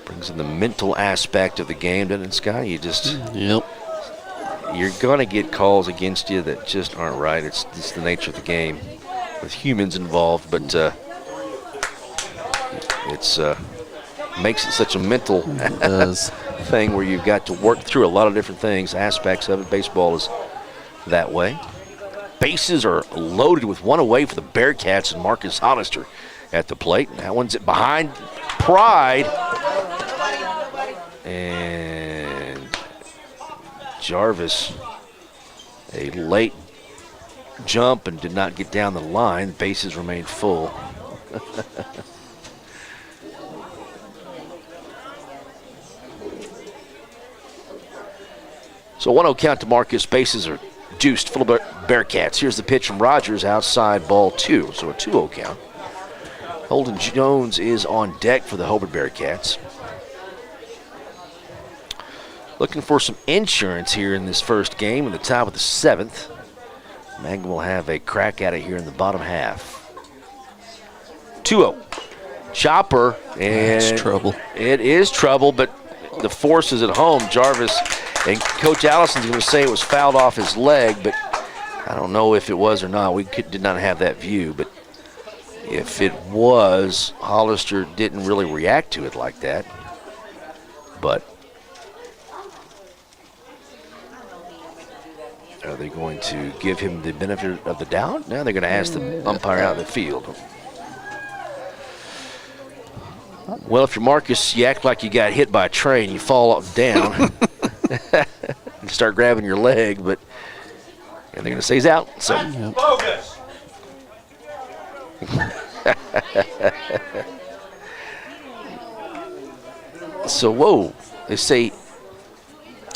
Brings in the mental aspect of the game, doesn't it, Scott? You just... Yep. You're going to get calls against you that just aren't right. It's the nature of the game with humans involved, but it's makes it such a mental thing where you've got to work through a lot of different things, aspects of it. Baseball is that way. Bases are loaded with one away for the Bearcats and Marcus Hollister at the plate. And that one's behind Pride. And Jarvis, a late jump and did not get down the line. Bases remained full. So 1-0 count to Marcus. Bases are juiced full of Bearcats. Here's the pitch from Rogers, outside, ball 2. So a 2-0 count. Holden Jones is on deck for the Hobart Bearcats. Looking for some insurance here in this first game in the top of the 7th. Mangum will have a crack at it here in the bottom half. 2-0. Chopper. And that's trouble. It is trouble, but the force is at home. Jarvis and Coach Allison's going to say it was fouled off his leg, but I don't know if it was or not. We did not have that view, but if it was, Hollister didn't really react to it like that. But are they going to give him the benefit of the doubt? Now they're going to ask the umpire out in the field. Well, if you're Marcus, you act like you got hit by a train. You fall down and start grabbing your leg, but and they're going to say he's out. So. Bogus. So, whoa, they say,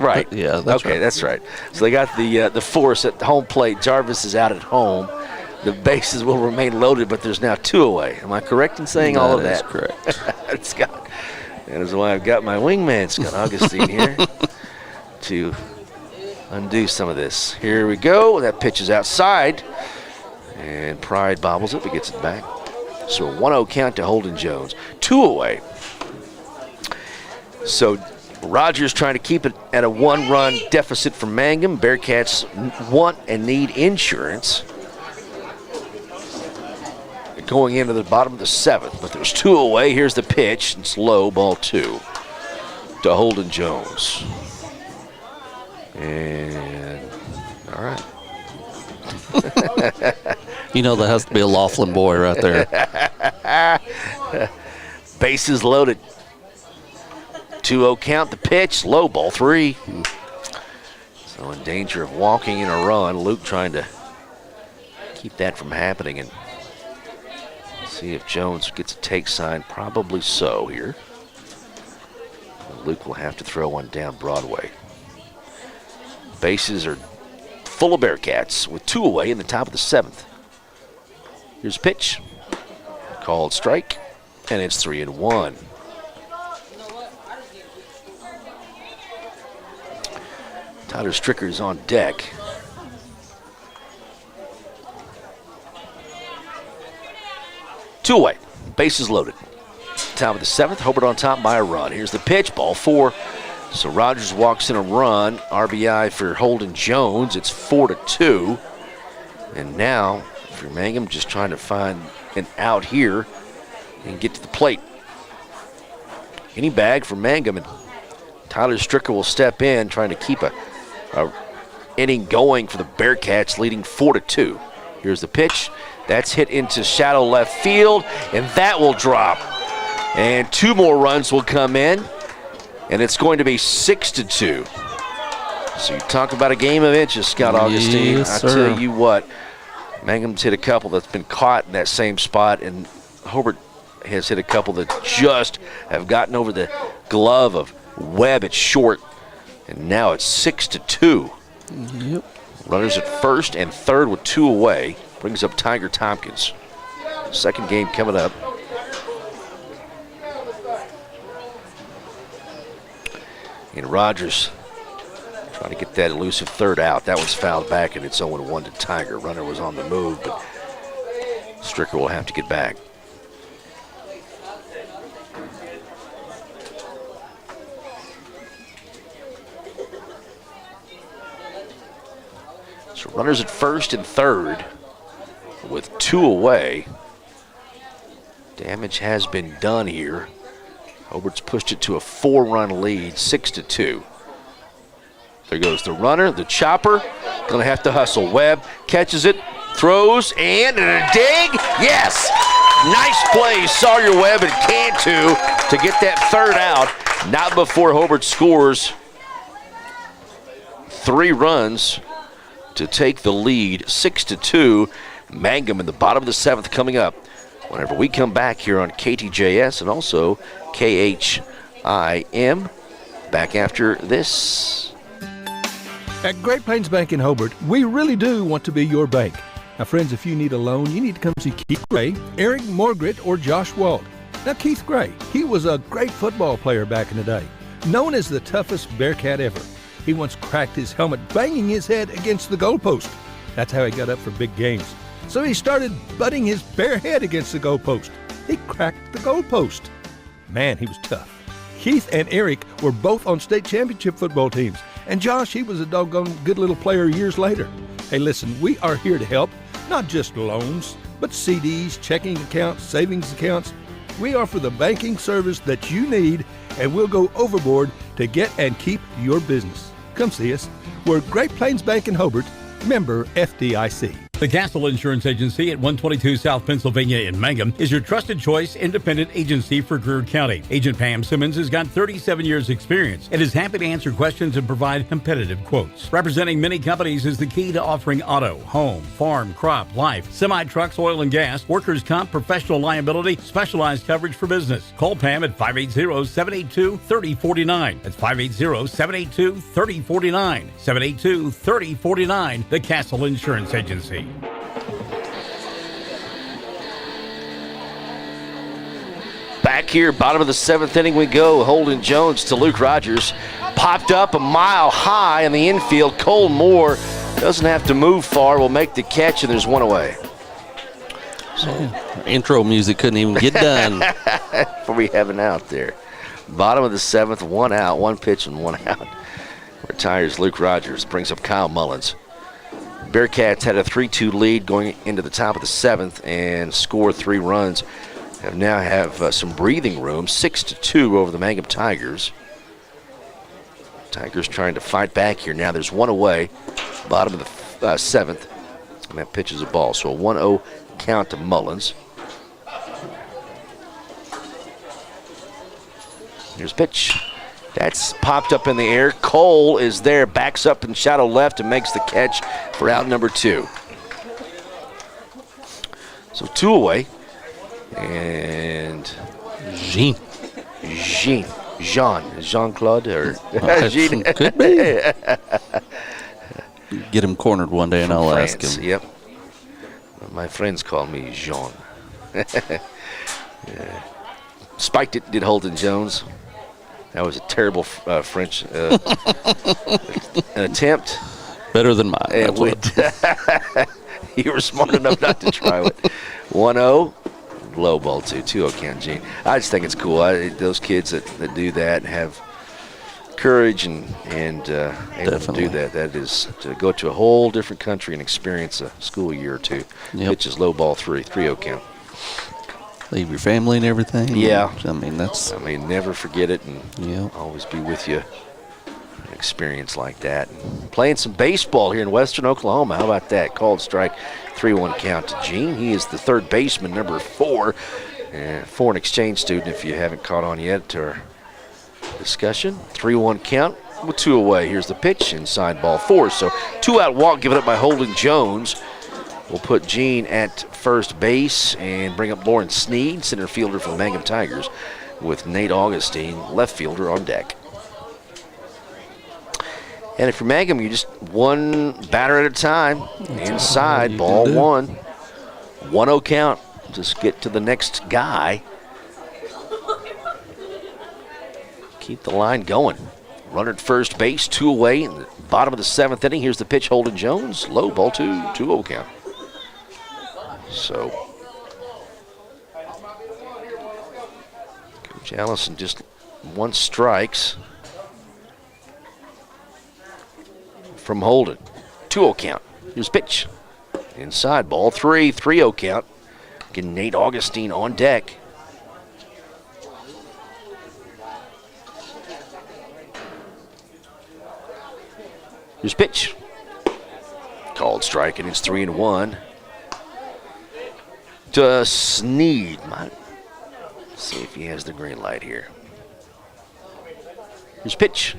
right. Yeah, that's okay, right. that's right. So they got the force at the home plate. Jarvis is out at home. The bases will remain loaded, but there's now 2 away. Am I correct in saying all of that? That is correct. Scott. That is why I've got my wingman, Scott Augustine, here to undo some of this. Here we go. That pitch is outside, and Pride bobbles it, but gets it back. So a 1-0 count to Holden Jones. 2 away. So Rogers trying to keep it at a 1-run deficit for Mangum. Bearcats want and need insurance. Going into the bottom of the 7th, but there's 2 away. Here's the pitch. It's low, ball 2 to Holden Jones. And all right. You know, that has to be a Laughlin boy right there. Bases loaded. 2-0 count, the pitch, low, ball 3. So in danger of walking in a run. Luke trying to keep that from happening and see if Jones gets a take sign. Probably so here. Luke will have to throw one down Broadway. Bases are full of Bearcats with 2 away in the top of the 7th. Here's a pitch. Called strike, and it's 3-1. Tyler Stricker is on deck. Two away, bases loaded. Top of the 7th, Hobart on top by a run. Here's the pitch, ball 4. So Rogers walks in a run. RBI for Holden Jones. It's 4-2. And now, if you're Mangum, just trying to find an out here and get to the plate. Any bag for Mangum, and Tyler Stricker will step in, trying to keep a inning going for the Bearcats, leading 4-2. Here's the pitch. That's hit into shallow left field, and that will drop. And 2 more runs will come in, and it's going to be 6-2. So you talk about a game of inches, Scott Augustine. Yes, I sir. tell you what, Mangum's hit a couple that's been caught in that same spot, and Hobart has hit a couple that just have gotten over the glove of Webb at short, and now it's 6-2. Yep. Runners at first and third with 2 away. Brings up Tiger Tompkins. Second game coming up. And Rogers Trying to get that elusive third out. That one's fouled back, and it's 0-1 to Tiger. Runner was on the move, but Stricker will have to get back. So runners at first and third with 2 away. Damage has been done here. Hobart's pushed it to a 4-run lead, 6-2. There goes the runner, the chopper. Gonna have to hustle. Webb catches it, throws, and a dig. Yes! Nice play, Sawyer Webb and Cantu to get that third out. Not before Hobart scores 3 runs to take the lead, 6-2. Mangum in the bottom of the 7th coming up whenever we come back here on KTJS and also KHIM. Back after this. At Great Plains Bank in Hobart, we really do want to be your bank. Now, friends, if you need a loan, you need to come see Keith Gray, Eric Morgret, or Josh Wald. Now, Keith Gray, he was a great football player back in the day, known as the toughest Bearcat ever. He once cracked his helmet banging his head against the goalpost. That's how he got up for big games. So he started butting his bare head against the goalpost. He cracked the goalpost. Man, he was tough. Keith and Eric were both on state championship football teams. And Josh, he was a doggone good little player years later. Hey, listen, we are here to help. Not just loans, but CDs, checking accounts, savings accounts. We offer the banking service that you need, and we'll go overboard to get and keep your business. Come see us. We're Great Plains Bank in Hobart, member FDIC. The Castle Insurance Agency at 122 South Pennsylvania in Mangum is your trusted choice independent agency for Greer County. Agent Pam Simmons has got 37 years experience and is happy to answer questions and provide competitive quotes. Representing many companies is the key to offering auto, home, farm, crop, life, semi-trucks, oil and gas, workers' comp, professional liability, specialized coverage for business. Call Pam at 580-782-3049. That's 580-782-3049. 782-3049, the Castle Insurance Agency. Back here, bottom of the 7th inning we go. Holden Jones to Luke Rogers. Popped up a mile high in the infield. Cole Moore doesn't have to move far. Will make the catch, and there's 1 away. So intro music couldn't even get done. Before we have an out there. Bottom of the 7th, 1 out, 1 pitch and 1 out. Retires Luke Rogers, brings up Kyle Mullins. Bearcats had a 3-2 lead going into the top of the 7th and scored 3 runs. Now have some breathing room, 6-2 over the Mangum Tigers. Tigers trying to fight back here. Now there's 1 away, bottom of the 7th, and that pitches a ball. So a 1-0 count to Mullins. Here's a pitch. That's popped up in the air. Cole is there, backs up in shadow left and makes the catch for out number 2. So 2 away. And Jean-Claude or Jean. Could be. Get him cornered one day and I'll ask him. Yep. My friends call me Jean. Spiked it, did Holden Jones. That was a terrible French attempt. Better than mine. And you were smart enough not to try it. 1-0. Low ball, 2-0 count, Gene. I just think it's cool. Those kids that do that have courage and able to do that. That is to go to a whole different country and experience a school year or 2. Yep. Pitches low ball 3-0 count. Leave your family and everything. Yeah. Never forget it and always be with you. An experience like that. And playing some baseball here in Western Oklahoma. How about that? Called strike, 3-1 count to Gene. He is the third baseman, number 4. Foreign exchange student, if you haven't caught on yet to our discussion. 3-1 count with 2 away. Here's the pitch, inside ball 4. So 2-out walk given up by Holden Jones. We'll put Gene at first base and bring up Lauren Sneed, center fielder for the Mangum Tigers, with Nate Augustine, left fielder, on deck. And if you're Mangum, you just 1 batter at a time. Inside, ball 1. 1-0 count. Just get to the next guy. Keep the line going. Runner at first base, 2 away in the bottom of the 7th inning. Here's the pitch, Holden Jones. Low ball 2-0 count. So, Coach Allison just 1 strikes from Holden. 2-0 count. Here's pitch. Inside, ball 3, 3-0 count. Getting Nate Augustine on deck. Here's pitch. Called strike, and it's 3-1. To Sneed. Let's see if he has the green light here. Here's pitch.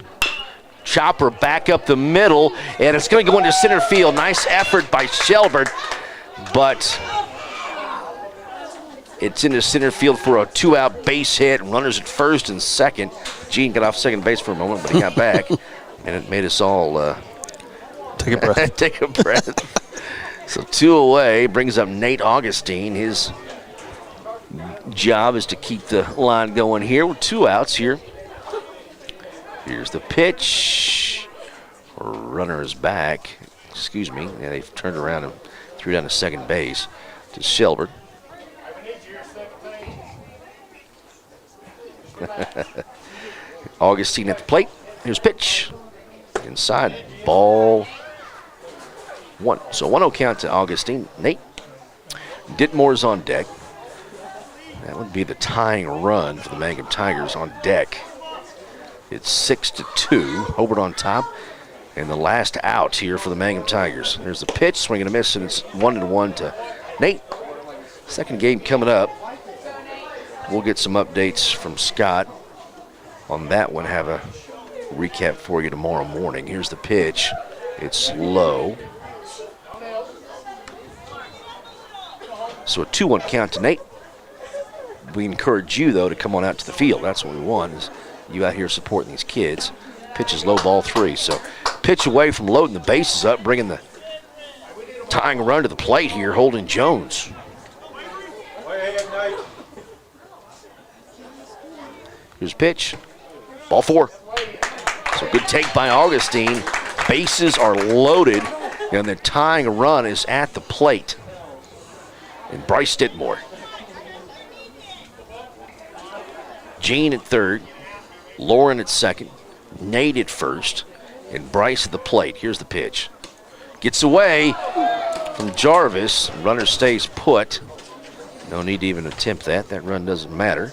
Chopper back up the middle, and it's going to go into center field. Nice effort by Shelbert, but it's into center field for a 2-out base hit. Runners at first and second. Gene got off second base for a moment, but he got back, and it made us all take a breath. Take a breath. So 2 away, brings up Nate Augustine. His job is to keep the line going here with 2 outs here. Here's the pitch. Runner is back. Excuse me. Yeah, they've turned around and threw down to second base to Shelbert. Augustine at the plate. Here's pitch. Inside. Ball 1. So 1-0 count to Augustine. Nate Ditmore's on deck. That would be the tying run for the Mangum Tigers on deck. It's 6-2. Hobart on top. And the last out here for the Mangum Tigers. There's the pitch. Swing and a miss, and it's 1-1 to Nate. Second game coming up. We'll get some updates from Scott on that one. Have a recap for you tomorrow morning. Here's the pitch. It's low. So a 2-1 count to Nate. We encourage you, though, to come on out to the field. That's what we want, is you out here supporting these kids. Pitch is low, ball 3. So pitch away from loading the bases up, bringing the tying run to the plate here, Holden Jones. Here's pitch. Ball 4. So good take by Augustine. Bases are loaded, and the tying run is at the plate. And Bryce Ditmore. Gene at third. Lauren at second. Nate at first. And Bryce at the plate. Here's the pitch. Gets away from Jarvis. Runner stays put. No need to even attempt that. That run doesn't matter.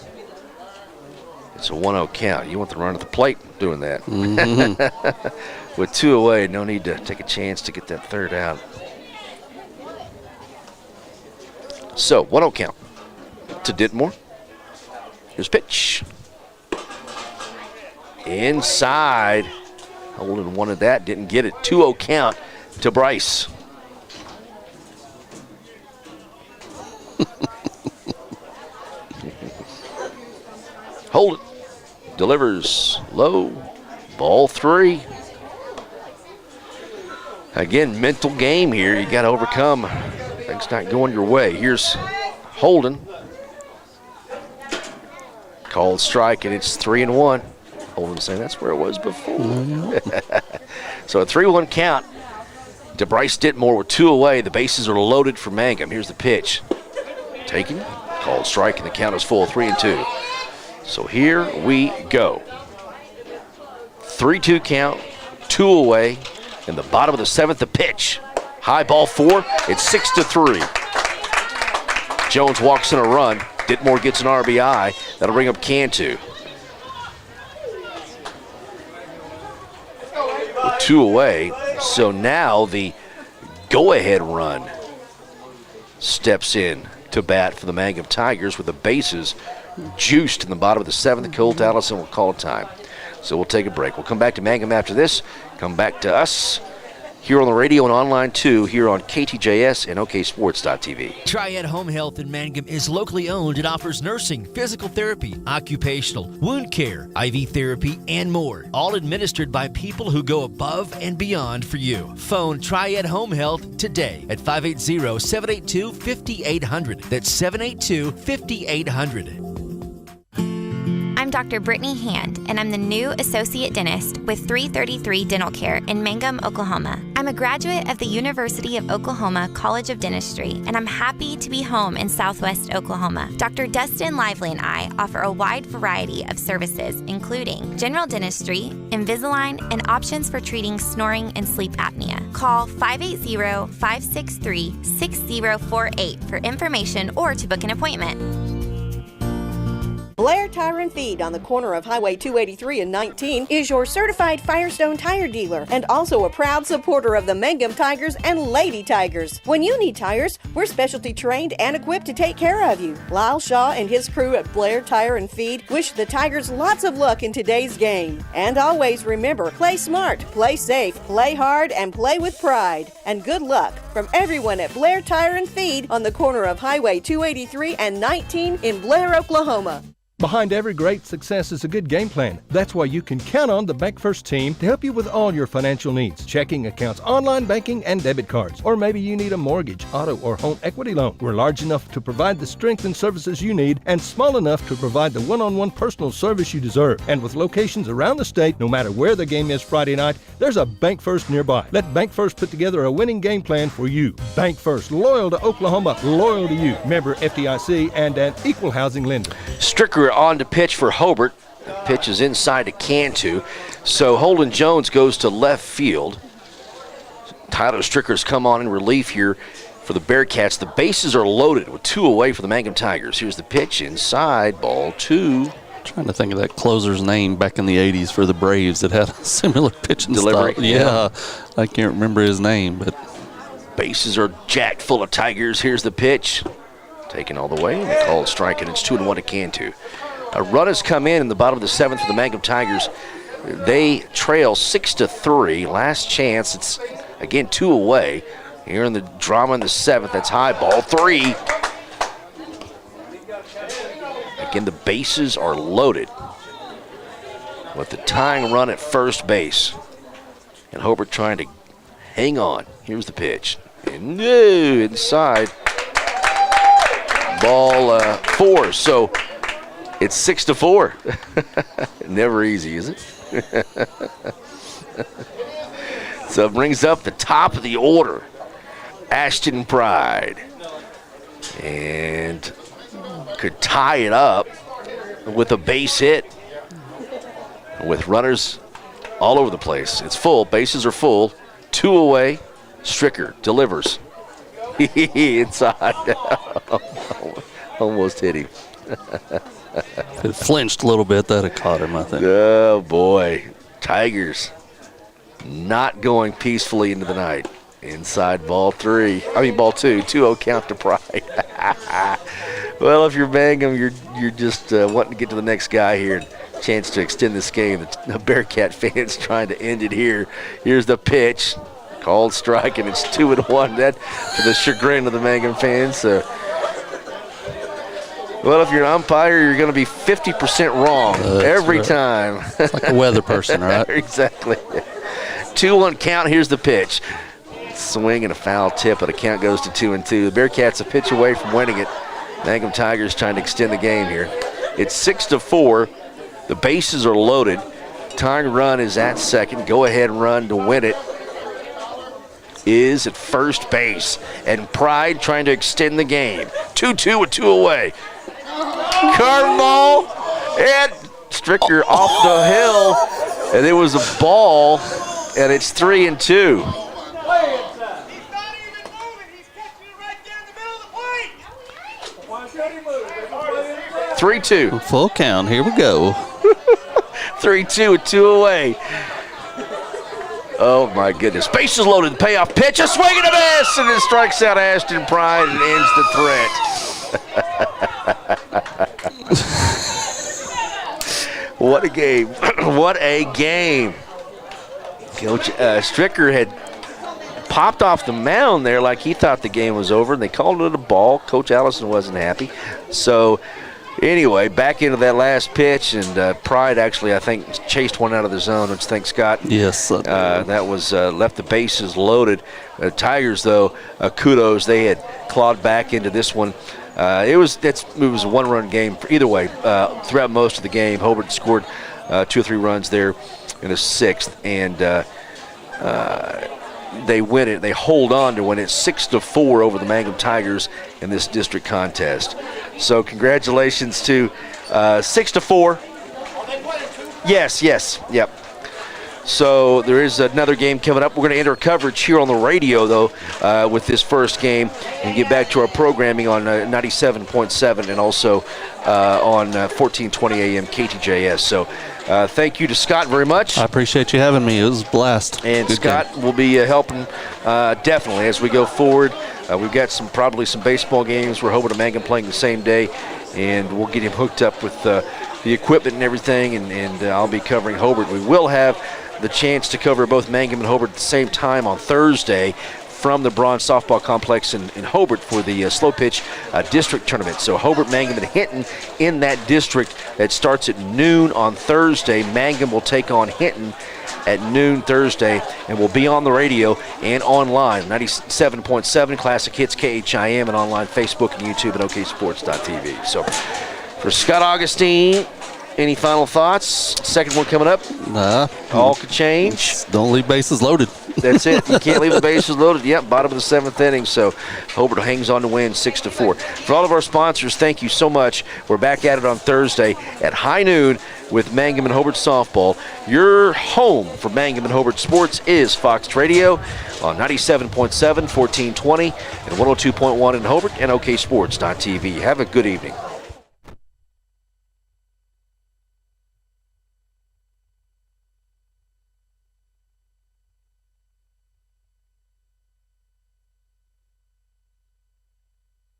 It's a 1-0 count. You want the run at the plate doing that. Mm-hmm. With 2 away, no need to take a chance to get that third out. So, 1-0 count to Ditmore. Here's pitch. Inside. Holden wanted that, didn't get it. 2-0 count to Bryce. Holden delivers low. Ball 3. Again, mental game here. You got to overcome things not going your way. Here's Holden. Called strike, and it's 3-1. Holden saying that's where it was before. So a 3-1 count to Bryce Ditmore with 2 away. The bases are loaded for Mangum. Here's the pitch. Taken. Called strike, and the count is full, 3-2. So here we go. 3-2 count, 2 away. In the bottom of the 7th, the pitch. High ball 4, it's 6-3. Jones walks in a run. Ditmore gets an RBI. That'll bring up Cantu. With 2 away, so now the go-ahead run steps in to bat for the Mangum Tigers with the bases juiced in the bottom of the 7th. Colt Allison will call time. So we'll take a break. We'll come back to Mangum after this. Come back to us here on the radio and online too, here on KTJS and OKSports.tv. Triad Home Health in Mangum is locally owned and offers nursing, physical therapy, occupational, wound care, IV therapy, and more. All administered by people who go above and beyond for you. Phone Triad Home Health today at 580-782-5800. That's 782-5800. I'm Dr. Brittany Hand, and I'm the new Associate Dentist with 333 Dental Care in Mangum, Oklahoma. I'm a graduate of the University of Oklahoma College of Dentistry, and I'm happy to be home in Southwest Oklahoma. Dr. Dustin Lively and I offer a wide variety of services, including general dentistry, Invisalign, and options for treating snoring and sleep apnea. Call 580-563-6048 for information or to book an appointment. Blair Tire and Feed on the corner of Highway 283 and 19 is your certified Firestone tire dealer and also a proud supporter of the Mangum Tigers and Lady Tigers. When you need tires, we're specialty trained and equipped to take care of you. Lyle Shaw and his crew at Blair Tire and Feed wish the Tigers lots of luck in today's game. And always remember, play smart, play safe, play hard, and play with pride. And good luck from everyone at Blair Tire and Feed on the corner of Highway 283 and 19 in Blair, Oklahoma. Behind every great success is a good game plan. That's why you can count on the Bank First team to help you with all your financial needs. Checking accounts, online banking, and debit cards. Or maybe you need a mortgage, auto, or home equity loan. We're large enough to provide the strength and services you need and small enough to provide the one-on-one personal service you deserve. And with locations around the state, no matter where the game is Friday night, there's a Bank First nearby. Let Bank First put together a winning game plan for you. Bank First, loyal to Oklahoma, loyal to you. Member FDIC and an equal housing lender. Stricker on to pitch for Hobart. The pitch is inside to Cantu. So Holden Jones goes to left field. Tyler Stricker's come on in relief here for the Bearcats. The bases are loaded with 2 away for the Mangum Tigers. Here's the pitch inside, ball 2. Trying to think of that closer's name back in the 80s for the Braves that had a similar pitching delivery. style. Yeah, I can't remember his name, but bases are jacked full of Tigers. Here's the pitch. Taken all the way, and they called strike, and it's 2-1 to Cantu. A run has come in the bottom of the 7th for the Mangum Tigers. They trail 6-3. Last chance. It's, again, 2 away. Here in the drama in the 7th. That's high, ball 3. Again, the bases are loaded with the tying run at first base. And Hobart trying to hang on. Here's the pitch. And no, inside. Ball 4. So it's 6-4. Never easy, is it? So it brings up the top of the order. Ashton Pride. And could tie it up with a base hit. With runners all over the place. It's full. Bases are full. 2 away. Stricker delivers. Inside. Almost hit him. if it flinched a little bit, that'd have caught him, I think. Oh, boy. Tigers not going peacefully into the night. Inside ball 2. 2-0 count to Pride. Well, if you're Mangum, you're just wanting to get to the next guy here. Chance to extend this game. The Bearcat fans trying to end it here. Here's the pitch. Called strike, and it's 2-1. That to the chagrin of the Mangum fans. Well, if you're an umpire, you're going to be 50% wrong every time. It's like a weather person, right? Exactly. 2-1 count. Here's the pitch. Swing and a foul tip, but the count goes to 2-2. The Bearcats a pitch away from winning it. Mangum Tigers trying to extend the game here. It's 6-4. The bases are loaded. Tying run is at second. Go-ahead run to win it is at first base. And Pride trying to extend the game. 2-2 with 2 away. Curveball. And Stricker off the hill. And it was a ball. And it's 3-2. 3-2. Full count. Here we go. 3-2 with 2 away. Oh, my goodness. Bases loaded. The payoff pitch. A swing and a miss. And it strikes out Ashton Pride and ends the threat. What a game. What a game. Coach Stricker had popped off the mound there like he thought the game was over, and they called it a ball. Coach Allison wasn't happy. So, anyway, back into that last pitch, and Pride actually, I think, chased one out of the zone, which thanks Scott. Yes. That was left the bases loaded. Tigers, though, kudos. They had clawed back into this one it was a one-run game either way. Throughout most of the game, Hobart scored 2 or 3 runs there in the 6th, and they win it. They hold on to win it 6-4 over the Mangum Tigers in this district contest. So congratulations to 6-4. Yes, yep. So there is another game coming up. We're going to end our coverage here on the radio, though, with this first game and get back to our programming on 97.7 and also on 1420 AM KTJS. So thank you to Scott very much. I appreciate you having me. It was a blast. And Good Scott game. will be helping definitely as we go forward. We've got probably some baseball games where Hobart and Mangum playing the same day, and we'll get him hooked up with the equipment and everything, and I'll be covering Hobart. We will have the chance to cover both Mangum and Hobart at the same time on Thursday from the Bronze Softball Complex in Hobart for the slow pitch district tournament. So Hobart, Mangum, and Hinton in that district that starts at noon on Thursday. Mangum will take on Hinton at noon Thursday, and we'll be on the radio and online. 97.7 Classic Hits KHIM and online Facebook and YouTube at oksports.tv. So for Scott Augustine, any final thoughts? Second one coming up? Nah. All could change. Don't leave bases loaded. That's it. You can't leave the bases loaded. Yep, bottom of the 7th inning. So Hobart hangs on to win 6-4. For all of our sponsors, thank you so much. We're back at it on Thursday at high noon with Mangum and Hobart softball. Your home for Mangum and Hobart sports is Fox Radio on 97.7, 1420, and 102.1 in Hobart and oksports.tv. Have a good evening.